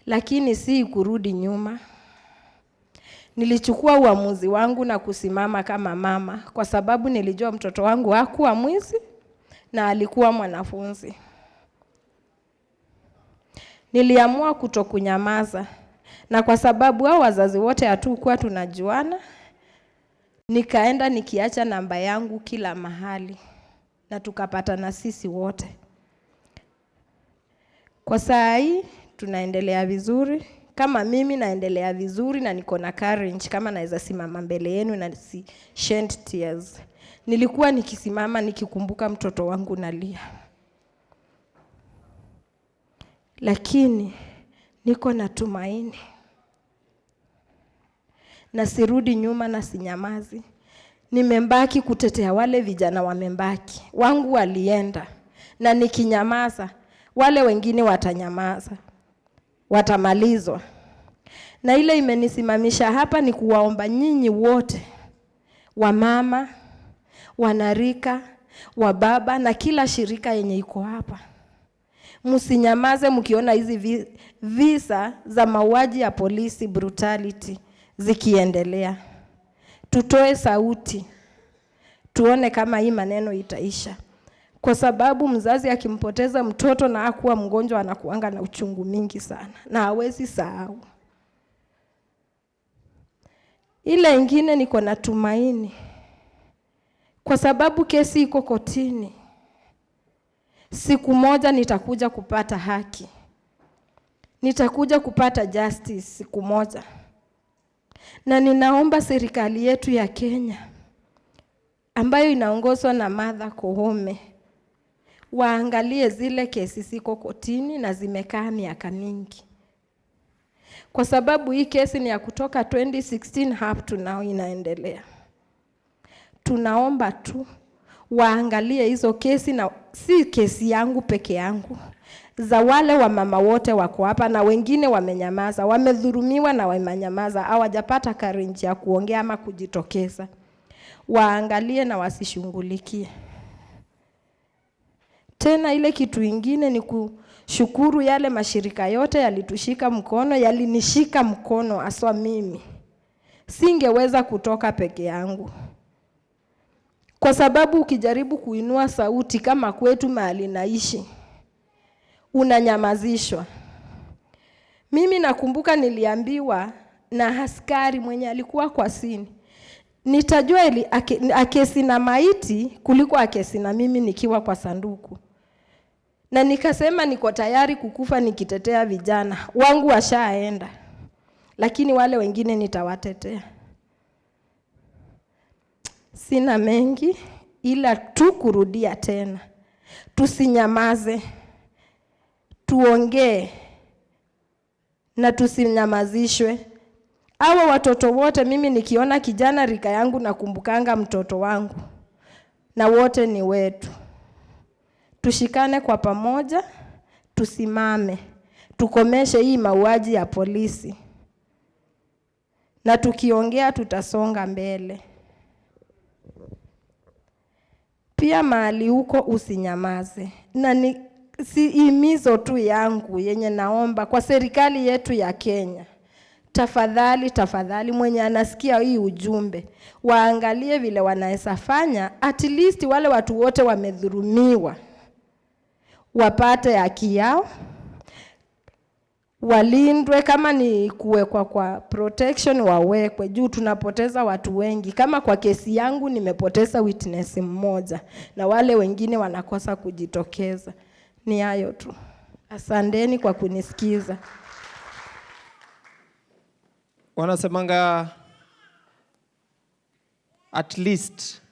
Lakini si kurudi nyuma. Nilichukua uamuzi wangu na kusimama kama mama kwa sababu nilijua mtoto wangu hakuwa mwizi na alikuwa mwanafunzi. Niliamua kutokunyamaza, na kwa sababu hao wazazi wote hatukuwa tunajuana, nikaenda nikiacha namba yangu kila mahali na tukapatana sisi wote. Kwa saa hii tunaendelea vizuri. Kama mimi naendelea vizuri na niko na courage kama naweza simama mbele yenu na si shed tears. Nilikuwa nikisimama nikikumbuka mtoto wangu nalia. Lakini niko na tumaini. Na sirudi nyuma na sinyamazi. Nimembaki kutetea wale vijana wamembaki. Wangu walienda. Na nikinyamaza, wale wengine watanyamaza. Watamalizwa. Na ile imenisimamisha hapa ni kuwaomba nyinyi wote, wamama, wanarika, wababa na kila shirika yenye iko hapa. Msinyamaze mkiona hizi visa za mauaji ya polisi, brutality zikiendelea. Tutoe sauti. Tuone kama hii maneno itaisha. Kwa sababu mzazi akimpoteza mtoto na hakuwa mgonjwa anakuanga na uchungu mingi sana na hawezi sahau. Ile ingine niko na tumaini. Kwa sababu kesi iko kotini. Siku moja nitakuja kupata haki. Nitakuja kupata justice siku moja. Na ninaomba serikali yetu ya Kenya ambayo inaongozwa na Martha Koome waangalie zile kesi ziko kotini na zimekaa miaka mingi. Kwa sababu hii kesi ni ya kutoka 2016 up to now inaendelea. Tunaomba tu waangalie hizo kesi, na si kesi yangu peke yangu, za wale wamama wote wako hapa na wengine wamenyamaza, wamedhulumiwa na wamenyamaza, hawajapata courage ya kuongea ama kujitokeza. Waangalie na wasishughulikie. Tena ile kitu ingine ni kushukuru yale mashirika yote yalitushika mkono, yalinishika mkono aswa mimi. Singeweza kutoka peke yangu. Kwa sababu ukijaribu kuinua sauti kama kwetu mahali naishi, unanyamazishwa. Mimi nakumbuka niliambiwa na askari mwenye alikuwa kwa sini, nitajua akesi na maiti kuliko akesi na mimi nikiwa kwa sanduku. Na nikasema niko tayari kukufa nikitetea vijana. Wangu washaenda. Lakini wale wengine nitawatetea. Sina mengi ila tu kurudia tena. Tusinyamaze. Tuongee na tusinyamazishwe. Hawa watoto wote, mimi nikiona kijana rika yangu nakumbukanga mtoto wangu. Na wote ni wetu. Tushikane kwa pamoja, tusimame. Tukomeshe hii mauaji ya polisi. Na tukiongea tutasonga mbele. Pia mahali huko usinyamaze. Na ni si himizo tu yangu yenye naomba kwa serikali yetu ya Kenya. Tafadhali mwenye anasikia hii ujumbe, waangalie vile wanaweza fanya, at least wale watu wote wamedhulumiwa wapate haki yao, walindwe. Kama ni kuwekwa kwa protection wawekwe, juu tunapoteza watu wengi. Kama kwa kesi yangu nimepoteza witness mmoja na wale wengine wanakosa kujitokeza. Ni hayo tu. Asanteni kwa kunisikiza. Wanasemanga at least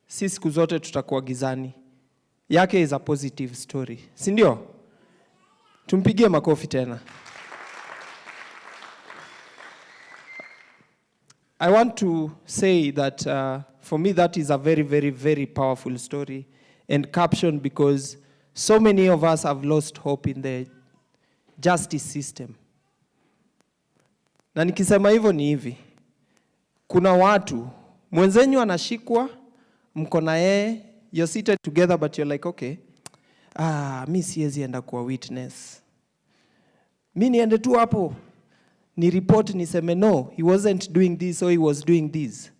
si siku zote tutakuwa gizani. Yake is a positive story. Si ndio? Tumpigie makofi tena. I want to say that for me that is a very, very, very powerful story and caption, because so many of us have lost hope in the justice system. Na nikisema hivyo ni hivi. Kuna watu, mwenzenyu anashikwa, mko na yeye, you're seated together but you're like, okay, mi siwezi enda kuwa witness. Mi niende tu hapo, ni report niseme no, he wasn't doing this or he was doing this.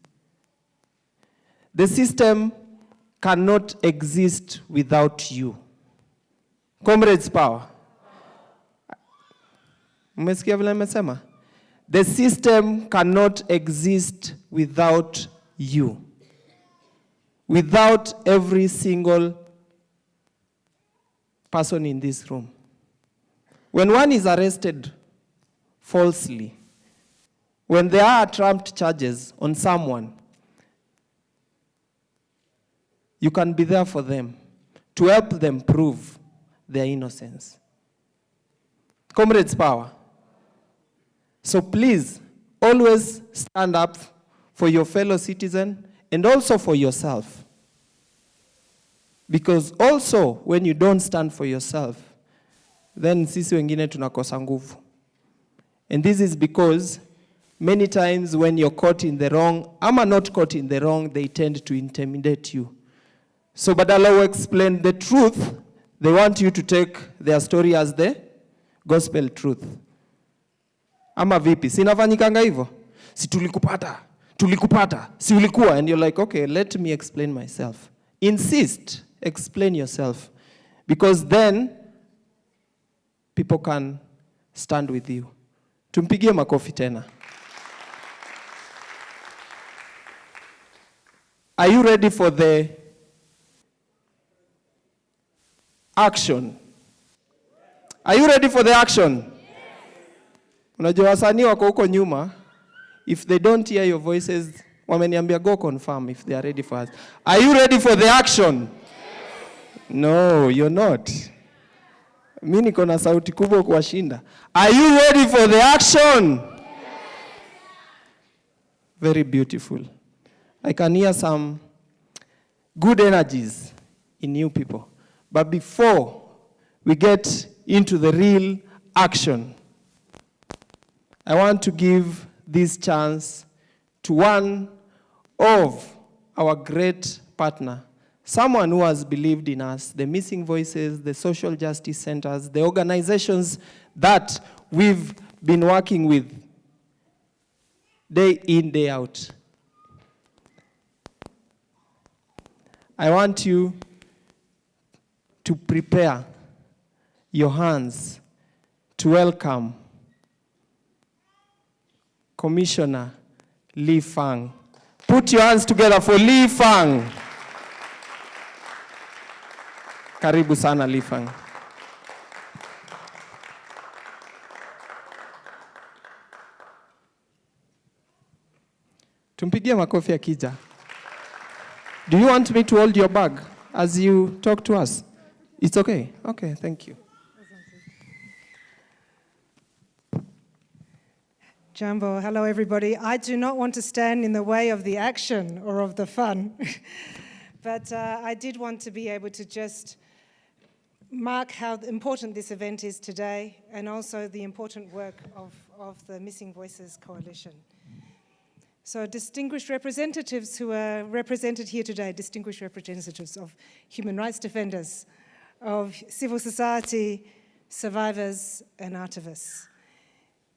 The system cannot exist without you. Comrades power. Mmesikia vile nimesema? The system cannot exist without you. Without every single person in this room. When one is arrested falsely, when there are trumped charges on someone, you can be there for them to help them prove their innocence. Comrades power. So please, always stand up for your fellow citizen and also for yourself. Because also, when you don't stand for yourself, then sisi wengine tunakosa nguvu. And this is because many times when you're caught in the wrong, ama not caught in the wrong, they tend to intimidate you. So badala will explain the truth, they want you to take their story as the gospel truth. Ama vipi, sinafanyikanga hivyo? Si tulikupata, si ulikuwa. And you're like, okay, let me explain myself. Insist, explain yourself. Because then, people can stand with you. Tumpigie makofi tena. Are you ready for the action? Are you ready for the action? Unajua wasanii wako huko nyuma, if they don't hear your voices, wameniambia go confirm if they are ready for us. Are you ready for the action? No, you're not. Mimi niko na sauti kubwa kuwashinda. Are you ready for the action? Very beautiful. I can hear some good energies in you people. But before we get into the real action, I want to give this chance to one of our great partner, someone who has believed in us, the Missing Voices, the social justice centers, the organizations that we've been working with day in, day out. I want you to prepare your hands to welcome Commissioner Lee Fang. Put your hands together for Lee Fang. Karibu sana Lee Fang. Tumpigie makofi akija. Do you want me to hold your bag as you talk to us? It's okay? Okay, thank you. Jambo, hello everybody. I do not want to stand in the way of the action or of the fun, but I did want to be able to just mark how important this event is today and also the important work of the Missing Voices Coalition. So distinguished representatives who are represented here today, distinguished representatives of human rights defenders, of civil society, survivors and activists.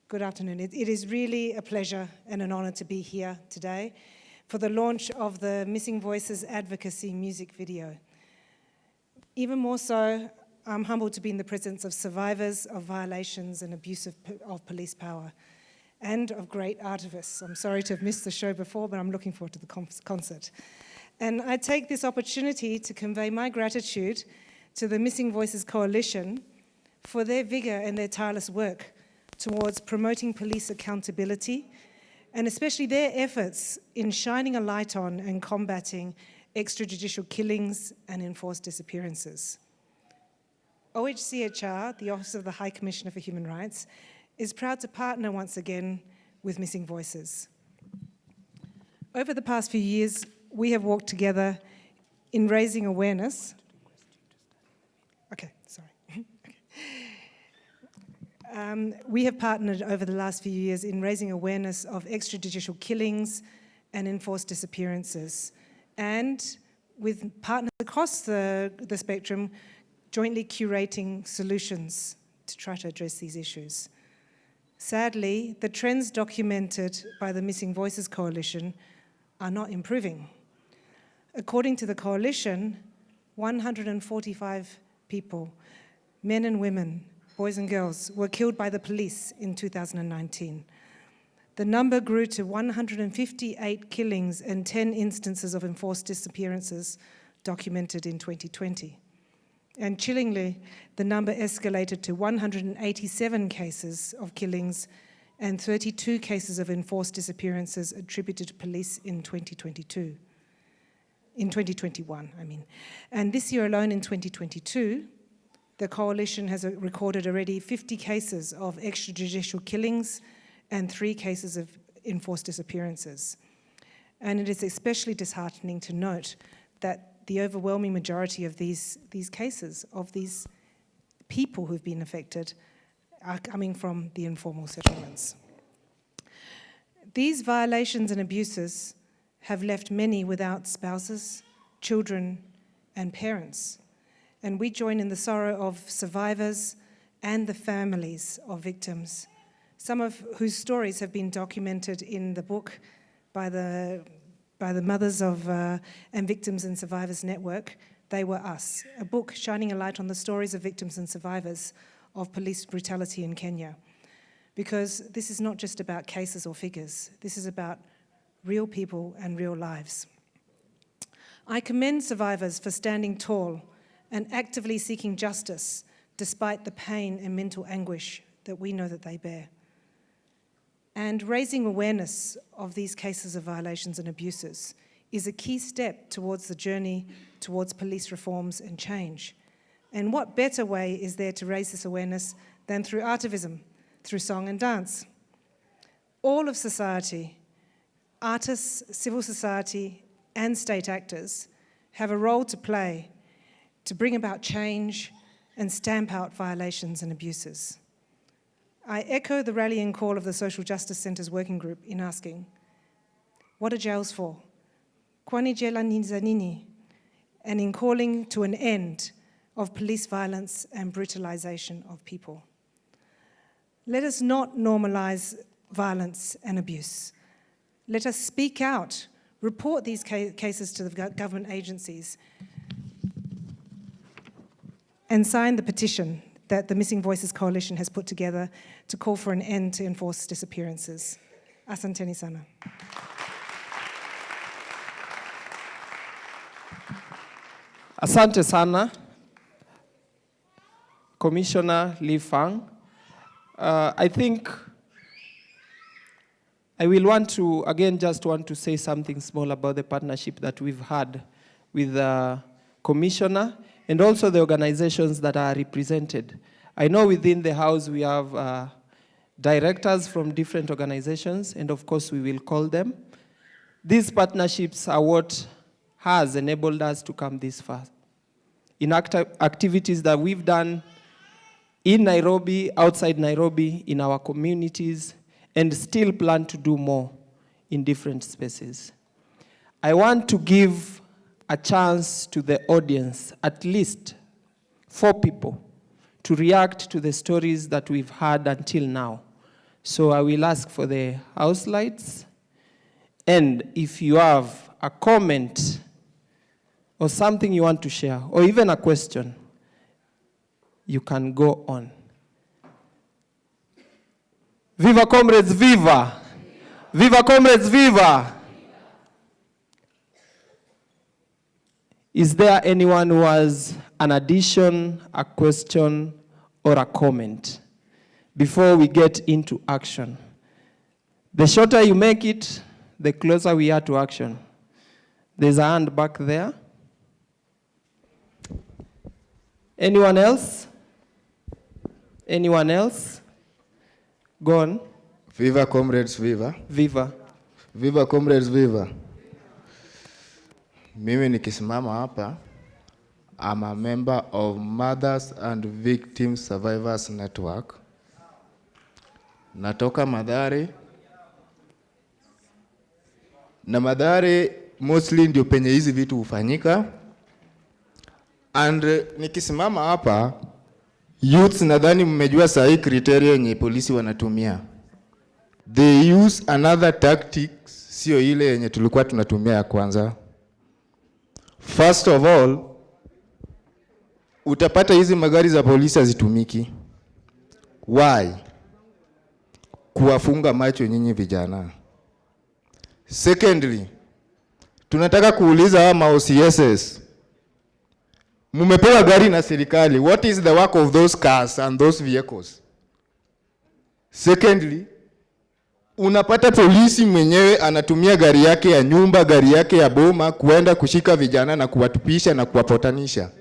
Good afternoon. It is really a pleasure and an honor to be here today for the launch of the Missing Voices Advocacy music video. Even more so, I'm humbled to be in the presence of survivors of violations and abuse of police power and of great artivists. I'm sorry to have missed the show before, but I'm looking forward to the concert. And I take this opportunity to convey my gratitude to the Missing Voices Coalition for their vigor and their tireless work towards promoting police accountability, and especially their efforts in shining a light on and combating extrajudicial killings and enforced disappearances. OHCHR, the Office of the High Commissioner for Human Rights, is proud to partner once again with Missing Voices. Over the past few years, we have worked together in raising awareness. Okay, sorry. We have partnered over the last few years in raising awareness of extrajudicial killings and enforced disappearances, and with partners across the spectrum, jointly curating solutions to try to address these issues. Sadly, the trends documented by the Missing Voices Coalition are not improving. According to the coalition, 145 people, men and women, boys and girls, were killed by the police in 2019. The number grew to 158 killings and 10 instances of enforced disappearances documented in 2020. And chillingly, the number escalated to 187 cases of killings and 32 cases of enforced disappearances attributed to police in 2022. In 2021, I mean. And this year alone in 2022, the coalition has recorded already 50 cases of extrajudicial killings and 3 cases of enforced disappearances. And it is especially disheartening to note that the overwhelming majority of these cases, of these people who've been affected, are coming from the informal settlements. These violations and abuses have left many without spouses, children, and parents. And we join in the sorrow of survivors and the families of victims, some of whose stories have been documented in the book by the Mothers of and Victims and Survivors Network, They Were Us, a book shining a light on the stories of victims and survivors of police brutality in Kenya. Because this is not just about cases or figures, this is about real people and real lives. I commend survivors for standing tall and actively seeking justice despite the pain and mental anguish that we know that they bear. And raising awareness of these cases of violations and abuses is a key step towards the journey towards police reforms and change. And what better way is there to raise this awareness than through artivism, through song and dance? All of society, artists, civil society, and state actors have a role to play to bring about change and stamp out violations and abuses. I echo the rallying call of the Social Justice Centre's working group in asking, what are jails for? Kwani jela ni za nini? And in calling to an end of police violence and brutalization of people. Let us not normalize violence and abuse. Let us speak out, report these cases to the government agencies, and sign the petition that the Missing Voices Coalition has put together to call for an end to enforced disappearances. Asanteni sana. Asante sana, Commissioner Li Fang. I think I will want to, again, just want to say something small about the partnership that we've had with the Commissioner and also the organizations that are represented. I know within the House we have directors from different organizations, and of course we will call them. These partnerships are what has enabled us to come this far. In activities that we've done in Nairobi, outside Nairobi, in our communities, and still plan to do more in different spaces. I want to give a chance to the audience, at least 4 people, to react to the stories that we've heard until now. So I will ask for the house lights. And if you have a comment or something you want to share, or even a question, you can go on. Viva comrades, viva! Viva comrades, viva! Is there anyone who has an addition, a question, or a comment before we get into action? The shorter you make it, the closer we are to action. There's a hand back there. Anyone else? Anyone else? Go on. Viva comrades, viva. Viva. Viva comrades, viva. Mimi nikisimama hapa, I'm a member of Mothers and Victim Survivors Network. Natoka Mathare. Na Mathare mostly ndio penye hizi vitu hufanyika. And nikisimama hapa, youths nadhani mmejua sahi criteria yenye polisi wanatumia. They use another tactics, sio ile yenye tulikuwa tunatumia ya kwanza. First of all, utapata hizi magari za polisi hazitumiki. Why? Kuwafunga macho nyinyi vijana. Secondly, tunataka kuuliza hawa OCSs. Mumepewa gari na serikali. What is the work of those cars and those vehicles? Secondly, unapata polisi mwenyewe anatumia gari yake ya nyumba, gari yake ya boma kuenda kushika vijana na kuwatupisha na kuwapotanisha.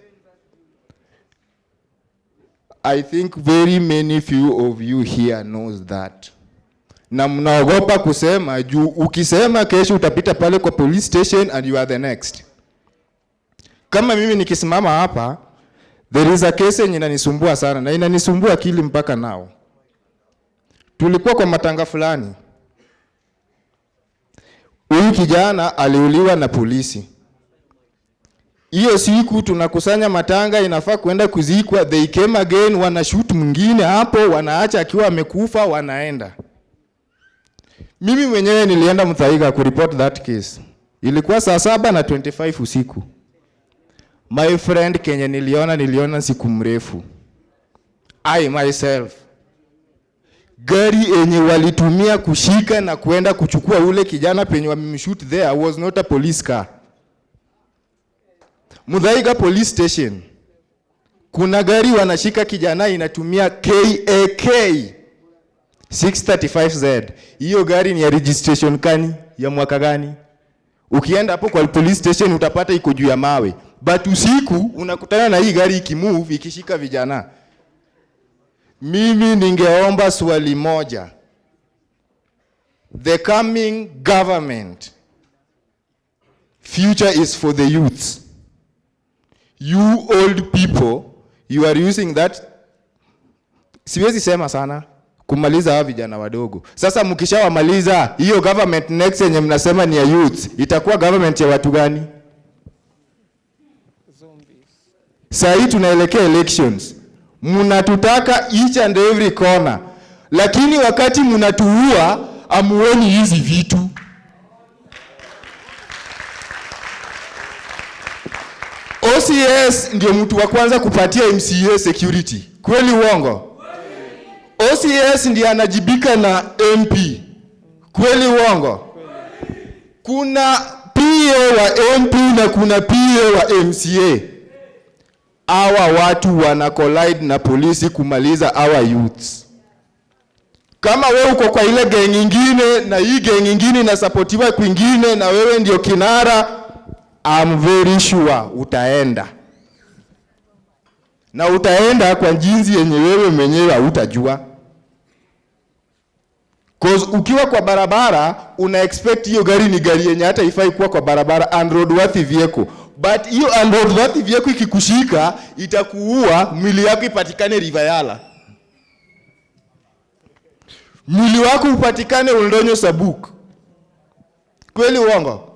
I think very many few of you here knows that. na mnaogopa kusema juu ukisema kesho utapita pale kwa police station and you are the next. Kama mimi nikisimama hapa, there is a case yenye inanisumbua sana na inanisumbua akili mpaka nao. Tulikuwa kwa matanga fulani. Huyu kijana aliuliwa na polisi. Hiyo siku tunakusanya matanga, inafaa kwenda kuzikwa, they came again, wanashoot mwingine hapo, wanaacha akiwa amekufa, wanaenda. Mimi mwenyewe nilienda Muthaiga kureport that case. Ilikuwa saa 7:25 usiku. My friend, Kenya niliona siku mrefu. I myself, gari enye walitumia kushika na kuenda kuchukua ule kijana penye wamemshoot there was not a police car. Muthaiga police station, kuna gari wanashika kijana inatumia KAK 635Z. Hiyo gari ni ya registration kani? Ya mwaka gani? Ukienda hapo kwa police station utapata iko juu ya mawe. But usiku unakutana na hii gari ikimove ikishika vijana. Mimi ningeomba swali moja. The coming government, future is for the youths. You old people, you are using that, siwezi sema sana, kumaliza hawa vijana wadogo. Sasa mkishawamaliza, hiyo government next yenye mnasema ni ya youth, itakuwa government ya watu gani? Saa hii tunaelekea elections. Mnatutaka each and every corner. Lakini wakati mnatuua, amuoni hizi vitu. OCS ndio mtu wa kwanza kupatia MCA security. Kweli uongo? OCS ndiye anajibika na MP. Kweli uongo? Kuna PA wa MP na kuna PA wa MCA. Hawa watu wana collide na polisi kumaliza our youths. Kama wewe uko kwa ile gang nyingine na hii gang nyingine inasupportiwa kwingine na wewe ndio kinara, I'm very sure utaenda. Na utaenda kwa jinsi yenye wewe mwenyewe hutajua. Cause ukiwa kwa barabara una expect hiyo gari ni gari yenye hata ifai kuwa kwa barabara, unroadworthy vehicle. But hiyo unroadworthy vehicle ikikushika itakuua, mwili yako ipatikane Rivayala. Mwili wako upatikane Oldonyo Sabuk. Kweli uongo?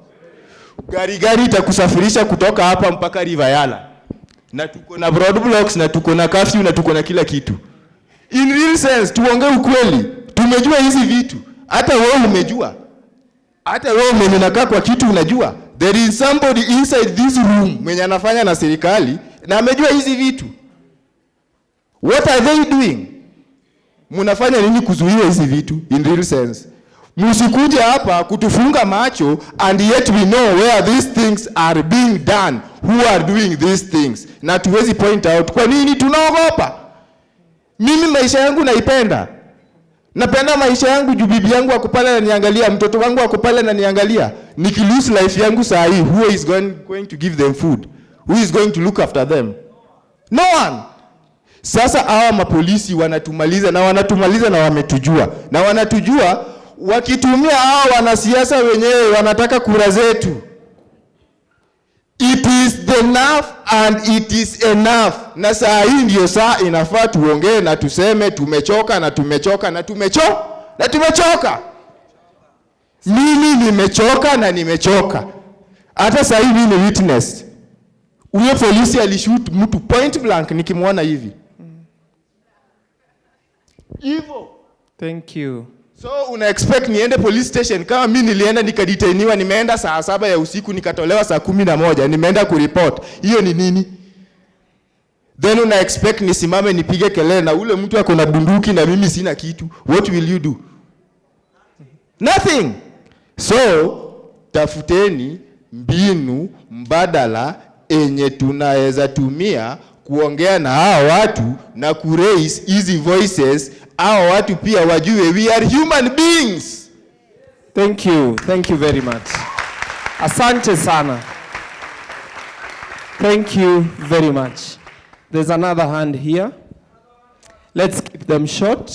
Gari itakusafirisha kutoka hapa mpaka Rivayala. Na tuko na broad blocks na tuko na curfew na tuko na kila kitu. In real sense, tuongee ukweli, tumejua hizi vitu. Hata wewe umejua. Hata wewe umenakaa kwa kitu unajua. There is somebody inside this room mwenye anafanya na serikali na amejua hizi vitu. What are they doing? Mnafanya nini kuzuia hizi vitu in real sense? Msikuje hapa kutufunga macho and yet we know where these things are being done, who are doing these things. Na tuwezi point out kwa nini tunaogopa. Mimi maisha yangu naipenda. Napenda maisha yangu juu bibi yangu akupale na niangalia, mtoto wangu akupale na niangalia. Nikilose life yangu saa hii, who is going to give them food? Who is going to look after them? No one. Sasa hawa mapolisi wanatumaliza na wametujua. Na wanatujua wakitumia hawa wanasiasa wenyewe wanataka kura zetu. It is enough and it is enough. Na saa hii ndio saa inafaa tuongee na tuseme tumechoka na tumechoka na tumechoka. Mimi nimechoka na nimechoka. Hata saa hii mimi ni witness. Huyo polisi alishoot mtu point blank nikimwona hivi. Hivyo. Thank you. So una expect niende police station kama mimi nilienda nikadetainiwa, nimeenda saa 7 ya usiku nikatolewa saa 11, nimeenda kureport. Hiyo ni nini? Then una expect nisimame nipige kelele na ule mtu ako na bunduki na mimi sina kitu. What will you do? Nothing. So tafuteni mbinu mbadala enye tunaweza tumia kuongea na hao watu na kuraise easy voices. Hao watu pia wajue we are human beings. Thank you very much. Asante sana. Thank you very much. There's another hand here. Let's keep them short.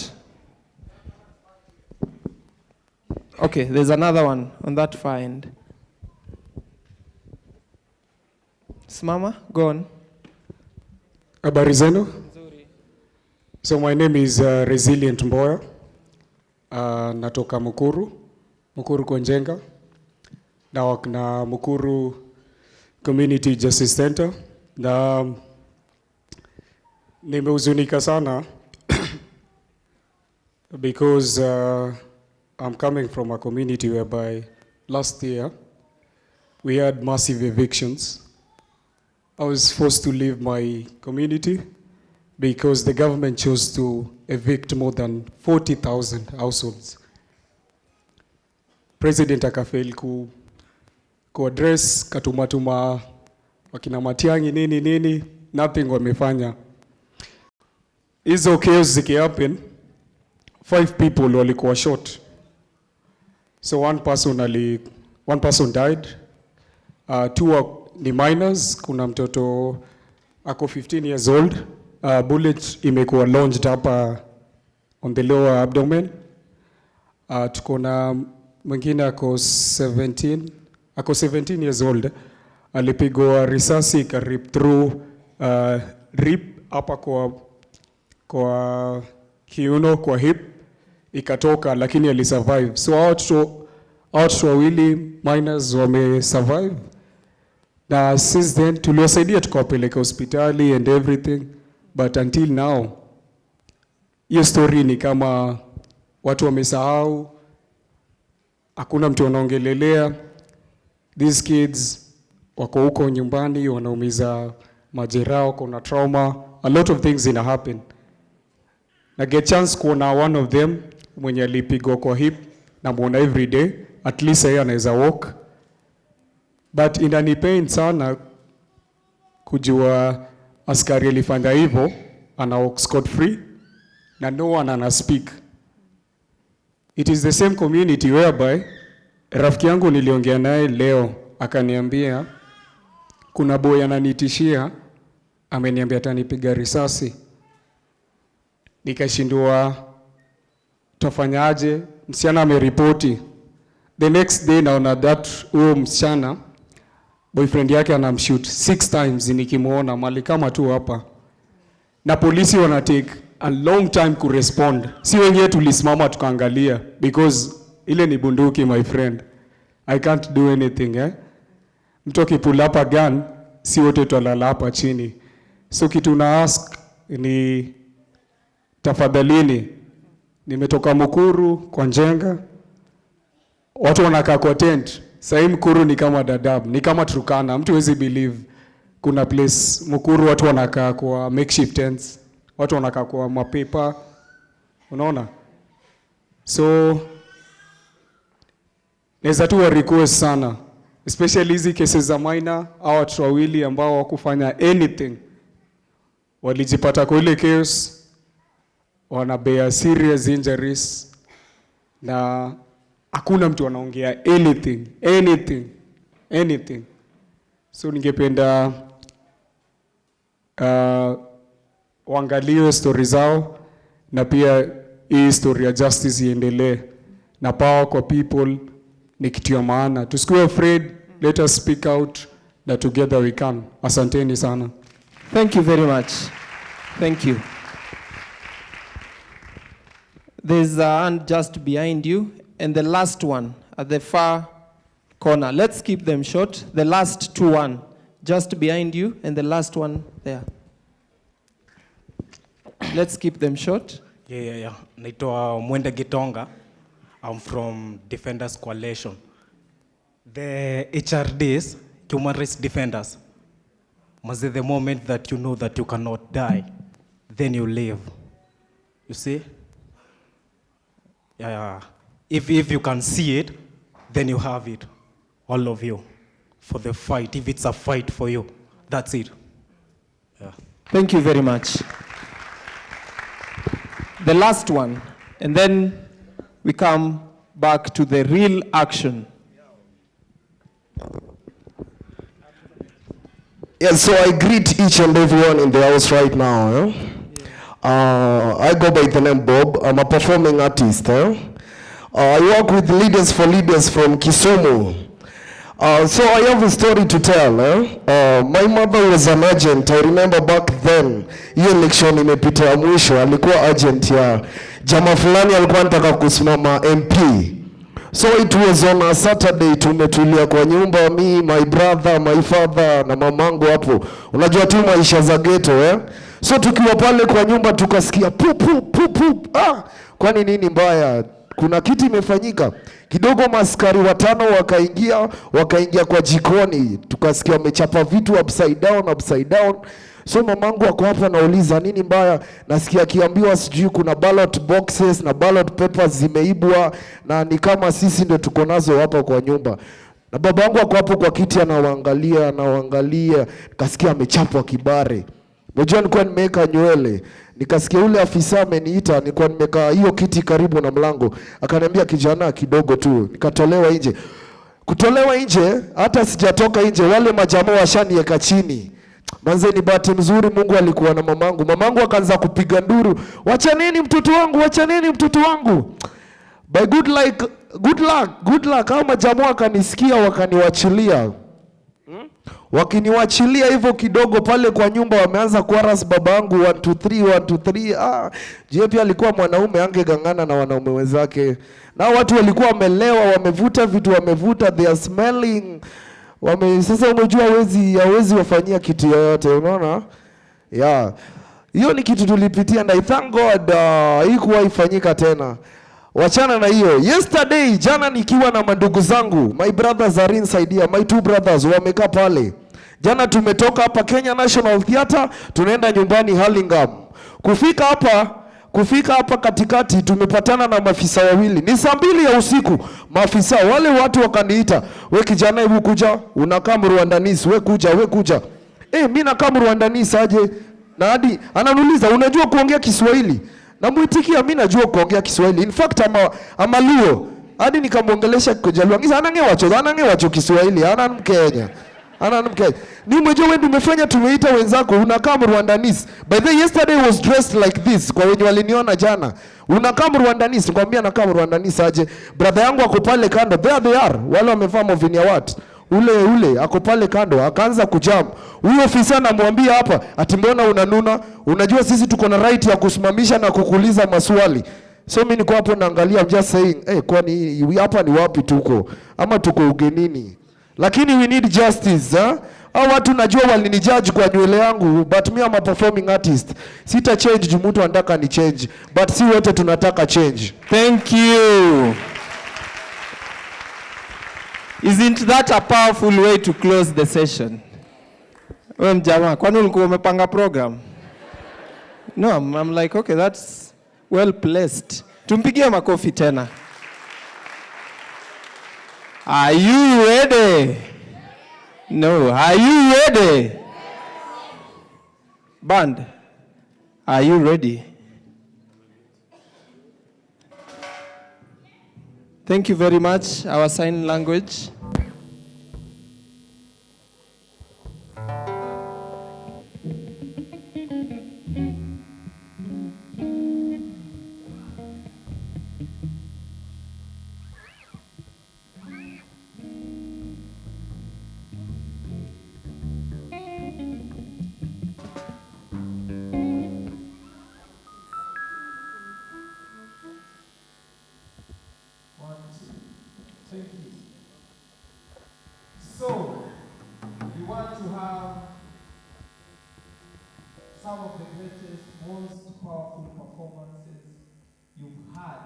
Okay, there's another one on that far end. Simama, go on. Habari zenu? So my name is Resilient Mboya. Natoka Mukuru kwa Njenga. Na Mukuru Community Justice Center. Na nimehuzunika sana because I'm coming from a community whereby last year we had massive evictions. I was forced to leave my community because the government chose to evict more than 40,000 households. President akafail ku address katumatuma wakina Matiang'i nini nothing wamefanya. Hizo chaos ziki happen, 5 people walikuwa shot. So one person died. 2 ni minors, kuna mtoto ako 15 years old. Bullet imekuwa launched hapa on the lower abdomen. Tuko na mwingine ako 17 years old. Alipigwa risasi rip through rib hapa kwa kiuno, kwa hip ikatoka, lakini alisurvive. So watu wawili minors wame survive. Na since then tuliwasaidia tukawapeleka hospitali and everything, but until now hiyo story ni kama watu wamesahau, hakuna mtu anaongelelea. These kids wako huko nyumbani wanaumiza majeraha, wako na trauma, a lot of things ina happen. Na get chance kuona one of them mwenye alipigwa kwa hip na muona every day, at least yeye anaweza walk. But inani pain sana kujua askari alifanya hivyo ana walk scot free na no one ana speak. It is the same community whereby rafiki yangu niliongea naye leo akaniambia kuna boy ananitishia, ameniambia atanipiga risasi. Nikashindwa tufanyaje? Msichana ameripoti. The next day naona that huyo msichana boyfriend yake anamshoot 6 times nikimuona mali kama tu hapa. Na polisi wana take a long time ku respond. Si wenyewe tulisimama tukaangalia because ile ni bunduki my friend. I can't do anything Mtu akipull up a gun si wote tutalala hapa chini. So kitu na ask ni tafadhalini, nimetoka Mukuru kwa Njenga. Watu wanakaa kwa tent. Sasa Mukuru ni kama Dadaab, ni kama Turkana. Mtu hawezi believe kuna place Mukuru watu wanakaa kwa makeshift tents. Watu wanakaa kwa mapepa. Unaona? So naweza tu wa request sana, especially hizi cases za minor au watu wawili ambao hawakufanya anything. Walijipata kwa ile case, wana bear serious injuries na hakuna mtu anaongea anything. So ningependa waangalie story zao na pia hii story ya justice iendelee. Na power kwa people ni kitu ya maana. Tusikuwe afraid, let us speak out, na together we can. Asanteni sana. Thank you very much. Thank you. There's a hand just behind you, and the last one at the far corner. Let's keep them short. The last 2 just behind you, and the last one there. Let's keep them short. Yeah. Naitwa Mwende Gitonga. I'm from Defenders Coalition. The HRDs, Human Rights Defenders, must be the moment that you know that you cannot die, then you live. You see? Yeah. If you can see it, then you have it. All of you. For the fight. If it's a fight for you, that's it. Yeah. Thank you very much. The last one, and then we come back to the real action. Yes, so I greet each and everyone in the house right now. I go by the name Bob. I'm a performing artist. I work with Leaders for Leaders from Kisumu. So I have a story to tell. My mother was an agent. I remember back then, hiyo election imepita ya mwisho, alikuwa agent ya jamaa fulani alikuwa anataka kusimama MP. So it was on a Saturday, tumetulia kwa nyumba, me, my brother, my father na mamangu hapo. Unajua tu maisha za ghetto, So tukiwa pale kwa nyumba tukasikia pupu pupu. Kwani nini mbaya? Kuna kitu imefanyika. Kidogo maskari watano wakaingia kwa jikoni. Tukasikia wamechapa vitu upside down. So mamangu wako hapa nauliza nini mbaya? Nasikia akiambiwa sijui kuna ballot boxes na ballot papers zimeibwa na ni kama sisi ndio tuko nazo hapa kwa nyumba. Na babangu wako hapo kwa kiti anawaangalia. Nikasikia amechapwa kibare. Unajua nilikuwa nimeweka nywele. Nikasikia ule afisa ameniita, nilikuwa nimekaa hiyo kiti karibu na mlango. Akaniambia kijana kidogo tu. Nikatolewa nje. Kutolewa nje, hata sijatoka nje, wale majamaa washaniweka chini. Manze ni bahati mzuri Mungu alikuwa na mamangu. Mamangu akaanza kupiga nduru. Wachaneni mtoto wangu. By good luck. Hao majamaa wakanisikia wakaniwachilia. Wakiniwachilia hivyo kidogo pale kwa nyumba wameanza kuaras babangu 1 2 3. Je, pia alikuwa mwanaume angegangana na wanaume wenzake. Na watu walikuwa wamelewa, wamevuta vitu, they are smelling. Sasa umejua hawezi wafanyia kitu yoyote, unaona? Yeah. Hiyo ni kitu tulipitia na I thank God haikuwa ifanyika tena. Wachana na hiyo. Yesterday, jana nikiwa na mandugu zangu, my brothers are inside here, my 2 brothers wamekaa pale. Jana tumetoka hapa Kenya National Theatre, tunaenda nyumbani Hurlingham. Kufika hapa katikati tumepatana na maafisa wawili. Ni saa 2 ya usiku. Maafisa wale watu wakaniita, "We kijana hebu kuja, unakaa Rwandanese, we kuja." Mimi nakaa Rwandanese aje? Na hadi ananiuliza, "Unajua kuongea Kiswahili?" Namuitikia mimi najua kuongea Kiswahili. In fact ama Luo. Hadi nikamwongelesha kwa Jaluo. Ngisa anangewacho Kiswahili, ana Mkenya. Ni mmoja wewe umefanya tumeita wenzako unakaa Rwandanese. By the way, yesterday was dressed like this kwa wenye waliniona jana. Unakaa Rwandanese, nikwambia nakaa Rwandanese aje. Brother yangu ako pale kando. There they are. Wale wamevaa movini ya watu. Ule ako pale kando akaanza kujam. Huyo ofisa anamwambia hapa, ati mbona unanuna? Unajua sisi tuko na right ya kusimamisha na kukuuliza maswali. So mimi niko hapo naangalia, I'm just saying, kwani hapa ni wapi tuko? Ama tuko ugenini? Lakini we need justice, Hao watu najua walinijudge kwa nywele yangu, but me am a performing artist. Sita change juu mtu anataka ni change, but si wote tunataka change. Thank you. Isn't that a powerful way to close the session? Wewe mjamaa, kwani ulikuwa umepanga program? No, I'm like, okay, that's well placed. Tumpigie makofi tena. Are you ready? No, are you ready? Band, are you ready? Thank you very much. Our sign language. So, we want to have some of the greatest, most powerful performances you've had.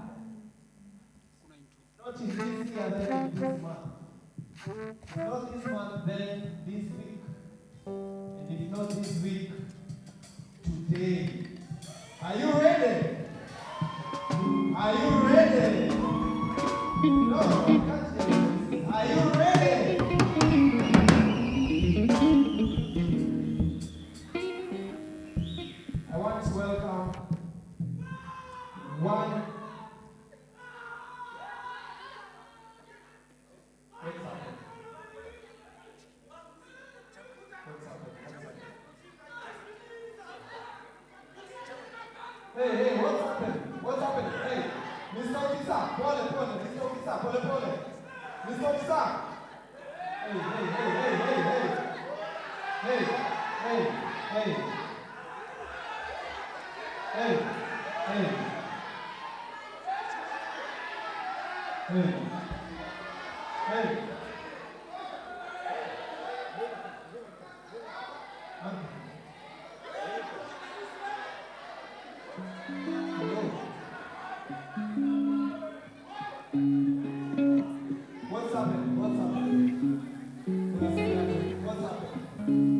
Not in this year, then in this month. If not this month, then this week. And if not this week, today. Are you ready? Are you ready? No, I can't hear you. Are you ready? I want to welcome one. Hey, what's happening? What's happening? Hey, Mr. Officer. pole, pole. Mr. Officer, pole, pole. Mr. Officer. Hey, hey, hey, hey, hey, hey. Hey, hey, hey. Hey, hey. Hey. Hey. What's happening? What's happening? What's happening?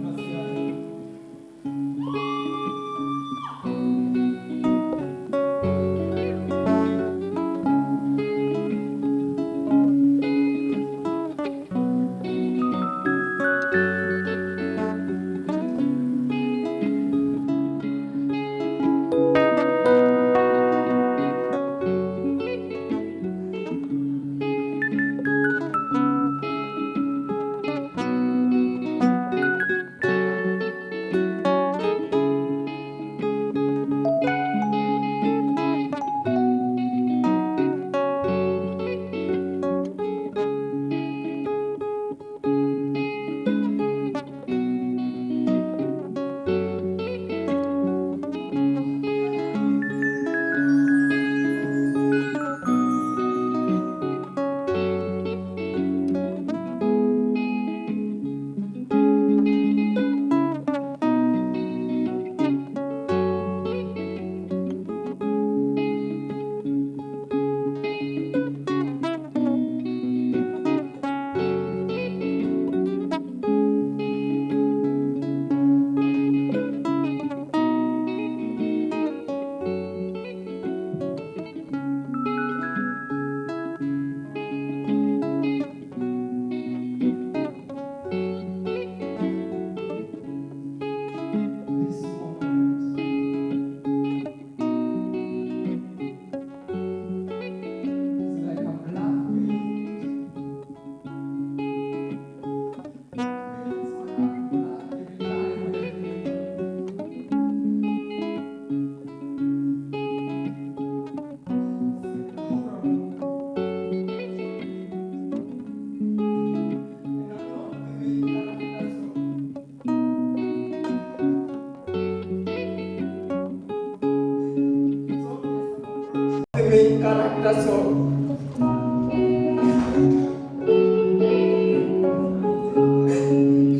The main character, so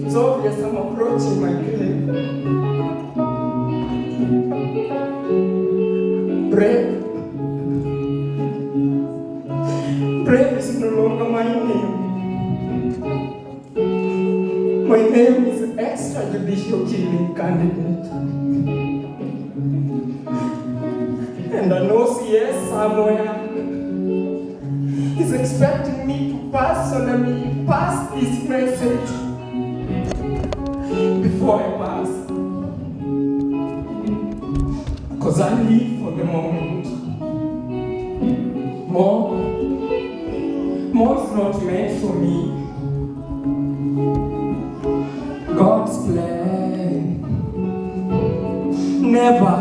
it's obvious I'm approaching my grave. Brave. Brave is no longer my name. My name is extrajudicial killing candidate. And I know CS somewhere is expecting me to personally pass this message before I pass. Because I live for the moment. More is not meant for me. God's plan never.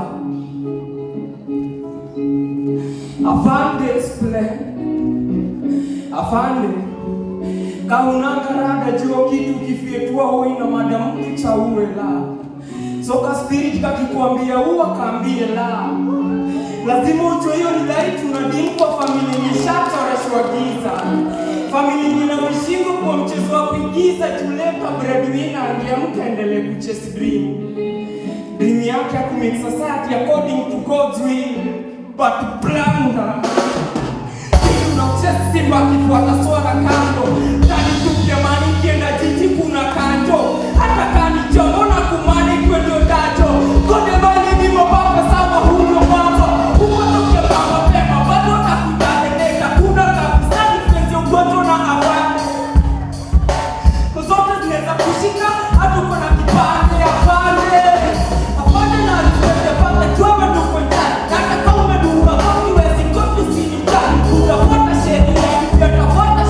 Afande's plan. Afande. Kaunanga rada jua kitu kifietua hoi na madamu kicha uwe la. Soka spirit kakikuambia uwa kaambie la. Lazima ujue hiyo ni light unadimu kwa familia nishatoreshwa giza. Familia nina mshingo kwa mchezo wa kuigiza tuleka breadwinner angeamka endelee kuchase dream. Dream yake ya kumake society according to God's will. But blunder. Unacheza simba kifuata swala kando. Tani tupia mani kienda jiji kuna kanto. Hata kani jomo na kumani kwendo dato. Kode bali mimo bapa sama huyo mato. Ukoto kia bapa pema bado takudadendeka. Kuna kabisani kwenye ugoto na awane. Zote zineza kushika hatu kuna kipande afande. Afande na alifete pake tuwe nduko ndani. Naka kama meduwa koki wezi koki sini mtani. Utafuata sheria, utafuata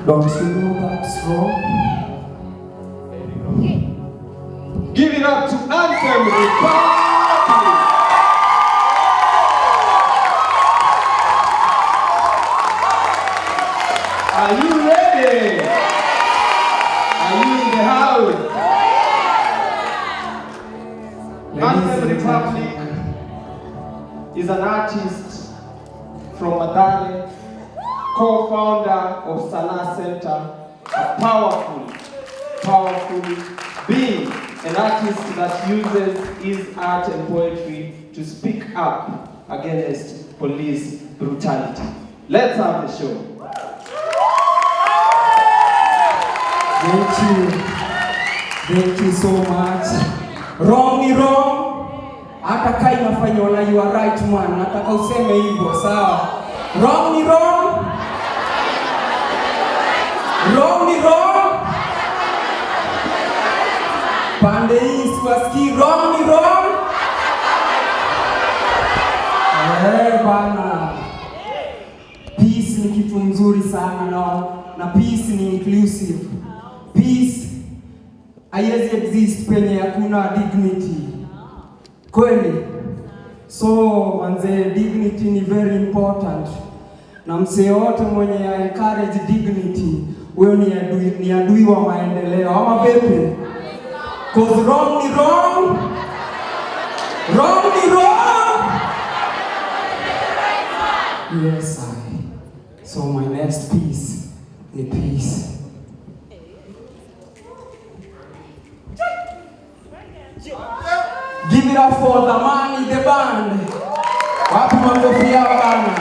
Don't you know that's wrong? Give it up to Anthem Republic. Are you ready? Are you in the house? Anthem Republic is an artist from Madare, co-founder of Sana Center, a powerful being, an artist that uses his art and poetry to speak up against police brutality. Let's have the show. Thank you so much. Wrong ni wrong. Hata kai inafanywa na you are right man. Nataka useme hivyo, sawa? Wrong ni wrong. Wrong ni wrong. Pande hii siwasikii. Wrong ni wrong. Bana. Peace ni kitu mzuri sana na peace ni inclusive. Peace haiwezi exist penye hakuna dignity. Kweli? So manze, dignity ni very important. Na msee wote mwenye encourage dignity, huyo ni adui wa maendeleo. Ama vipi? Cause wrong ni wrong. Wrong ni wrong. Yes, so my next piece ni peace. Give it up for the money, the band. Wapi makofi yao bana?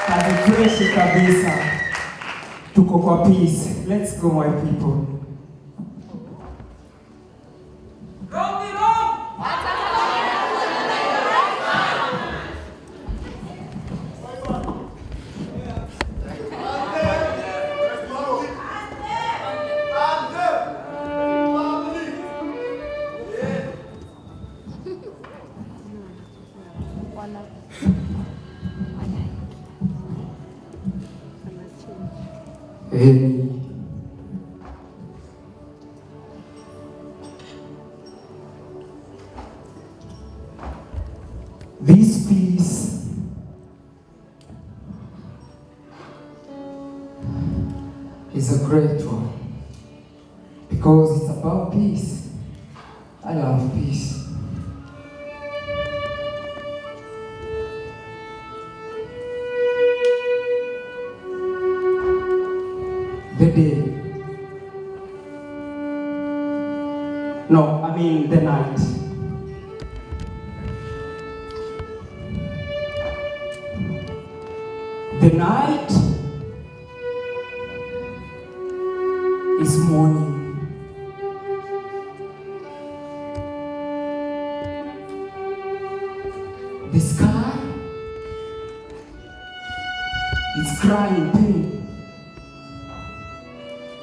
Kazi freshi kabisa. Tuko kwa peace. Let's go my people. This piece is a great one because it's about peace. I love peace. The day. No, I mean the night. The night is morning. The sky is crying pain.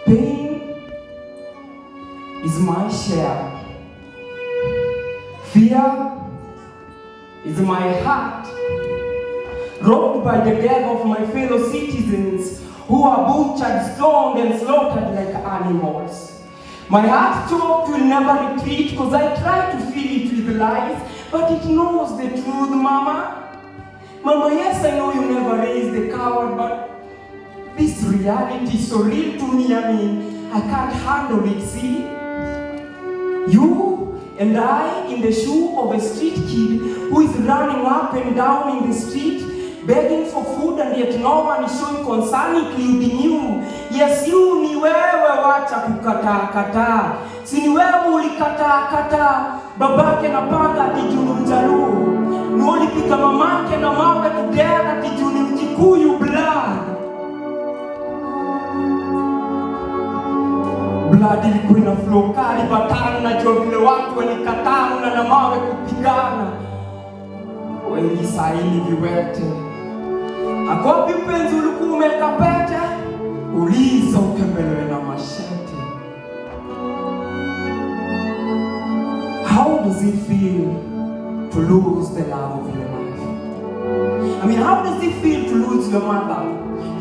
Pain is my share. Fear is my heart. Robbed by the death of my fellow citizens who are butchered, stoned, and slaughtered like animals. My heart choked will never retreat because I try to fill it with lies, but it knows the truth, Mama. Mama, yes, I know you never raised the coward, but this reality is so real to me, I can't handle it, see? You and I in the shoe of a street kid who is running up and down in the street, begging for food, and yet no one is showing concern, including you. Yes, you ni wewe wacha kukataa. Si ni wewe ulikataa. Babake na panga tijuni Mjaluo. Ni ulipika mamake na mawe together tijuni Mkikuyu blood. Blood ilikuwa ina flow kali batana na jua vile watu walikatana na mawe kupigana. Wengi saili viwete. Akopi mpenzi ulikuwa umeka pete, uliza ukembelewe na mashete. How does it feel to lose the love of your life? I mean, how does it feel to lose your mother,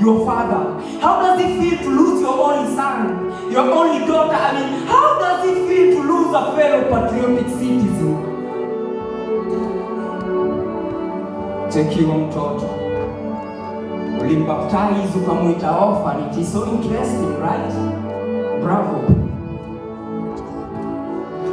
your father? How does it feel to your only daughter. I mean, how does it feel to lose a fellow patriotic citizen? Cheki huyo mtoto. Ulimbaptize ukamuita orphan. It is so interesting, right? Bravo.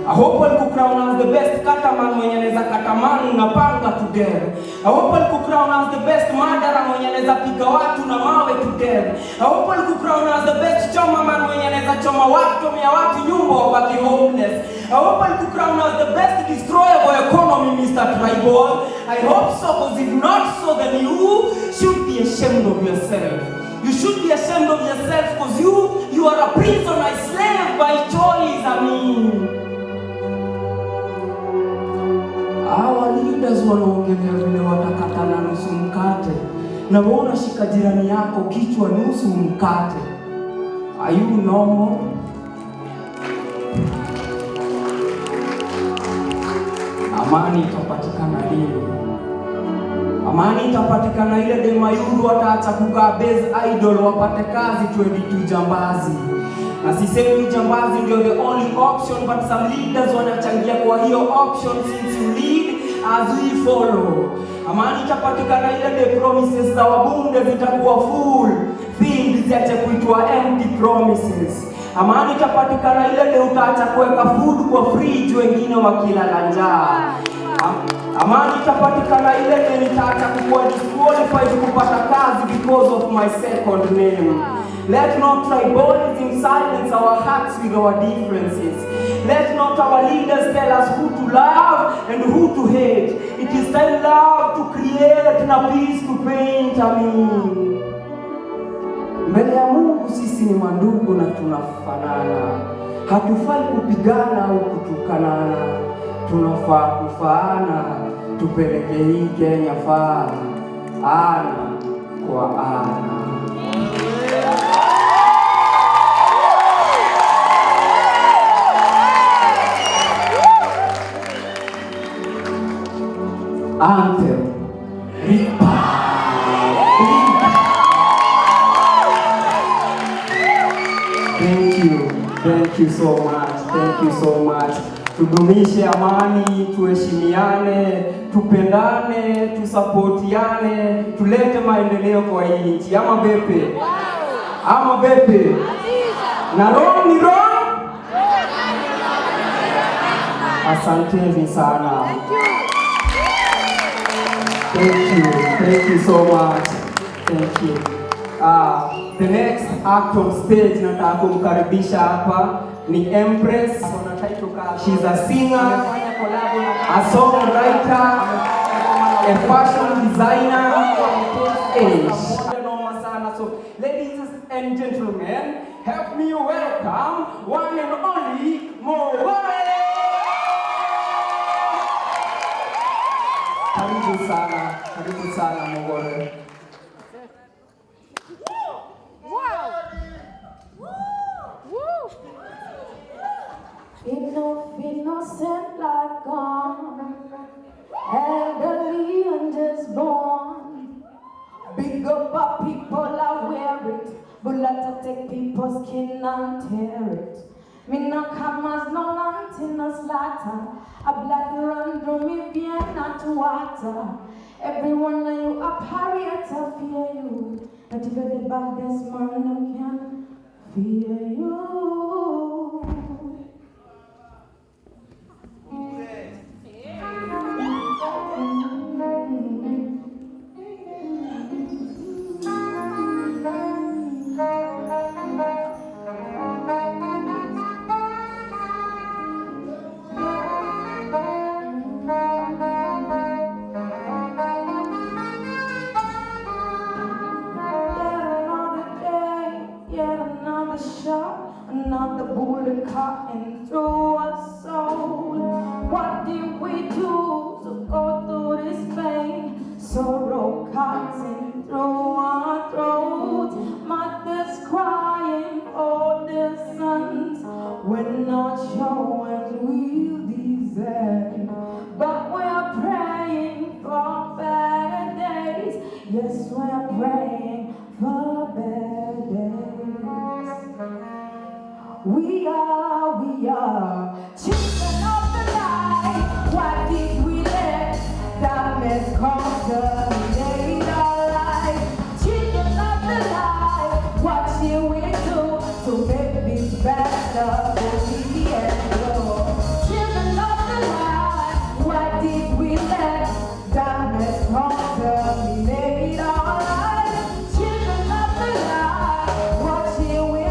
I hope I'll crown as the best kataman mwenye anaweza kataman na panga together. I hope I'll crown as the best murderer mwenye anaweza piga watu na mawe together. I hope I'll crown as the best choma man mwenye anaweza choma watu, mia watu nyumba wabaki homeless. I hope I'll crown as the best destroyer of economy, Mr. Tribal. I hope so, because if not so, then you should be ashamed of yourself. You should be ashamed of yourself, because you are a prisoner, a slave by choice. I mean, our leaders wanaongelea vile watakatana nusu mkate, na wewe unashika jirani yako kichwa nusu mkate. Are you normal? Amani itapatikana lini? Amani itapatikana ile dema yuru wataacha kukaa base idol, wapate kazi 22 jambazi. Na sisemi jambazi ndio the only option, but some leaders wanachangia kwa hiyo option. Since you lead as we follow. Amani itapatikana ile the promises za wabunge zitakuwa full filled, ziache kuitwa empty promises. Amani itapatikana ile de utaacha kuweka food kwa fridge wengine wakilala njaa. Amani itapatikana ile de nitaacha kukuwa disqualified kupata kazi because of my second name. Let not tribalism silence our hearts with our differences. Let not our leaders tell us who to love and who to hate. It is time love to create and peace to paint. Amen. Mbele ya Mungu sisi ni mandugu na tunafanana. Hatufai kupigana au kutukanana. Tunafaa kufaana, tupeleke hii Kenya fana, ana kwa ana. Anthem. Thank you so much. Thank you so much. Tudumishe amani, tuheshimiane, tupendane, tusapotiane, tulete maendeleo kwa hii nchi. Ama vipi? Ama vipi? Na roho ni roho. Asanteni sana. Thank you so much. Thank you. The next act on stage nataka kumkaribisha hapa ni Empress. She's a singer, a songwriter, a fashion designer. So ladies and gentlemen, help me welcome one and only Mogore. Karibu sana Mogore. Innocent life gone, elderly and just born. Big up our people, I wear it, but let us take people's skin and tear it. Me no come as no land no slaughter. A blood run through me vein not water. Everyone of you a pariah to fear you. Not even the baddest man can fear you. Another bullet cutting through our soul. What did we do to go through this pain? Sorrow cutting through our throats. Mothers crying for their sons. We're not sure when we'll deserve, but we're praying for better days. Yes, we're praying for better days. up will be the end. Children of the light, why did we let darkness contaminate our lives? Children of the light, what shall we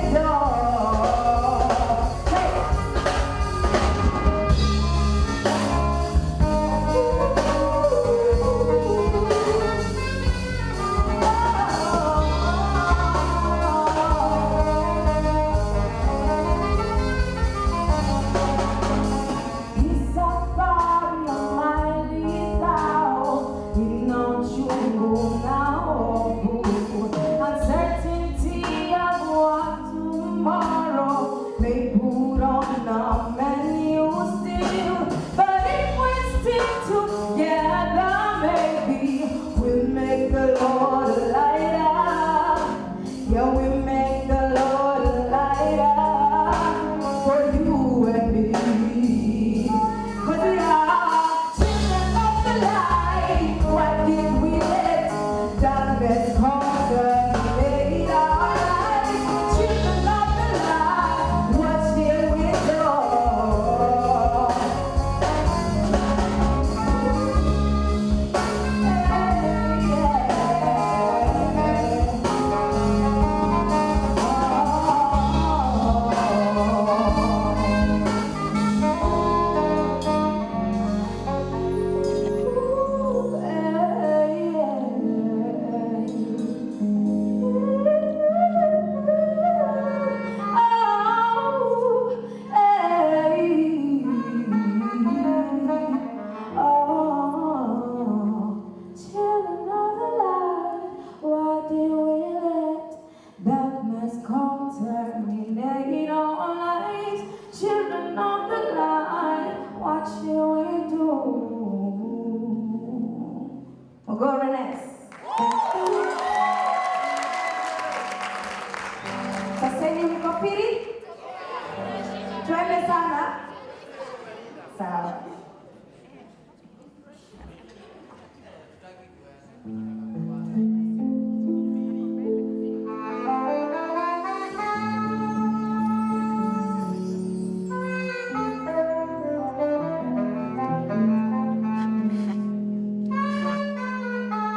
do?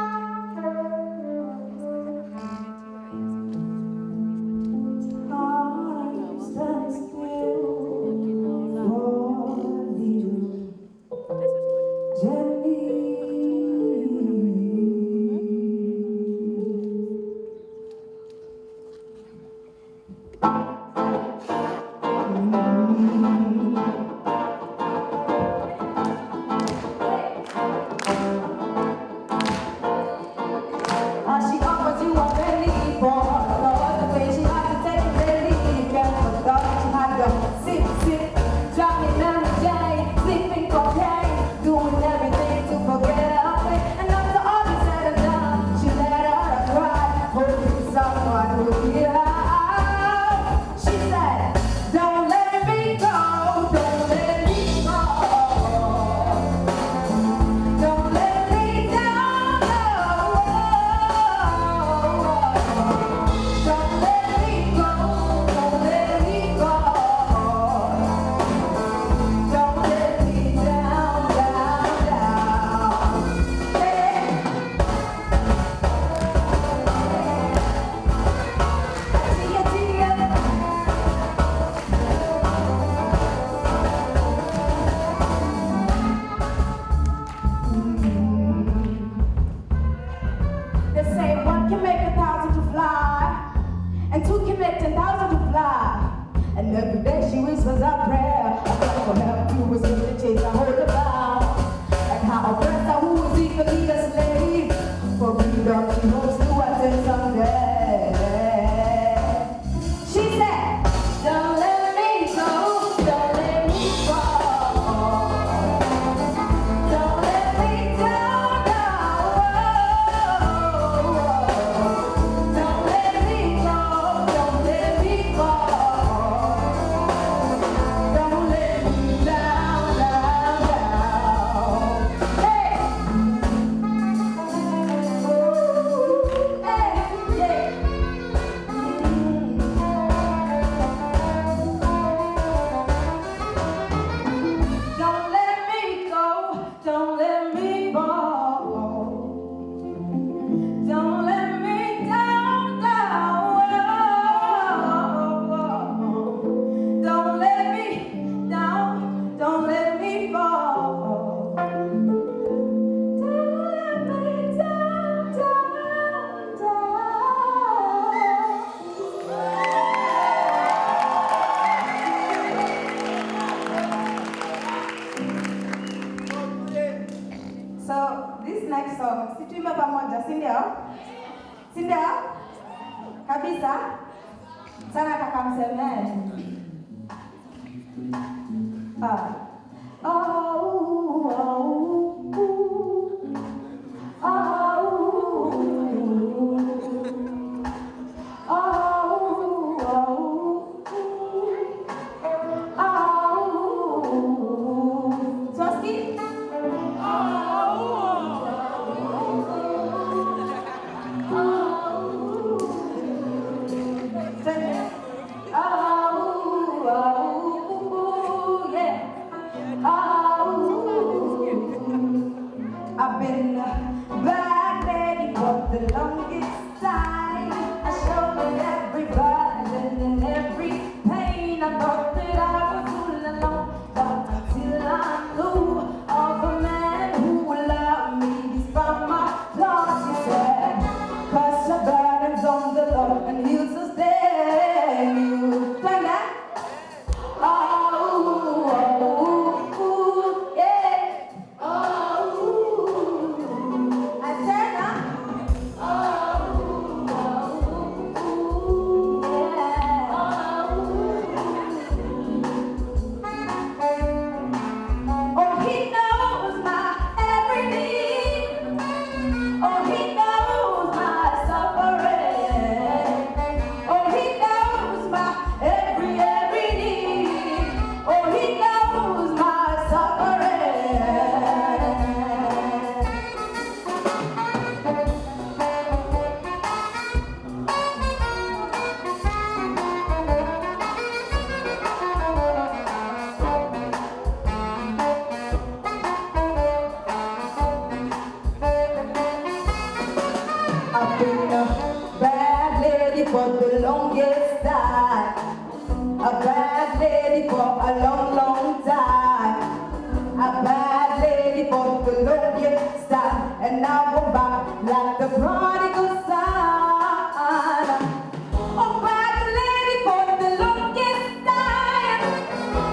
Don't pamoja, si ndio? Si ndio? Kabisa. Sana nataka msemee. I've been back ready for the longest time. I showed every burden and every pain. I thought that I was all alone, but until I knew of a man who would love me despite my flaws, he said, cast your burdens on the Lord and he'll sustain you. Turn that. I've been a bad lady for the longest time. A bad lady for a long, long time. A bad lady for the longest time. And now I'm back like the prodigal son. A bad lady for the longest time.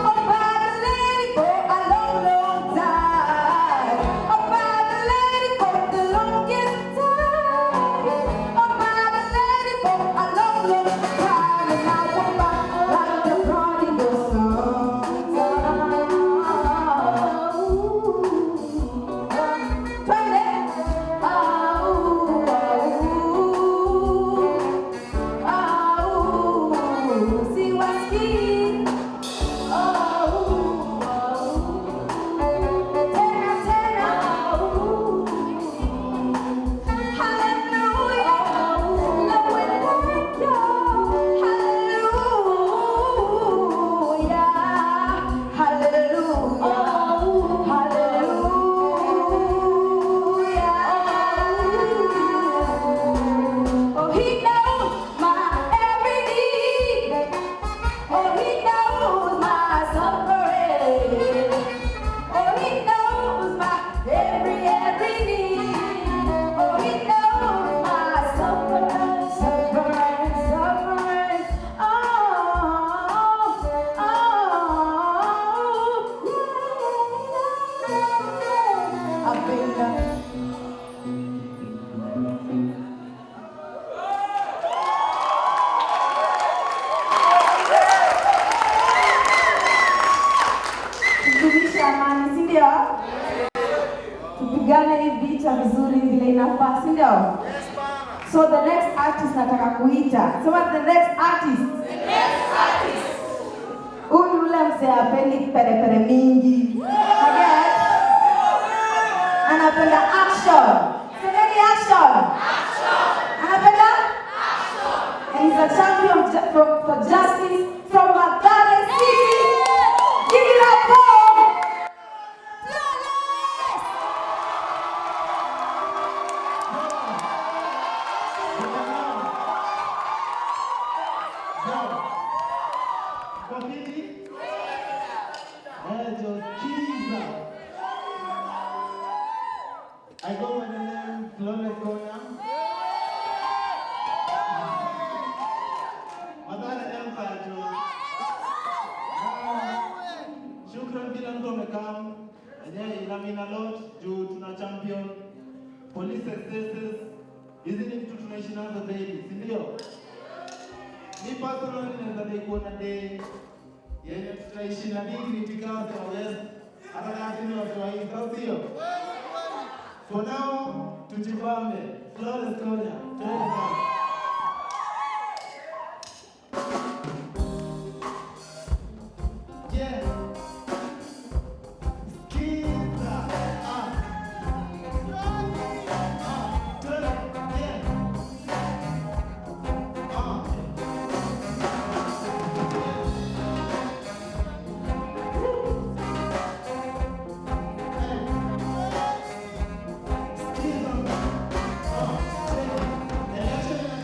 A bad lady for a long, long time. A bad lady for the longest time. A bad lady for a long, long time. And now I'm back like the prodigal son. Turn it. See what's key. Oh, he knows my every need. Oh, he knows my suffering. Oh, he knows my every need. Oh, he knows my suffering, suffering, suffering. I've been kudumisha amani, si ndio? Tupigane hii vita vizuri vile inafaa, si ndio? So the next artist nataka kuita. So what the next artist? The next artist. Huyu yule msee hapendi perepere mingi. Again. Anapenda action. Semeni action. Action. Anapenda action. And he's a champion for justice from Magdalene City. Give it up for I go by the name Flawless Kona. Madhara Empire Joe. Shukran kila mtu amekam. Enyewe inamina lot juu tuna champion police excesses personally naweza kuona day yenye tutaishi na dignity kama West. Hata kama ni watu wa hii sio. For now, tujibambe. Flawless Konya. Twende kazi. Yeah. Skiza. Twende. Yeah. Election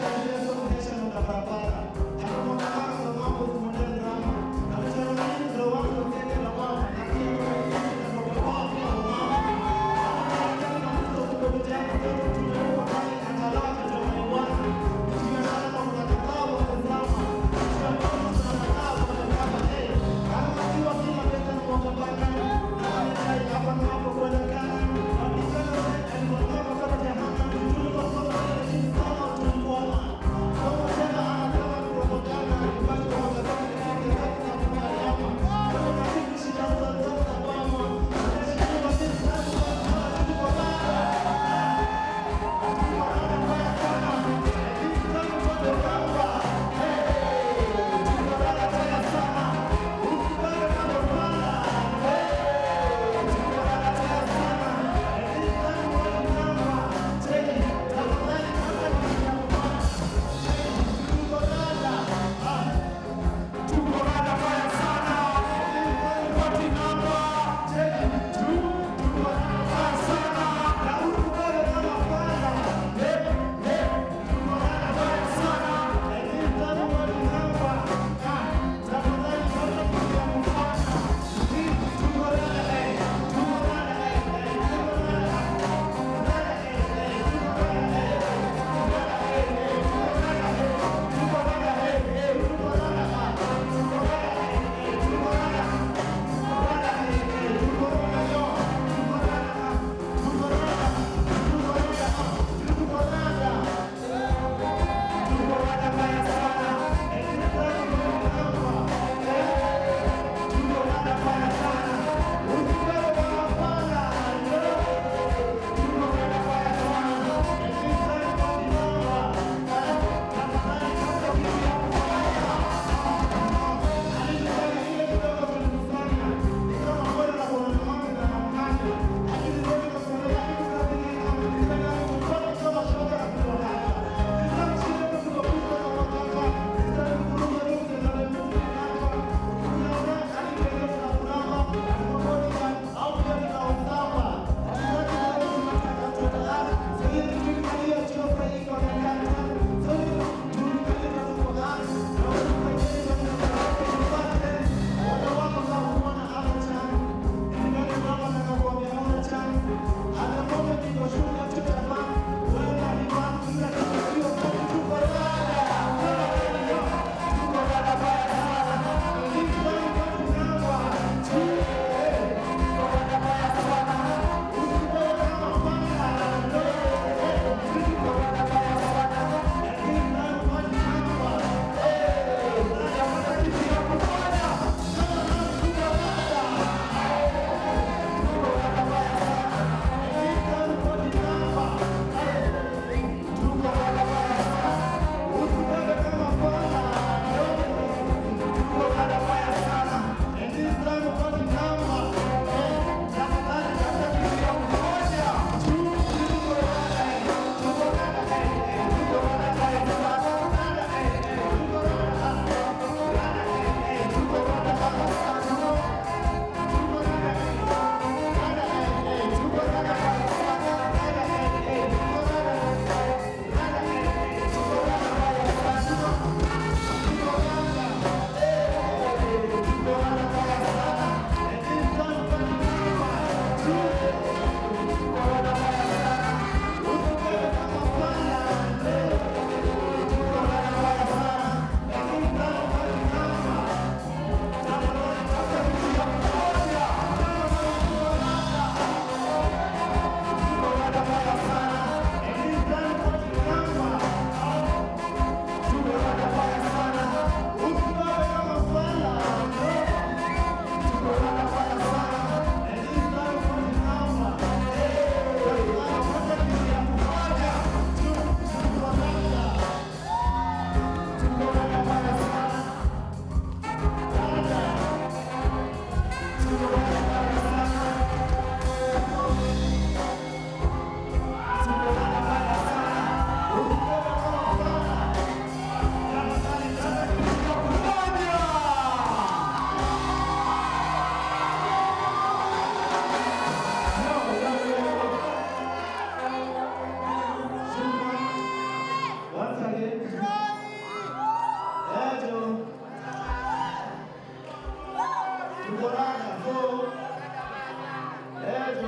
tuko rada. So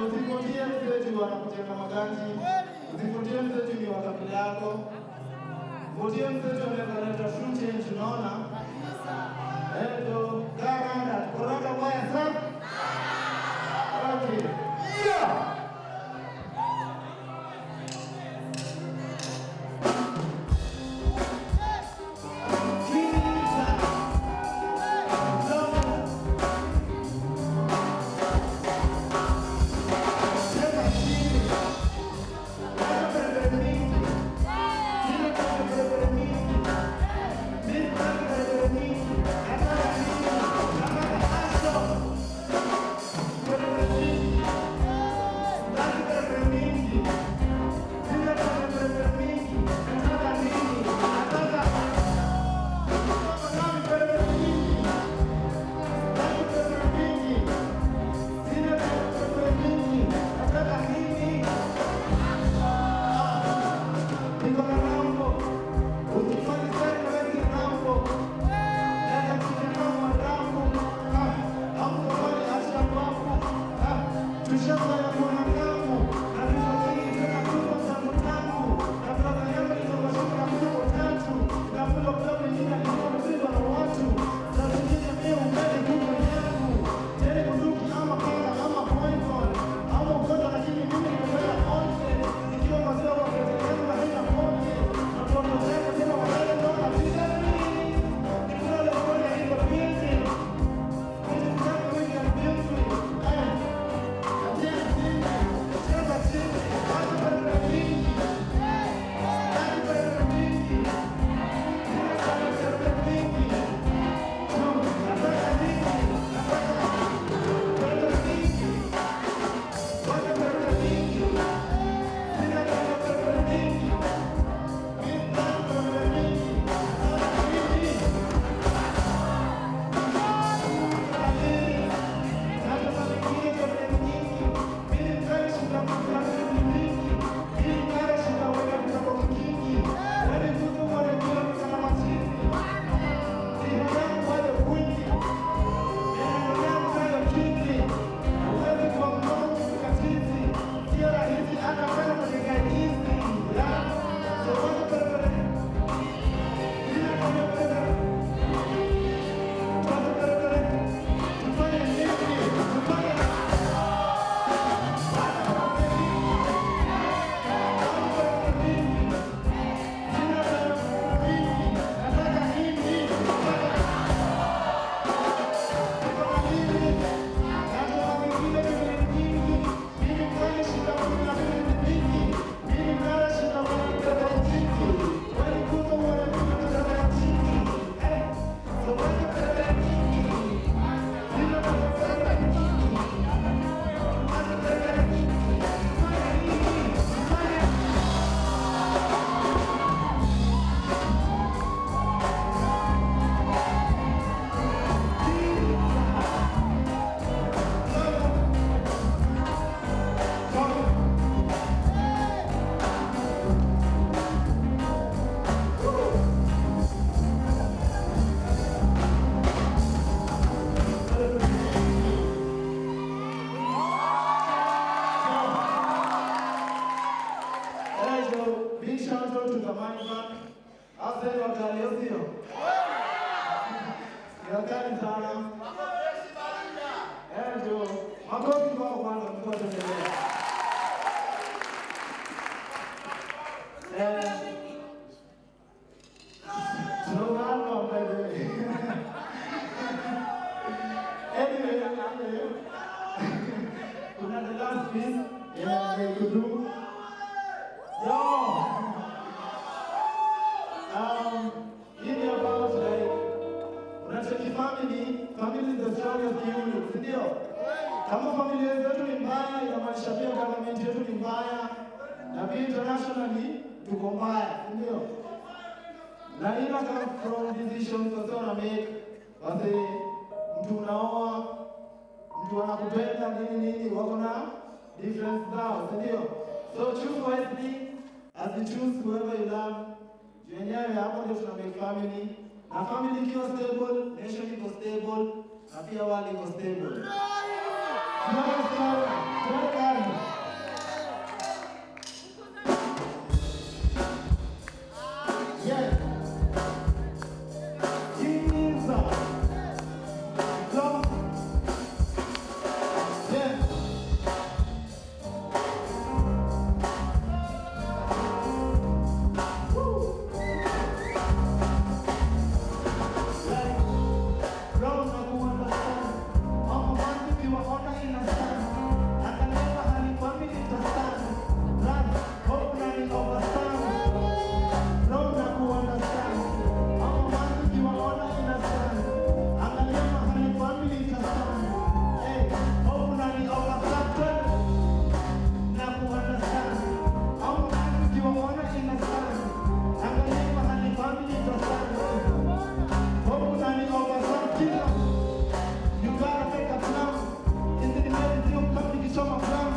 usipotie mzetu wanakujenga maganji, usipotie mzetu ni wa kabila yako, usipotie mzetu anaweza leta true change, unaona? Ndio garanda korona mbaya sana. Okay. Yeah. nasikia wale iko stable. Simama simama. Tuende kazi. Yes. Jesus. Go. Yes. Roho na kuunderstand. Mama wangu ukiwaona inastand. Angalia hali family itastand. Run, hope na ni overstand. Roho na kuunderstand. Mama wangu ukiwaona inastand. Angalia hali family itastand. Hey, hope na ni overstand. Na kuunderstand. Mama wangu ukiwaona inastand. Angalia hali family itastand. Hope na ni overstand. You gotta make a plan. In the medicine, come to show my plan.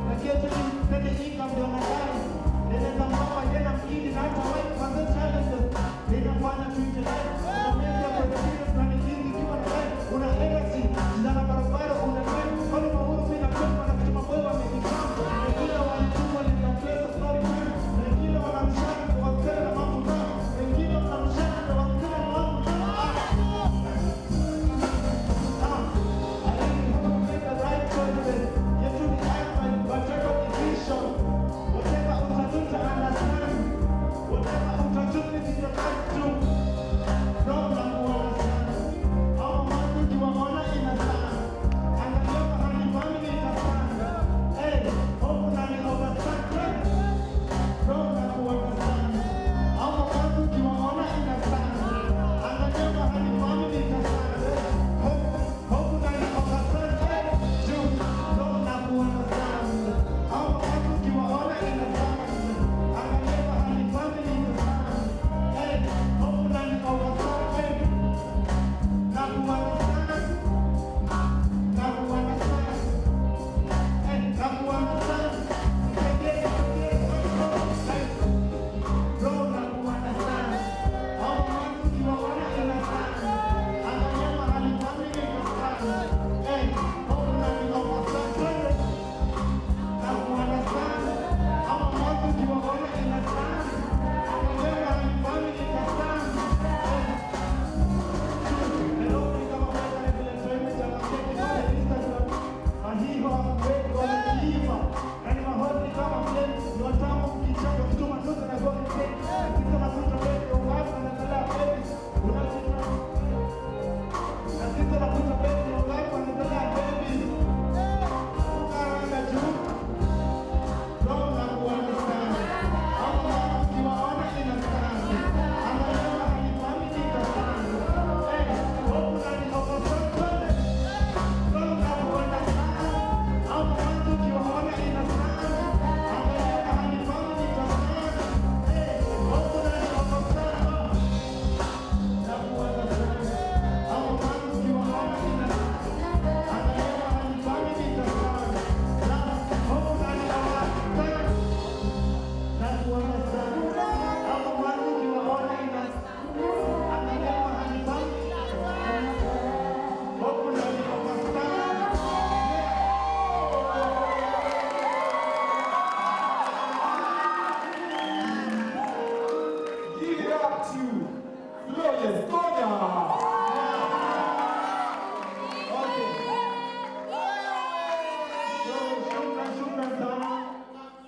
Na kesho ni income ndio nadai. Nenda mama jana mkini na hata wife kwanza challenges. Ninafanya future life. Na mimi kwa experience na nyingi kiwa na life. Una energy, ndana barabara una life. Kwa mahuru mimi na kwa na kitu mambo yamekikamba. Wengine wanachukua ni na place story man. Wengine wanamshaka kwa wakati na mambo na. Wengine wanamshaka kwa wakati na mambo na.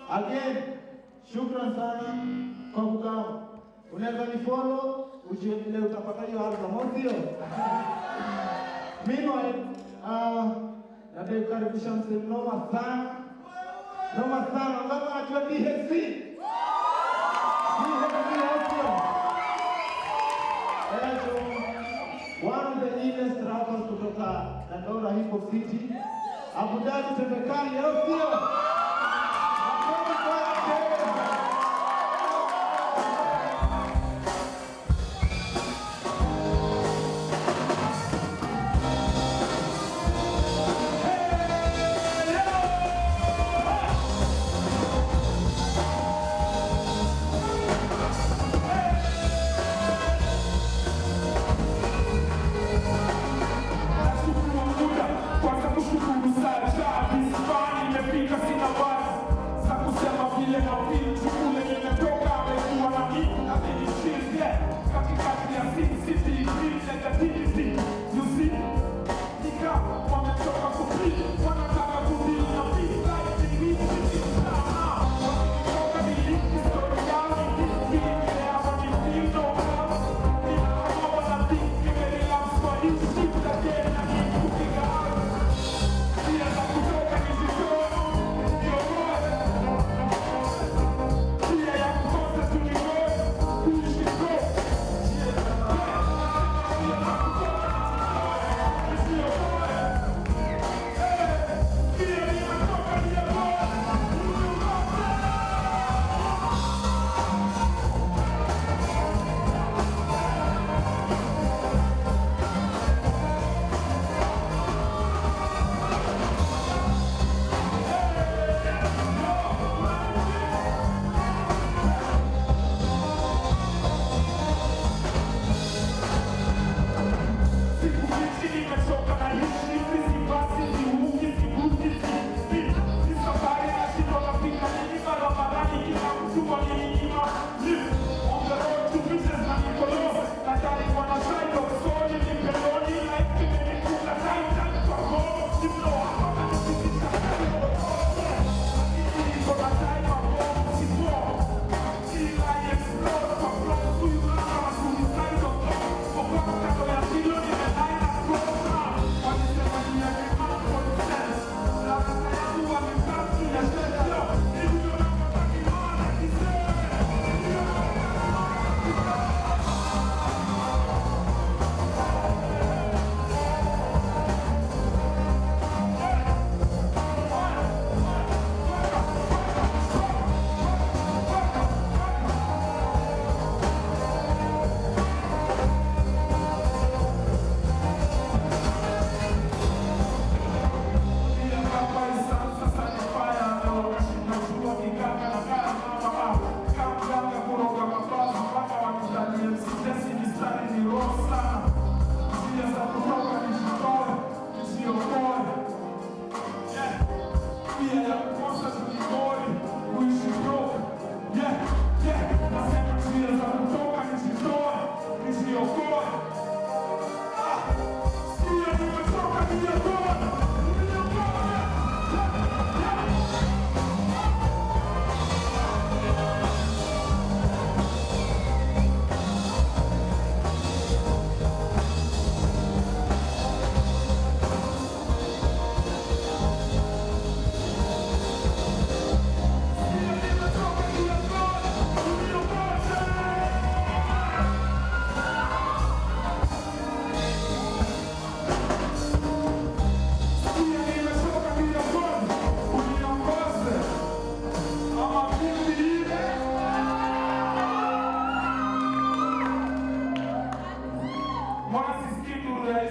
Again, shukran sana kwa kukaa. Unaweza ni follow, ujue vile utapata hiyo album, au sio? Meanwhile, nataka kukaribisha msee mnoma sana. Noma sana, kama ajua DHC. One of the illest rappers kutoka Dandora Hip Hop City. Abu Dhabi Tembekali, au sio? Thank you.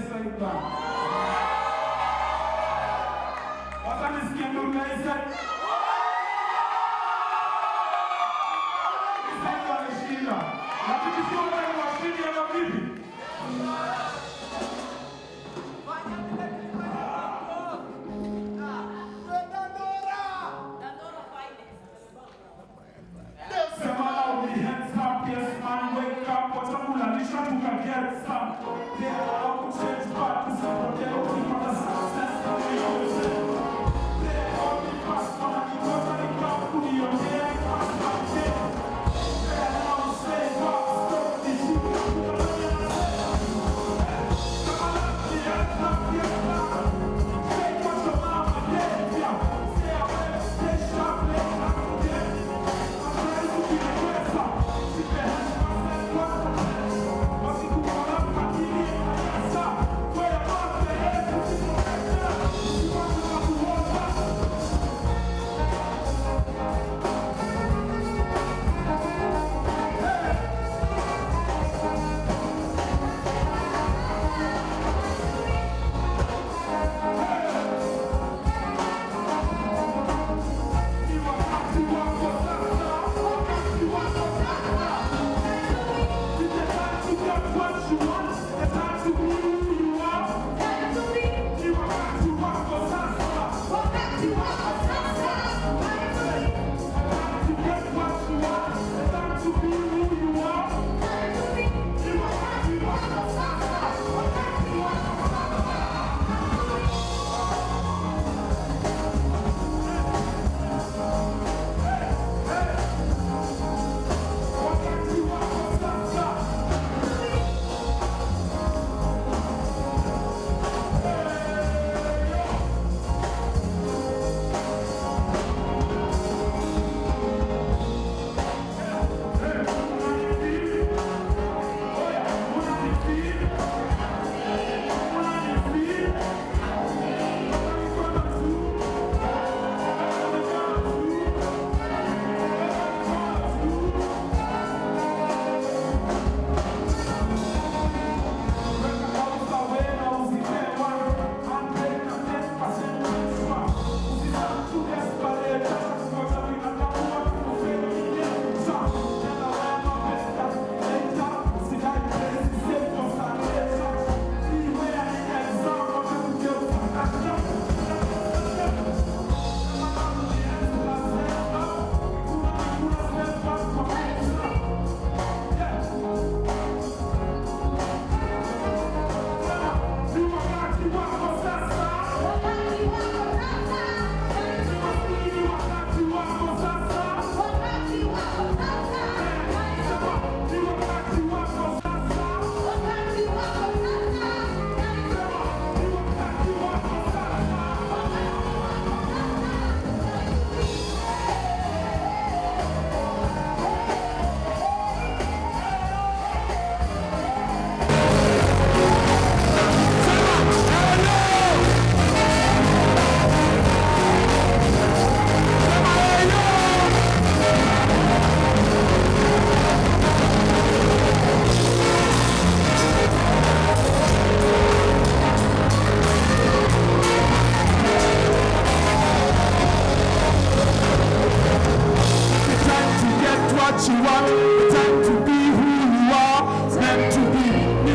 Isa Isa. Wacha nisikie nduru ya Isa. Isa Isa ameshinda. Lakini sio wale washindi ama vipi?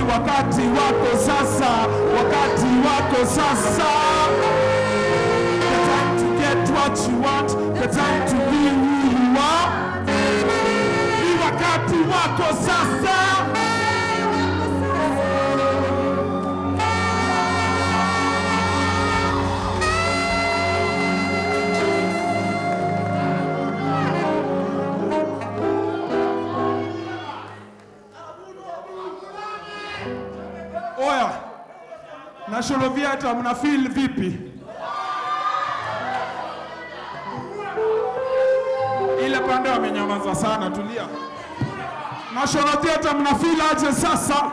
wakati wako sasa, wakati wako sasa. The time to get what you want, the time to be who you are. Ni wakati wako sasa. Oya, National Theatre mna feel vipi? Ile pande wamenyamaza sana, tulia. National Theatre mna feel aje sasa?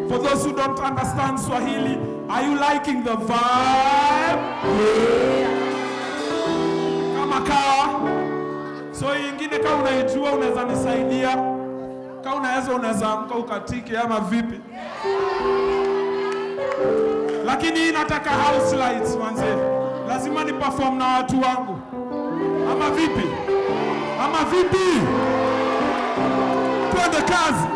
For those who don't understand Swahili, are you liking the vibe? Yeah. Kama kawa. So ingine kama unaijua unaweza nisaidia. kama unaweza amka ukatike ama vipi? Lakini inataka house lights manze. Lazima ni perform na watu wangu. Ama vipi? Ama vipi? Twende kazi.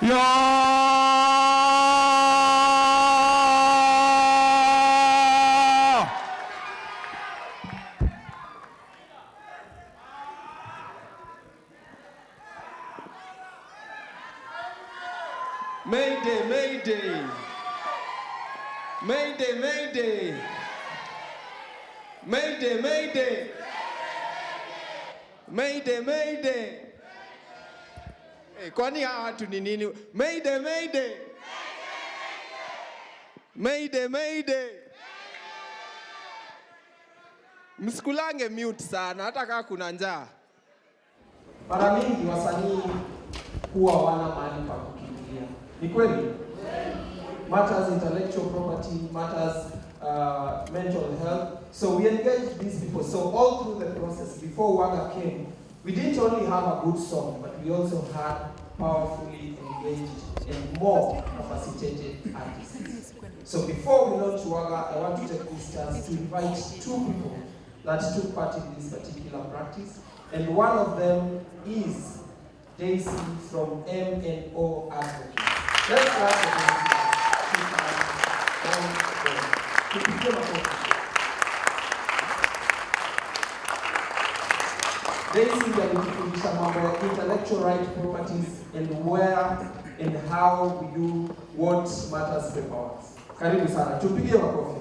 Mayday, mayday. Mayday, mayday. Mayday, mayday. Mayday, mayday. Hey, kwani hawa watu ni nini? Mayday, mayday. Mayday, mayday. Msikulange mute sana hata kama kuna njaa. Mara mingi wasanii huwa wana mahali pa kukimbilia. Ni kweli? Matters intellectual property, matters mental health. So we engaged these people. So all through the process, before UWAGA came, we didn't only have a good song, but we also had powerfully engaged and more capacitated artists. So before we launch UWAGA, I want to take this chance to invite two people that took part in this particular practice. And one of them is Daisy from M&O Advocates. Let's clap for Daisy. Daisy alikufundisha mambo ya intellectual right properties and where and how we do what matters paper us. Karibu sana, tupigie makofi.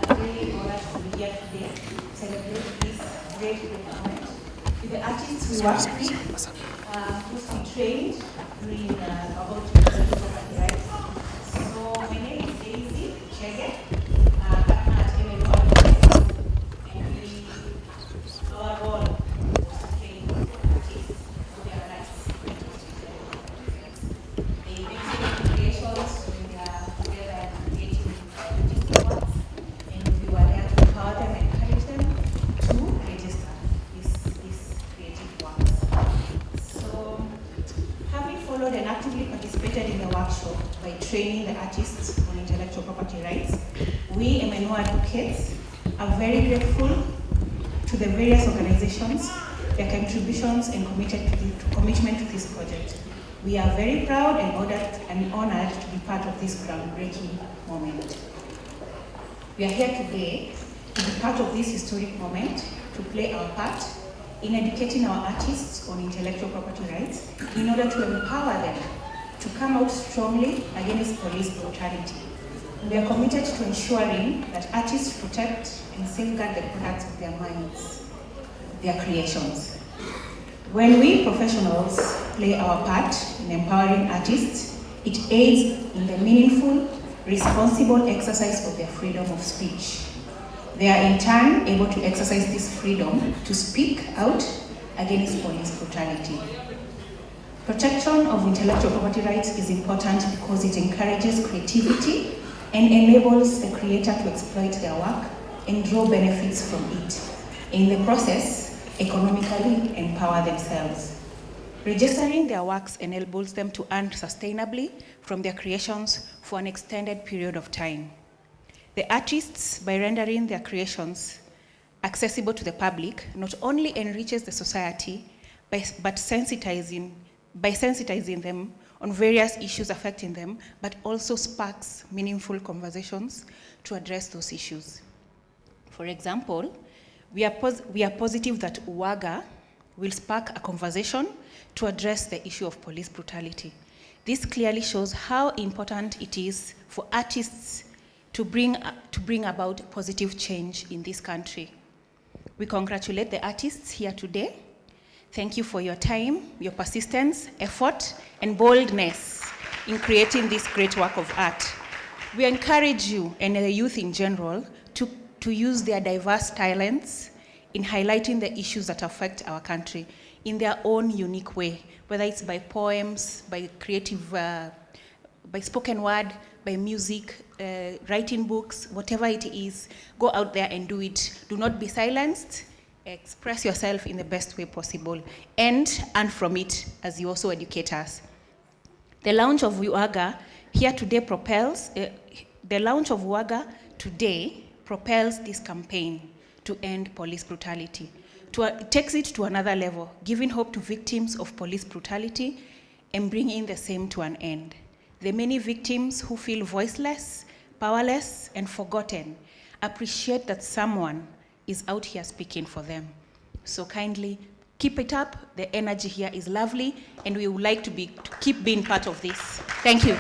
Very honored to be here today to celebrate this great moment with the artists we work with, who's been trained during about rights. So my name is Daisy Chege, partner at M&O Advocates, and our role was to train artists for their rights. They make creations when they are together creating artistic works, and we were there to empower them and encourage them to register these creative works. So, having followed and actively participated in the workshop by training the artists on intellectual property rights, we M&O Advocates are very grateful to the various organizations, their contributions and commitment to this project. We are very proud and honored to be part of this groundbreaking moment. We are here today to be part of this historic moment, to play our part in educating our artists on intellectual property rights in order to empower them to come out strongly against police brutality. We are committed to ensuring that artists protect and safeguard the products of their minds, their creations. When we professionals play our part in empowering artists, it aids in the meaningful, responsible exercise of their freedom of speech. They are in turn able to exercise this freedom to speak out against police brutality. Protection of intellectual property rights is important because it encourages creativity and enables the creator to exploit their work and draw benefits from it. In the process, economically empower themselves. Registering their works enables them to earn sustainably from their creations for an extended period of time. The artists, by rendering their creations accessible to the public, not only enriches the society, but sensitizing them on various issues affecting them, but also sparks meaningful conversations to address those issues. For example, we are positive that UWAGA will spark a conversation to address the issue of police brutality. This clearly shows how important it is for artists to bring about positive change in this country. We congratulate the artists here today. Thank you for your time, your persistence, effort, and boldness in creating this great work of art. We encourage you and the youth in general to use their diverse talents in highlighting the issues that affect our country in their own unique way, whether it's by poems, by creative, by spoken word, by music, writing books, whatever it is, go out there and do it. Do not be silenced. Express yourself in the best way possible and earn from it as you also educate us. The launch of UWAGA here today propels this campaign to end police brutality. It takes it to another level, giving hope to victims of police brutality and bringing the same to an end. The many victims who feel voiceless, powerless, and forgotten appreciate that someone is out here speaking for them. So kindly keep it up. The energy here is lovely, and we would like to keep being part of this. Thank you.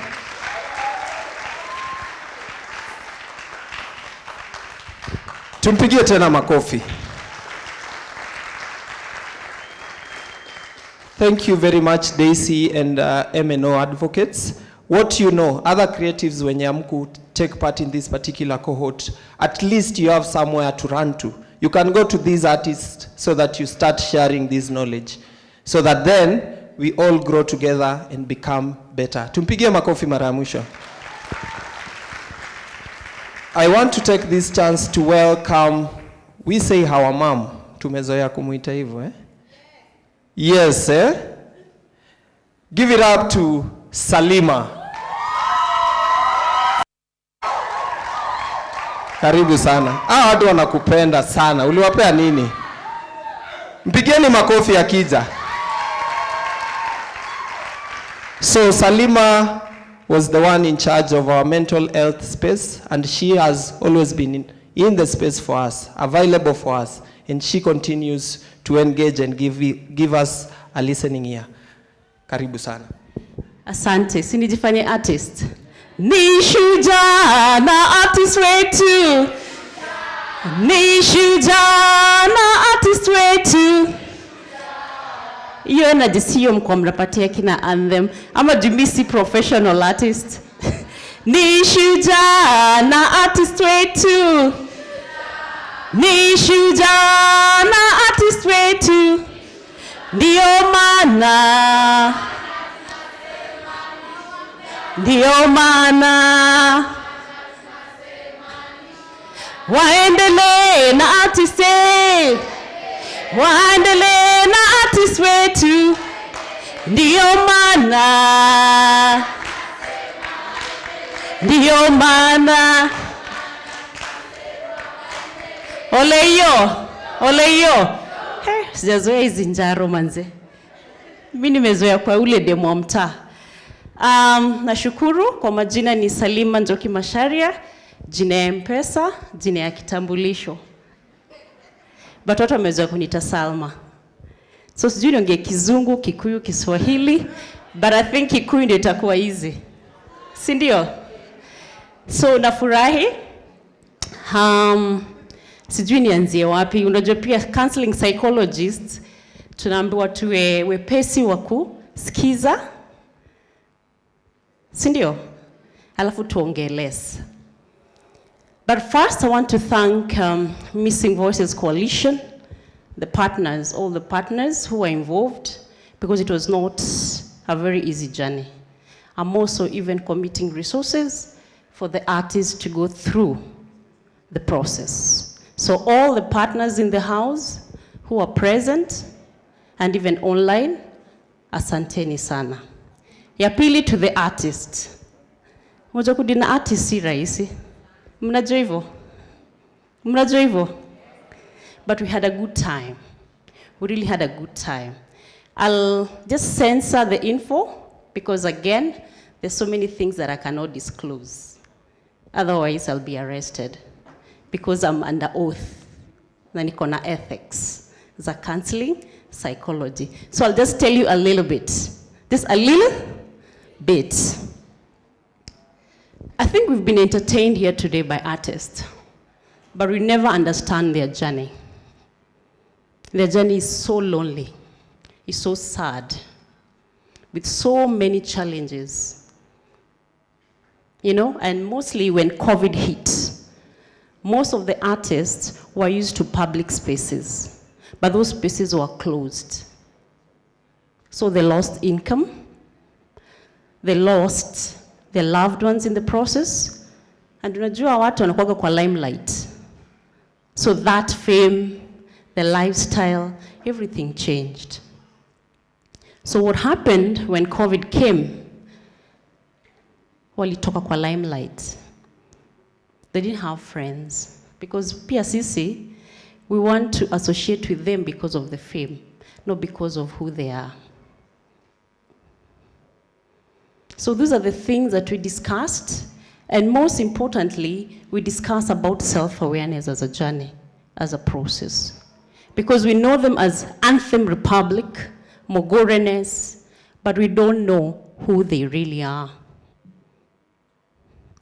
Tumpigie tena makofi. Thank you very much, Daisy and MNO advocates. What you know, other creatives when you take part in this particular cohort, at least you have somewhere to run to. You can go to these artists so that you start sharing this knowledge, so that then we all grow together and become better. Tumpigie makofi mara ya mwisho. I want to take this chance to welcome, we say our mom, tumezoea kumuita hivyo, eh? Yes, eh? Give it up to Salima. Karibu sana. Watu wanakupenda sana. Uliwapea nini? Mpigeni makofi akija. So Salima was the one in charge of our mental health space, and she has always been in the space for us, available for us, and she continues to engage and give us a listening ear. Karibu sana. Asante, sinijifanye artist. Ni shujaa na artist wetu. Ni shujaa na artist wetu. Hiyo energy siyo mko mnapatia kina anthem. Ama jumisi professional artist. Ni shujaa na artist wetu. Ni shujaa na artist wetu. Ndio maana waendelee na artist, waendelee na artist wetu. Ndio maana ole hiyo. Sijazoea hizi njaro manze. Mimi nimezoea kwa ule demo wa mtaa. Nashukuru. Kwa majina ni Salima Njoki Masharia, jina ya M-Pesa, jina ya kitambulisho. Watoto wamezoea kuniita Salma. So sijui niongee Kizungu, Kikuyu, Kiswahili, but I think Kikuyu ndio itakuwa easy. Si ndio? So nafurahi. Sijui nianzie wapi. Unajua pia counseling psychologists tunaambiwa tuwe wepesi wa kusikiza. Si ndio? Alafu tuongee less. But first I want to thank Missing Voices Coalition, the partners, all the partners who were involved, because it was not a very easy journey. I'm also even committing resources for the artists to go through the process. So all the partners in the house who are present and even online, asanteni sana. Ya pili to the artist. Moja kudina artist si rahisi. Mnajua hivyo? But we had a good time. We really had a good time. I'll just censor the info because again, there's so many things that I cannot disclose. Otherwise, I'll be arrested because I'm under oath. Na niko na ethics za counseling psychology. So I'll just tell you a little bit. Just a little bit. I think we've been entertained here today by artists, but we never understand their journey. Their journey is so lonely, it's so sad, with so many challenges. You know, and mostly when COVID hit, most of the artists were used to public spaces, but those spaces were closed. So they lost income, they lost their loved ones in the process, and unajua watu wanakuwa kwa limelight. So that fame, the lifestyle, everything changed. So what happened when COVID came, walitoka kwa limelight. They didn't have friends, because pia sisi, We want to associate with them because of the fame, not because of who they are. So those are the things that we discussed, and most importantly, we discussed about self-awareness as a journey, as a process. Because we know them as Anthem Republic, Mogorenes, but we don't know who they really are.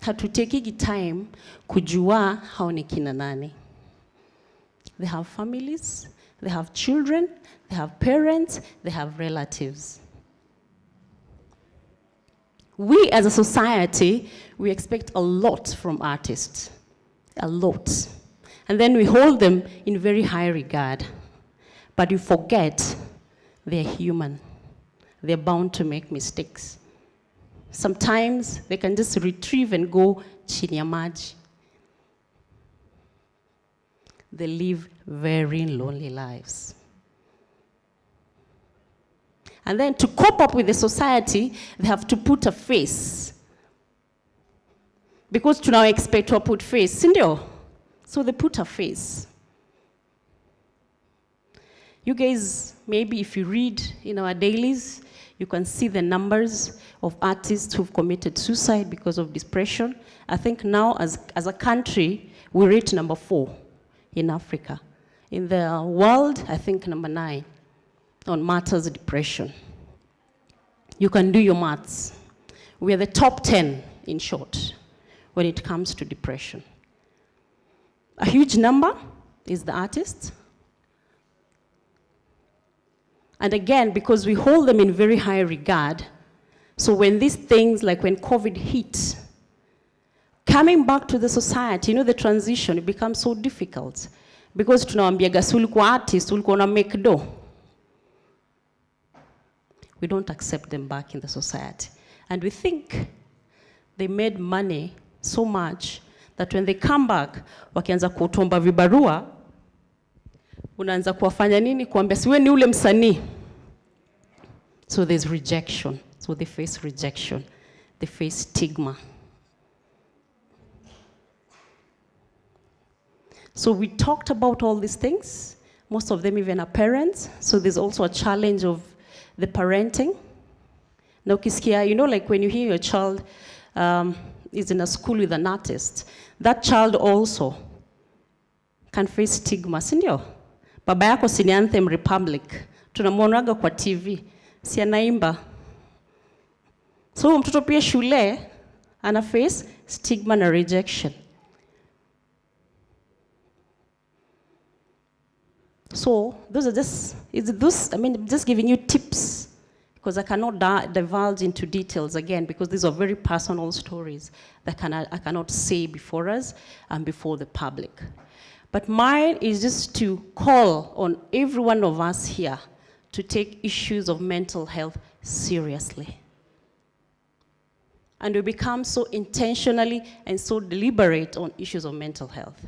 Hatutekigi time kujua hao ni kina nani. They have families, they have children, they have parents, they have relatives. We as a society, we expect a lot from artists, a lot. And then we hold them in very high regard. But you forget they're human. They're bound to make mistakes. Sometimes they can just retrieve and go chini ya maji. They live very lonely lives. And then to cope up with the society, they have to put a face. Because to now expect to put face, sindio? So they put a face. You guys, maybe if you read in our dailies, you can see the numbers of artists who've committed suicide because of depression. I think now as a country, we rate number 4 in Africa. In the world, I think number 9 on matters of depression. You can do your maths. We are the top 10, in short, when it comes to depression. A huge number is the artists. And again, because we hold them in very high regard, so when these things, like when COVID hit, coming back to the society, the transition, it becomes so difficult. Because tunawaambiaga si ulikuwa artist, ulikuwa una make do. We don't accept them back in the society. And we think they made money so much that when they come back, wakianza kutomba vibarua, unaanza kuwafanya nini? Kuambia siwe ni ule msanii. So there's rejection. So they face rejection. They face stigma. So we talked about all these things. Most of them even are parents. So there's also a challenge of the parenting. Now, ukisikia, like when you hear your child is in a school with an artist, that child also can face stigma, sindio? Baba yako si ni Anthem Republic. Tunamwonaga kwa TV. Si anaimba. So mtoto pia shule ana face stigma na rejection. So those are just, just giving you tips, because I cannot divulge into details again, because these are very personal stories that I cannot say before us and before the public. But mine is just to call on every one of us here to take issues of mental health seriously. And we become so intentionally and so deliberate on issues of mental health.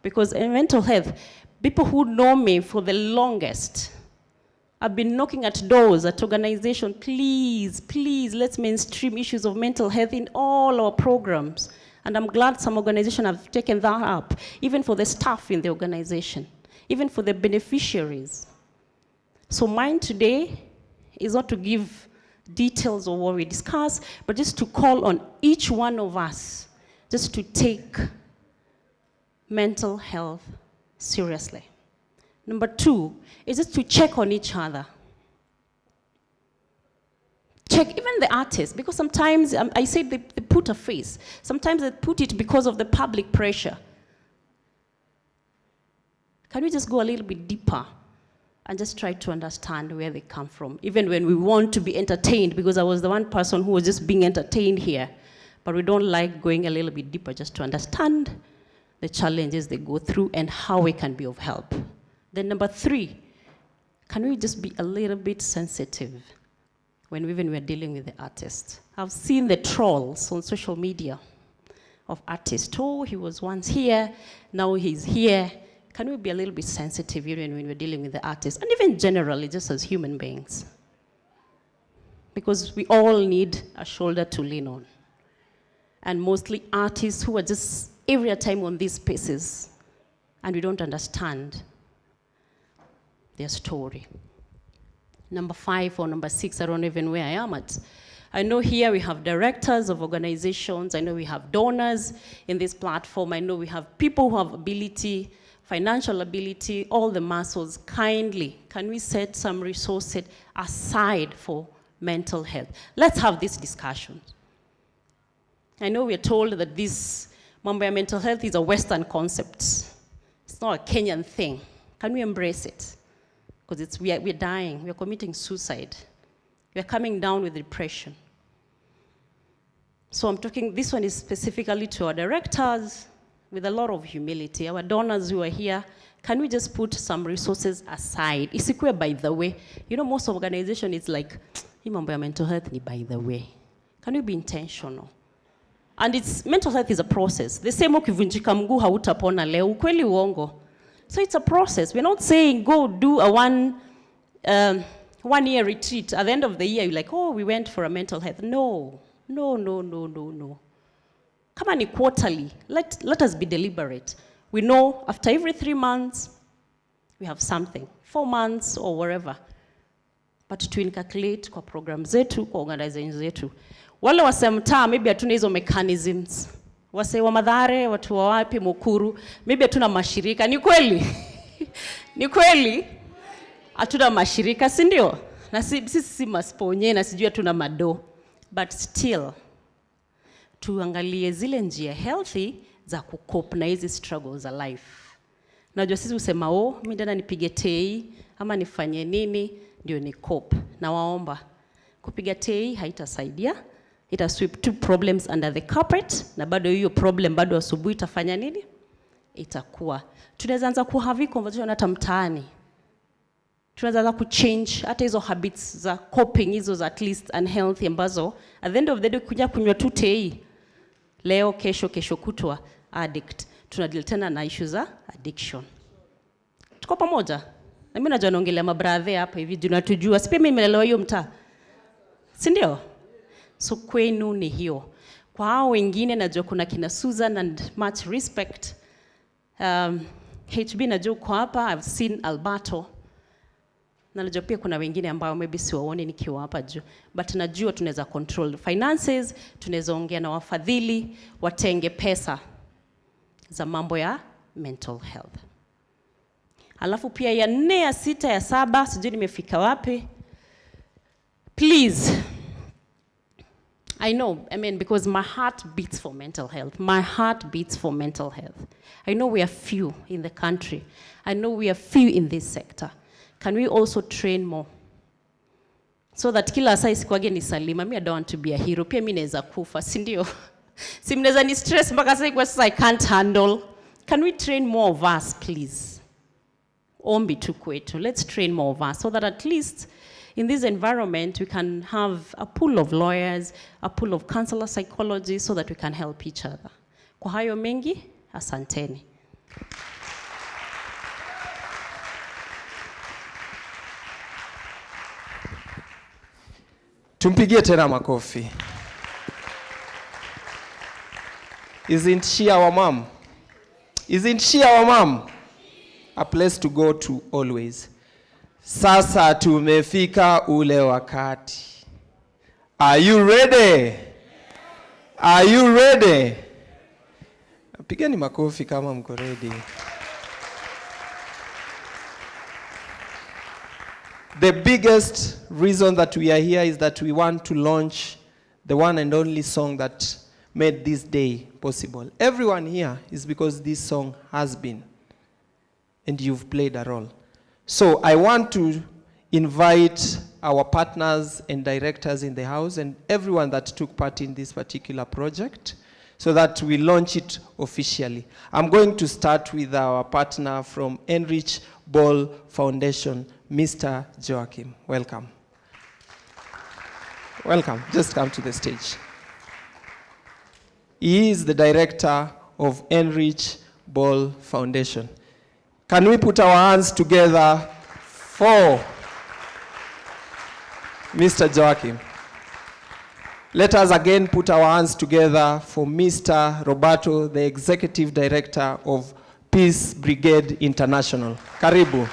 Because in mental health, people who know me for the longest, I've been knocking at doors at organizations, please, let's mainstream issues of mental health in all our programs. And I'm glad some organizations have taken that up, even for the staff in the organization, even for the beneficiaries. So mine today is not to give details of what we discuss, but just to call on each one of us just to take mental health seriously. Number 2 is just to check on each other. Check even the artists, because sometimes I say they put a face. Sometimes they put it because of the public pressure. Can we just go a little bit deeper and just try to understand where they come from, even when we want to be entertained, because I was the one person who was just being entertained here, but we don't like going a little bit deeper just to understand the challenges they go through and how we can be of help. Then number 3, can we just be a little bit sensitive when we're dealing with the artist? I've seen the trolls on social media of artists. Oh, he was once here, now he's here. Can we be a little bit sensitive even when we're dealing with the artist? And even generally, just as human beings. Because we all need a shoulder to lean on. And mostly artists who are just every time on these spaces. and we don't understand their story. Number 5 or number 6, I don't know even where I am at. I know here we have directors of organizations. I know we have donors in this platform. I know we have people who have ability, financial ability, all the muscles. Kindly, can we set some resources aside for mental health? Let's have this discussion. I know we're told that this mambo ya mental health is a Western concept. It's not a Kenyan thing. Can we embrace it? Because we're dying, we're committing suicide. We're coming down with depression. So I'm talking, this one is specifically to our directors with a lot of humility. Our donors who are here, can we just put some resources aside? Isikuwe by the way. You know, most organization is like, hii mambo ya mental health ni by the way. Can we be intentional? And mental health is a process. The same ukivunjika mguu hautapona leo, ukweli uongo. So it's a process. We're not saying go do a one-year retreat. At the end of the year, you're like, oh, we went for a mental health. No. Come on, quarterly. Let us be deliberate. We know after every 3 months, we have something. 4 months or wherever. But to incalculate kwa program zetu, kwa organizations zetu. Wale wase mtaa, maybe hatuna hizo mechanisms. Wase wa Mathare, watu wa wapi, Mukuru, maybe hatuna mashirika. Ni kweli? Ni kweli? Hatuna mashirika, si ndio? Na sisi si masponye na sijui hatuna mado. But still, tuangalie zile njia healthy za kucope na hizi struggles za life. Najua sisi usema, oh, mimi ndana nipige tei, ama nifanye nini, ndio ni cope. Na waomba, kupiga tei haitasaidia. Ita sweep 2 problems under the carpet, na bado hiyo problem bado asubuhi itafanya nini? Itakuwa. Tunaweza anza kuhavi conversation hata mtaani. Tunaweza anza kuchange hata hizo habits za coping hizo za at least unhealthy ambazo at the end of the day kuja kunywa tu tei. Leo, kesho kutwa addict. Tunadeal tena na issues za addiction. Tuko pamoja? Na mimi najua naongelea mabradhe hapa hivi tunatujua. Sipi mimi nimelelewa hiyo mtaa. Si ndio? So kwenu ni hiyo. Kwa hao wengine najua kuna kina Susan and much respect. HB najua uko hapa, I've seen Alberto. Na najua pia kuna wengine ambao maybe siwaone nikiwa hapa juu. But najua tunaweza control finances, tunaweza ongea na wafadhili, watenge pesa za mambo ya mental health. Alafu pia ya 4, ya 6, ya 7, sijui nimefika wapi. Please, I know, because my heart beats for mental health. My heart beats for mental health. I know we are few in the country. I know we are few in this sector. Can we also train more? So that kila saa isikuage ni salima. I don't want to be a hero. Pia mimi naweza kufa, si ndio? Si mnaweza ni stress mpaka sasa I can't handle. Can we train more of us, please? Ombi tu kwetu. Let's train more of us so that at least in this environment, we can have a pool of lawyers, a pool of counselor psychologists so that we can help each other. Kwa hayo mengi, asanteni. Tumpigie tena makofi. Isn't she our mom? Isn't she our mom? A place to go to always. Sasa tumefika ule wakati. Are you ready? Are you ready? Pigeni makofi kama mko ready. The biggest reason that we are here is that we want to launch the one and only song that made this day possible. Everyone here is because this song has been, and you've played a role. So I want to invite our partners and directors in the house and everyone that took part in this particular project so that we launch it officially. I'm going to start with our partner from Enrich Ball Foundation, Mr. Joachim. Welcome. Welcome. Just come to the stage. He is the director of Enrich Ball Foundation. Can we put our hands together for Mr. Joachim? Let us again put our hands together for Mr. Roberto, the executive director of Peace Brigade International. Karibu.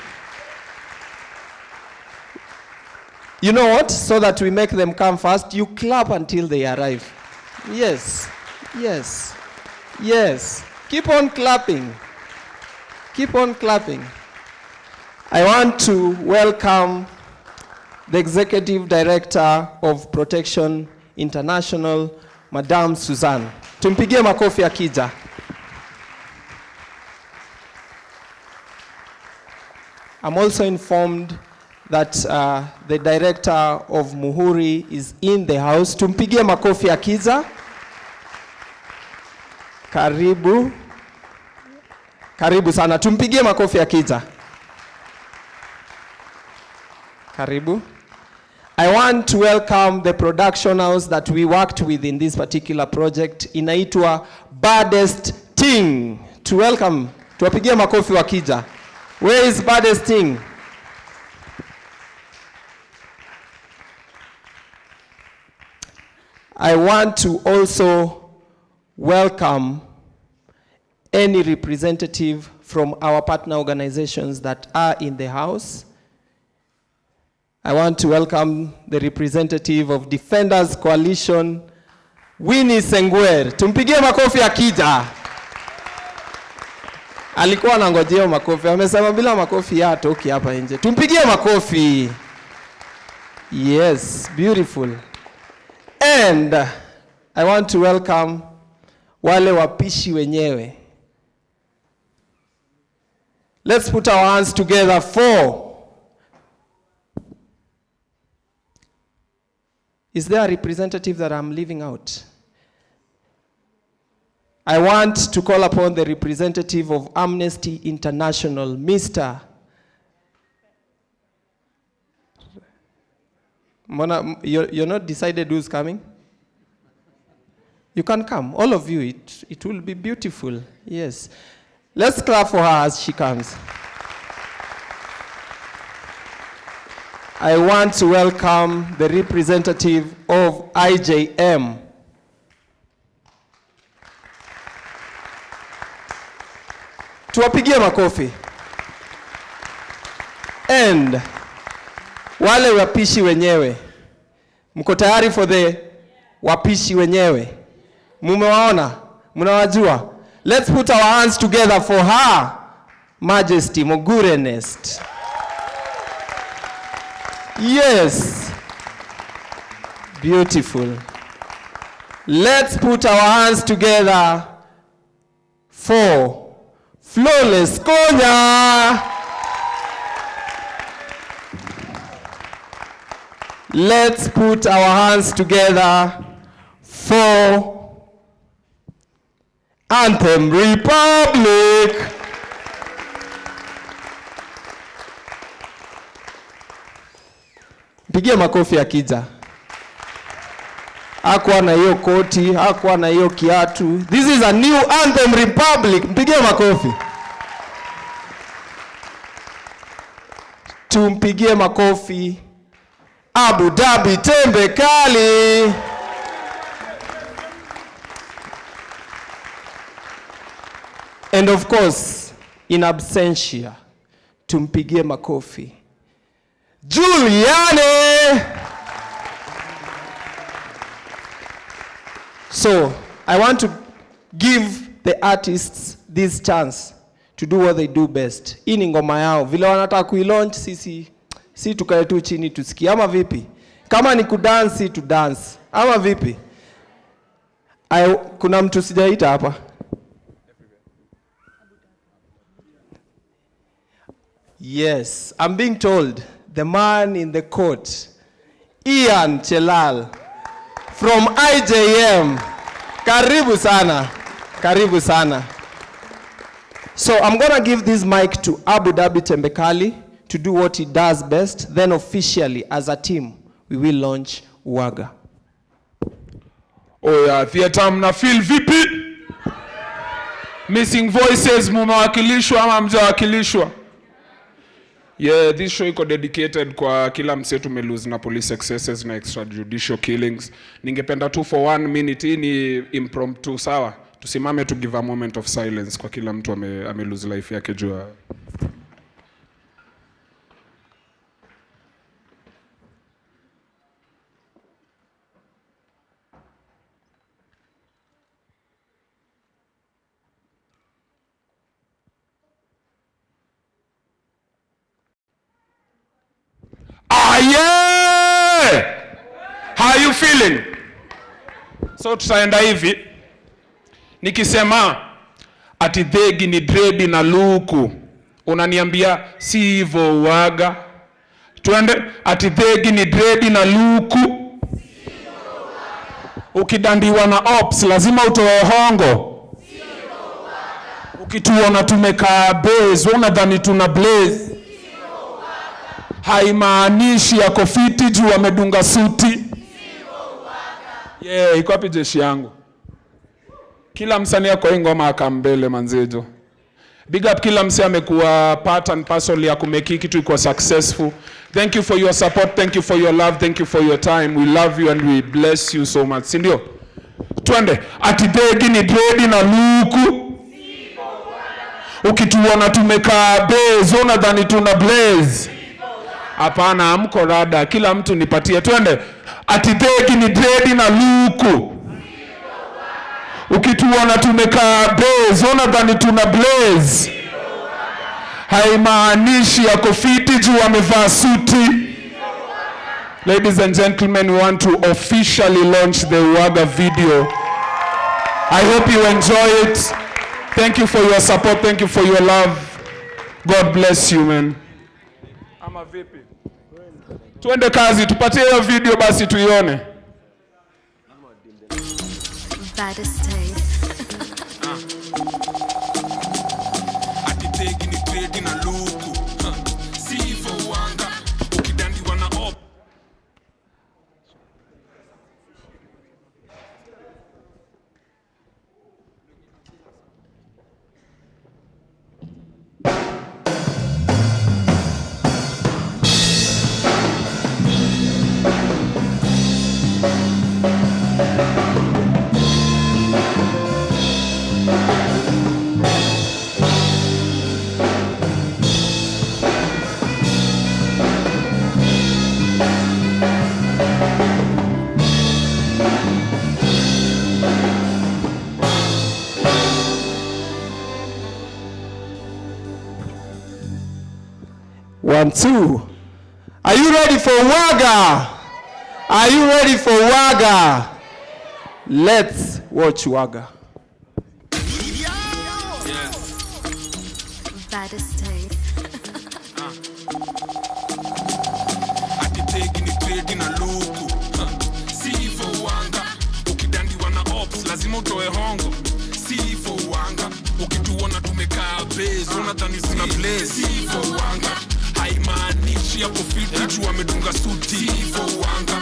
You know what? So that we make them come fast, you clap until they arrive. Yes, yes, yes. Keep on clapping. Keep on clapping. I want to welcome the Executive Director of Protection International, Madame Suzanne. Tumpigie makofi akija. I'm also informed that the Director of Muhuri is in the house. Tumpigie makofi akija. Karibu. Karibu sana. Tumpigie makofi akija. Karibu. I want to welcome the production house that we worked with in this particular project. Inaitwa Baddest Thing. To welcome, tuwapigie makofi wakija. Where is Baddest Thing? I want to also welcome any representative from our partner organizations that are in the house. I want to welcome the representative of Defenders Coalition, Winnie Sengwer. Tumpigie makofi akija. Alikuwa anangojea makofi. Amesema bila makofi hatoki hapa nje. Tumpigie makofi. Yes, beautiful. And I want to welcome wale wapishi wenyewe. Let's put our hands together for... Is there a representative that I'm leaving out? I want to call upon the representative of Amnesty International, Mr. Mona, you're not decided who's coming? You can come, all of you. It will be beautiful. Yes. Let's clap for her as she comes. I want to welcome the representative of IJM. Tuwapigie makofi. And wale wapishi wenyewe. Mko tayari for the wapishi wenyewe? Mumewaona? Mnawajua? Let's put our hands together for Her Majesty Mogure Nest. Yes. Beautiful. Let's put our hands together for Flawless Konya. Let's put our hands together for Anthem Republic. Pigia makofi akija. Hakuwa na hiyo koti, hakuwa na hiyo kiatu. This is a new Anthem Republic. Mpigie makofi. Tumpigie makofi Abu Dhabi Tembe Kali. And of course, in absentia, tumpigie makofi Juliane. So, I want to give the artists this chance to do what they do best. Hii ni ngoma yao. Vile wanataka kuilaunch, sisi tukae tu chini tusikie. Ama vipi? Kama ni kudansi, tu dance. Ama vipi? Kuna mtu sijaita hapa? Yes, I'm being told the man in the coat, Ian Chelal, from IJM. Karibu sana. Karibu sana. So I'm going to give this mic to Abu Dhabi Tembekali to do what he does best. Then officially, as a team, we will launch UWAGA. Oh yeah, theater mna feel vipi? Missing voices, mumewakilishwa ama mjawakilishwa? Yeah, this show iko dedicated kwa kila msetu tumelose na police excesses na extrajudicial killings. Ningependa tu for 1 minute, hii ni impromptu, sawa? Tusimame to give a moment of silence kwa kila mtu ame lose life yake jua. Yeah! How are you feeling? So tutaenda hivi. Nikisema ati dhegi ni dredi na luku, unaniambia si hivyo UWAGA. Tuende ati dhegi ni dredi na luku. Ukidandiwa na ops lazima utoe hongo. Ukituona tumekaa base, unadhani tuna blaze. Haimaanishi yako fiti juu wamedunga suti. Yeah, iko wapi jeshi yangu? Kila msanii yako hii ngoma akambele manzejo. Big up kila msanii amekuwa part and parcel ya kumeki kitu iko successful. Thank you for your support, thank you for your love, thank you for your time. We love you and we bless you so much. Sindio? Twende, ati dhegi ni dredi na luku. Ukituona tumekaa base, unadhani tuna blaze. Hapana, amko rada, kila mtu nipatie. Twende, ati dhegi ni dredi na luku. Ukituona tumekaa base, unadhani tuna blaze. Haimaanishi yako fiti juu wamevaa suti. Ladies and gentlemen, we want to officially launch the UWAGA video. I hope you enjoy it. Thank you for your support, thank you for your love. God bless you, man. Ama vipi? Tuende kazi, tupatie hiyo video basi tuione. Atitegi ni trade na luku. Si hivyo UWAGA. Ukidandiwa na op. One, two. Are you ready for UWAGA? Are you ready for UWAGA? Let's watch UWAGA. Atitegi ni trade na luku. Si hivyo UWAGA. Ukidandiwa na ops lazima utoe hongo. Si hivyo UWAGA. Ukituona tumekaa base, unadhani tuna blaze. Si hivyo UWAGA. Haimaanishi yako fiti juu wamedunga suti. Si hivyo UWAGA.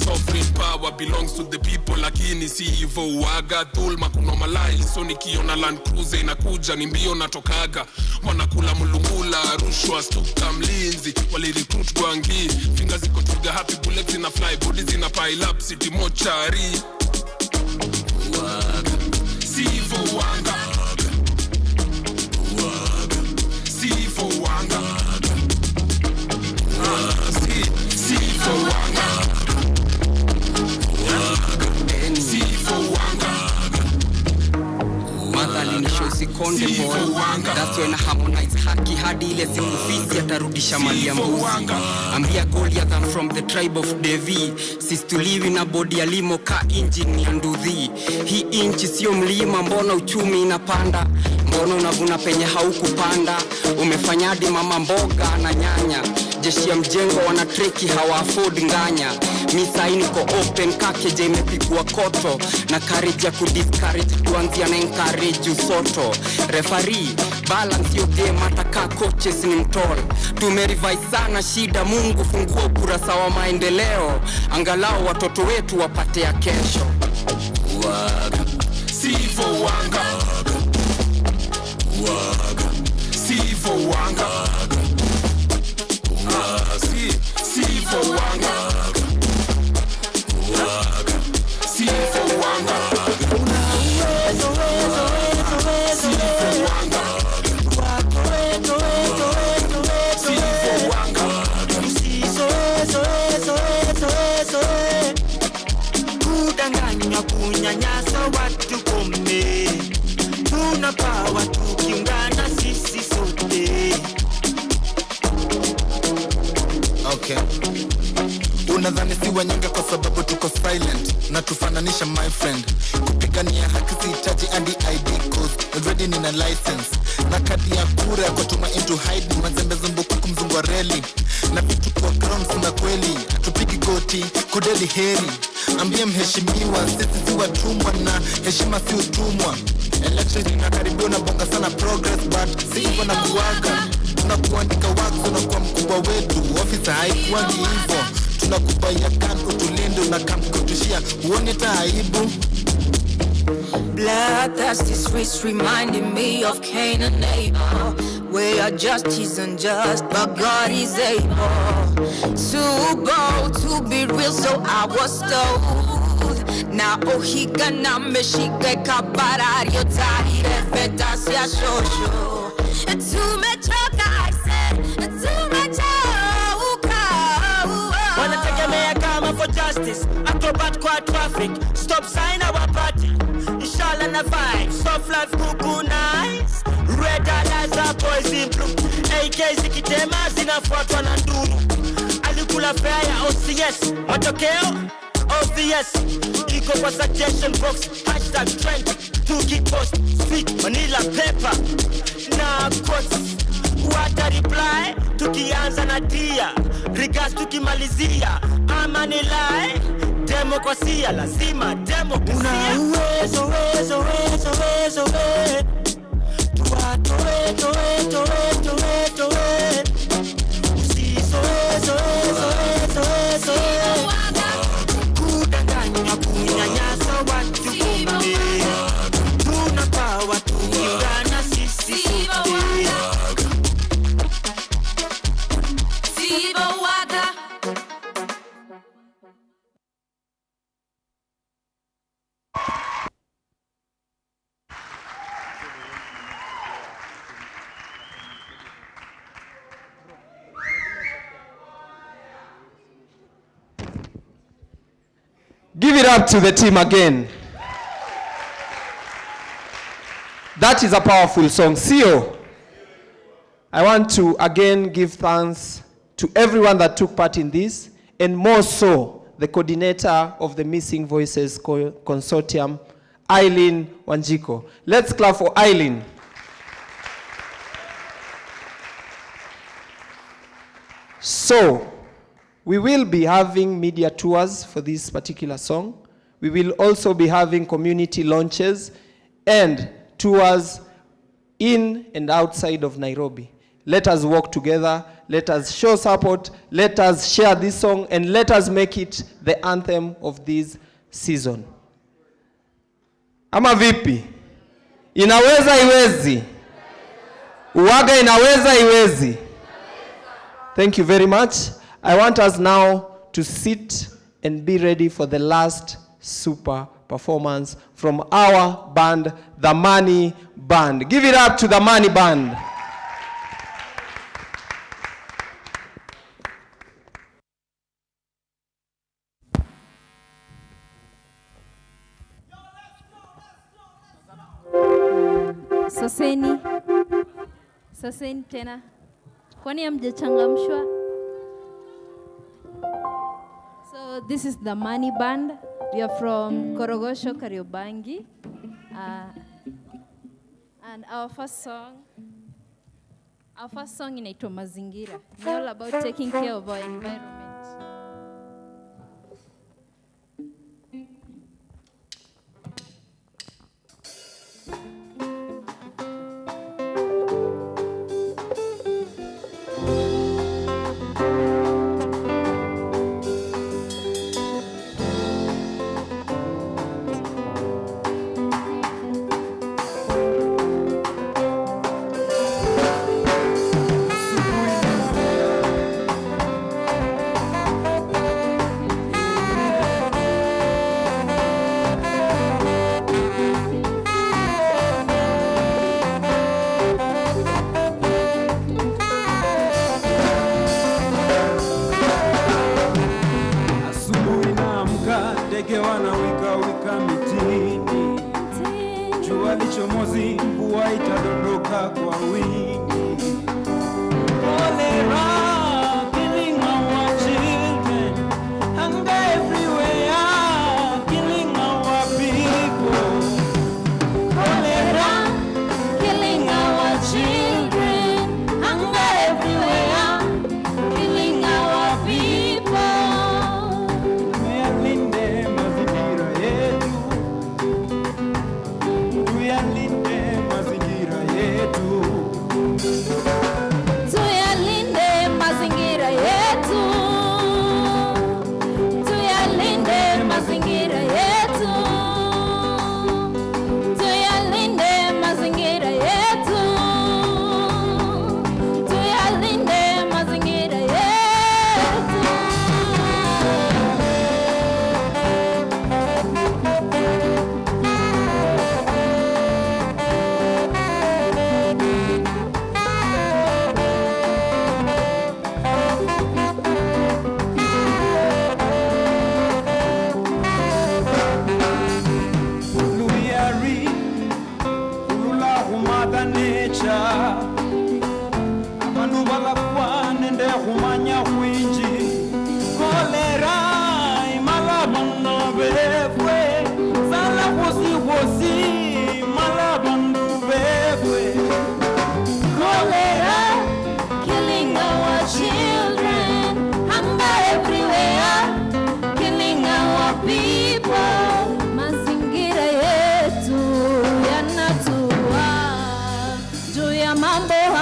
Sovereign power belongs to the people, lakini si hivyo UWAGA. Dhulma kunormalize, so nikiona Land Cruiser inakuja ni mbio natokaga. Wanakula mulungula, rushwa, stuka mlinzi. Wali recruit gwangi, finger ziko trigger, happy bullets zina fly, body zina pile up, city mochari. UWAGA. Si hivyo UWAGA. Si hivyo UWAGA. Si hivyo UWAGA. Madhali ni show si konde boy. That's when I harmonize haki hadi ile siku fisi atarudisha mali ya mbuzi. Ambia Goliath I'm from the tribe of Devi. Sis tuliwi na body ya limo ka engine ya nduthi. Hii inchi sio mlima, mbona uchumi inapanda? Mbona unavuna penye haukupanda? Umefanya hadi mama mboga na nyanya. Jeshi ya mjengo wana treki hawa afford nganya. Misa niko open kakeje imepigwa koto. Na courage ya kudiscourage tuanzia na encourage usoto. Referee balance your game ataka coaches ni mtoro. Tumerevise sana shida, Mungu fungua ukurasa wa maendeleo. Angalau watoto wetu wapate ya kesho. UWAGA. Si hivyo UWAGA. UWAGA. Si hivyo UWAGA. Si hivyo UWAGA. UWAGA. Si hivyo UWAGA. Wanadhani si wanyonge kwa sababu tuko silent. Na tufananisha my friend. Kupigania haki sihitaji hadi ID cause already nina license. Na kadi ya kura kwa tuma into hide. Mazembe zumbuku kumzungwa reli. Na vitu kwa ground sina kweli. Tupigi goti kudeli heri. Ambie mheshimiwa sisi si watumwa na heshima si utumwa. Election inakaribia na bonga sana progress but si hivyo na kuwaga. Tunakuandika wako na kwa mkubwa wetu. Officer haikuangi hivyo. Tunakupa ya kan utulinde unakamkutushia. Uone taibu. Bloodthirsty streets reminding me of Cain and Abel, where justice isn't just, but God is able to go, to be real, so I was told. Na ohika na meshike kabarario taire fetasia shosho. Tumechoka, I said, tumechoka. Wanategemea kama for justice, acrobat kwa traffic, stop sign our party. Inshallah na vibe, soft life kuku nice. Red allies are poison blue. AK zikitema zinafuatwa na nduru. Alikula fare ya OCS, matokeo obvious. Iko kwa suggestion box, hashtag trend, tuki post, sweet vanilla pepper. Na quotes, wata reply, tukianza na dia. Regards tukimalizia, ama ni lie. Demokrasia lazima demokrasia. Una uwezo, uwezo, uwezo, uwezo, uwezo. Tuatoe, toe, toe, toe, toe. Usiso, uwezo, uwezo, uwezo, uwezo. Kudanganya, kunyanyasa watu kumbe. Tunapawa tukiungana sisi sote. UWAGA. Give it up to the team again. That is a powerful song. Sio. I want to again give thanks to everyone that took part in this, and more so the coordinator of the Missing Voices Consortium, Eileen Wanjiko. Let's clap for Eileen. So, we will be having media tours for this particular song. We will also be having community launches and tours in and outside of Nairobi. Let us work together, let us show support, let us share this song, and let us make it the anthem of this season. Ama vipi? Inaweza iwezi? UWAGA inaweza iwezi? Thank you very much. I want us now to sit and be ready for the last super performance from our band, the Money Band. Give it up to the Money Band. Saseni tena. Kwani hamjachangamshwa? So this is the Money Band. We are from Korogosho, Kariobangi. And our first song inaitwa Mazingira. It's all about taking care of our environment.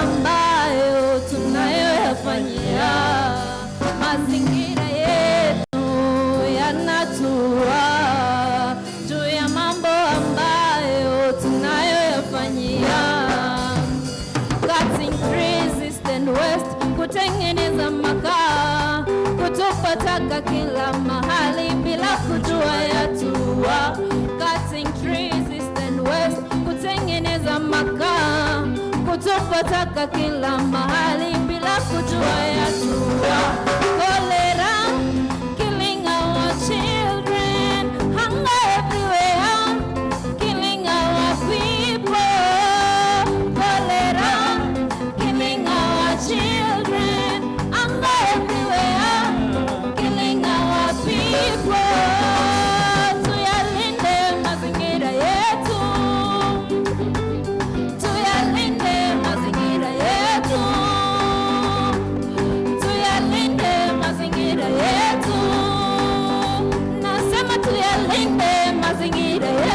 ambayo tunayoyafanyia, mazingira yetu yanatua juu ya mambo ambayo tunayoyafanyia. Cutting trees east and west, kutengeneza makaa, kutupa taka kila mahali bila kujua yatua. Cutting trees east and west, kutengeneza makaa, kutupa taka kila mahali bila kujua yatua. Cholera, killing our children, hunger everywhere, killing our people. Cholera, killing our children, hunger everywhere, killing our people. Tuyalinde mazingira yetu, tuyalinde mazingira yetu, tuyalinde mazingira yetu. Nasema tuyalinde mazingira yetu.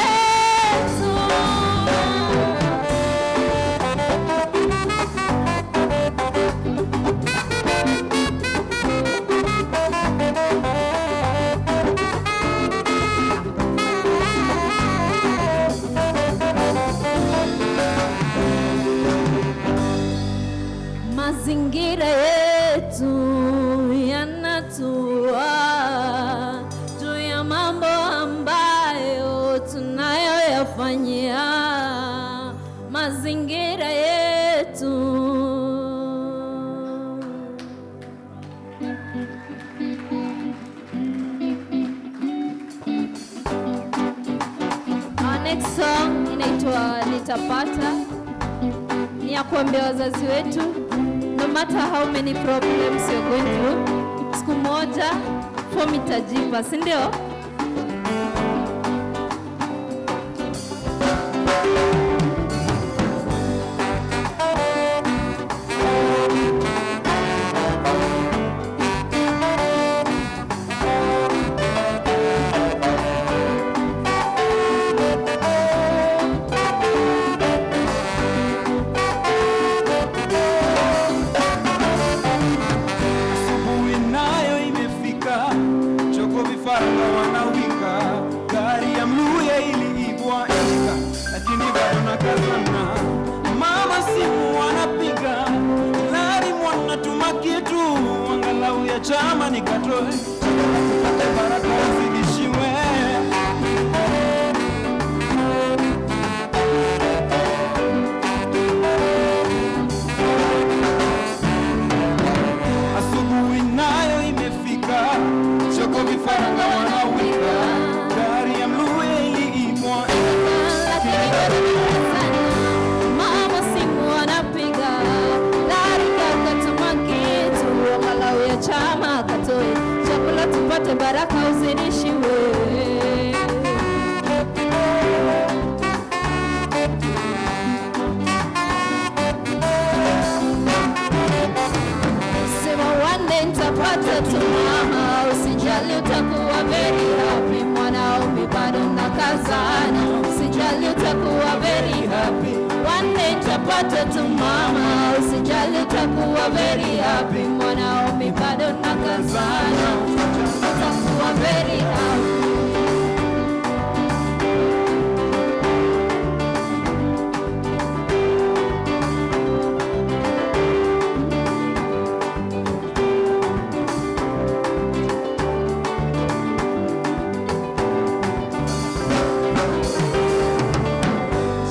Mazingira yetu yanatua juu ya mambo ambayo tunayoyafanyia, mazingira yetu. Our next song inaitwa Nitapata, ni ya kuambia wazazi wetu, no matter how many problems you're going through, siku moja form itajipa, si ndio? Asubuhi nayo imefika, choko vifaranga wanawika, gari ya Mluya iliibwa ika, lakini bado nakazana. Mama simu wanapiga, lari mwana tuma kitu, angalau ya chama nikatoe, tupate baraka zidishiwe. Asubuhi nayo imefika, choko vifaranga wanawika, gari ya Mluya iliibwa Mama simu wanapiga, lari kaka tuma kitu, angalau ya chama katoe, chakula tupate baraka uzidishiwe. Sema one day nitapata tu mama, usijali utakuwa very happy. Mwanaume bado nakazana, usijali utakuwa very happy. One day nitapata tu mama, usijali utakuwa very happy. Mwanaume bado nakazana, utakuwa very happy.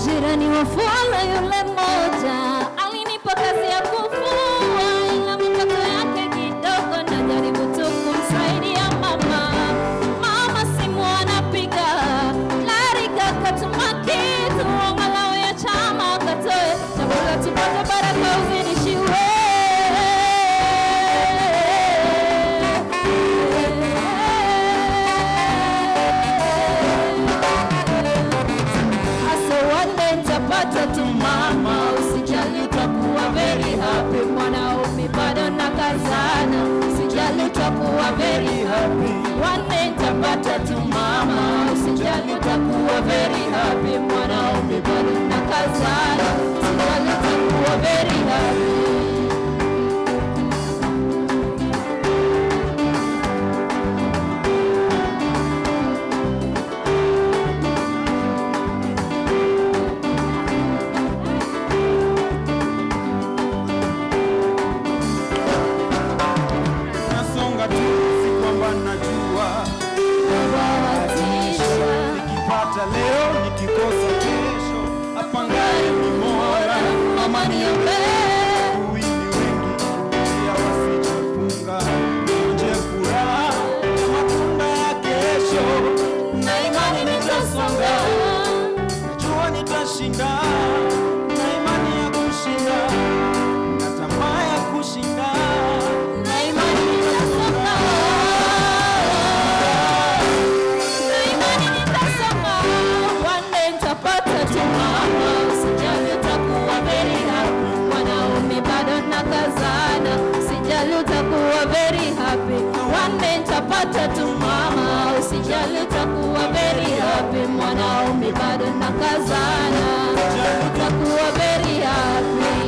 Jirani wa Fuala yule mmoja alinipa kazi ya kufua, ila mapato yake kidogo, najaribu tu kumsaidia mama. Mama simu anapiga, lari kaka tuma kitu, angalau ya chama katoe, chakula tupate baraka uzidishiwe. Asa one day nitapata tu mama, usijali utakuwa very happy. Mwanaume bado nakazana, usijali utakuwa very happy. One day nitapata tu mama, usijali utakuwa very happy. Mwanaume bado nakazana, usijali utakuwa very happy. utakuwa very happy. One day nitapata tu mama, usijali utakuwa very happy. Mwanaume bado nakazana, utakuwa very happy.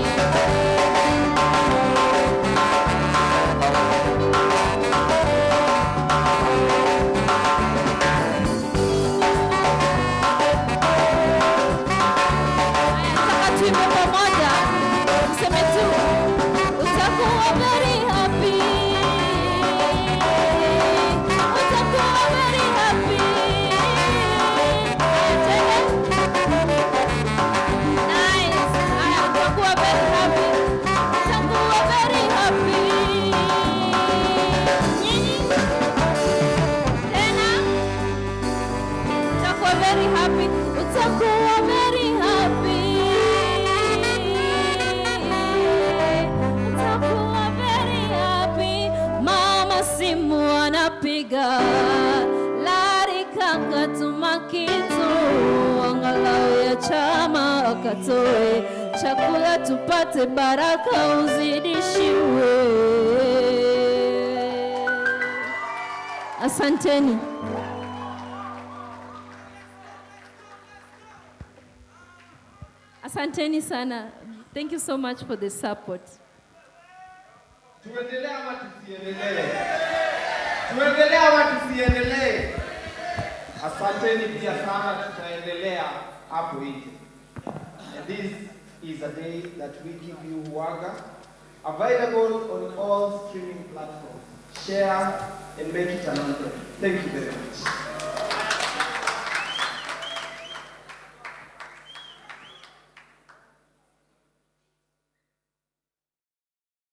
Tuimbe pamoja, useme tu utakuwa very happy, utakuwa very happy. Nice. Utakuwa very happy, utakuwa very happy. Nyinyi tena, utakuwa very happy, utakuwa very happy. Utakuwa very happy. Mama simu anapiga, Lari kaka tuma kitu, angalau ya chama akatoe, chakula tupate baraka uzidishiwe. Asanteni. Asanteni sana. Thank you so much for the support. Tuendelee ama tusiendelee? Tuendelee ama tusiendelee? Asanteni pia sana, tutaendelea hapo nje. And this is a day that we give you UWAGA, available on all streaming platforms. Share and make it an honor. Thank you very much.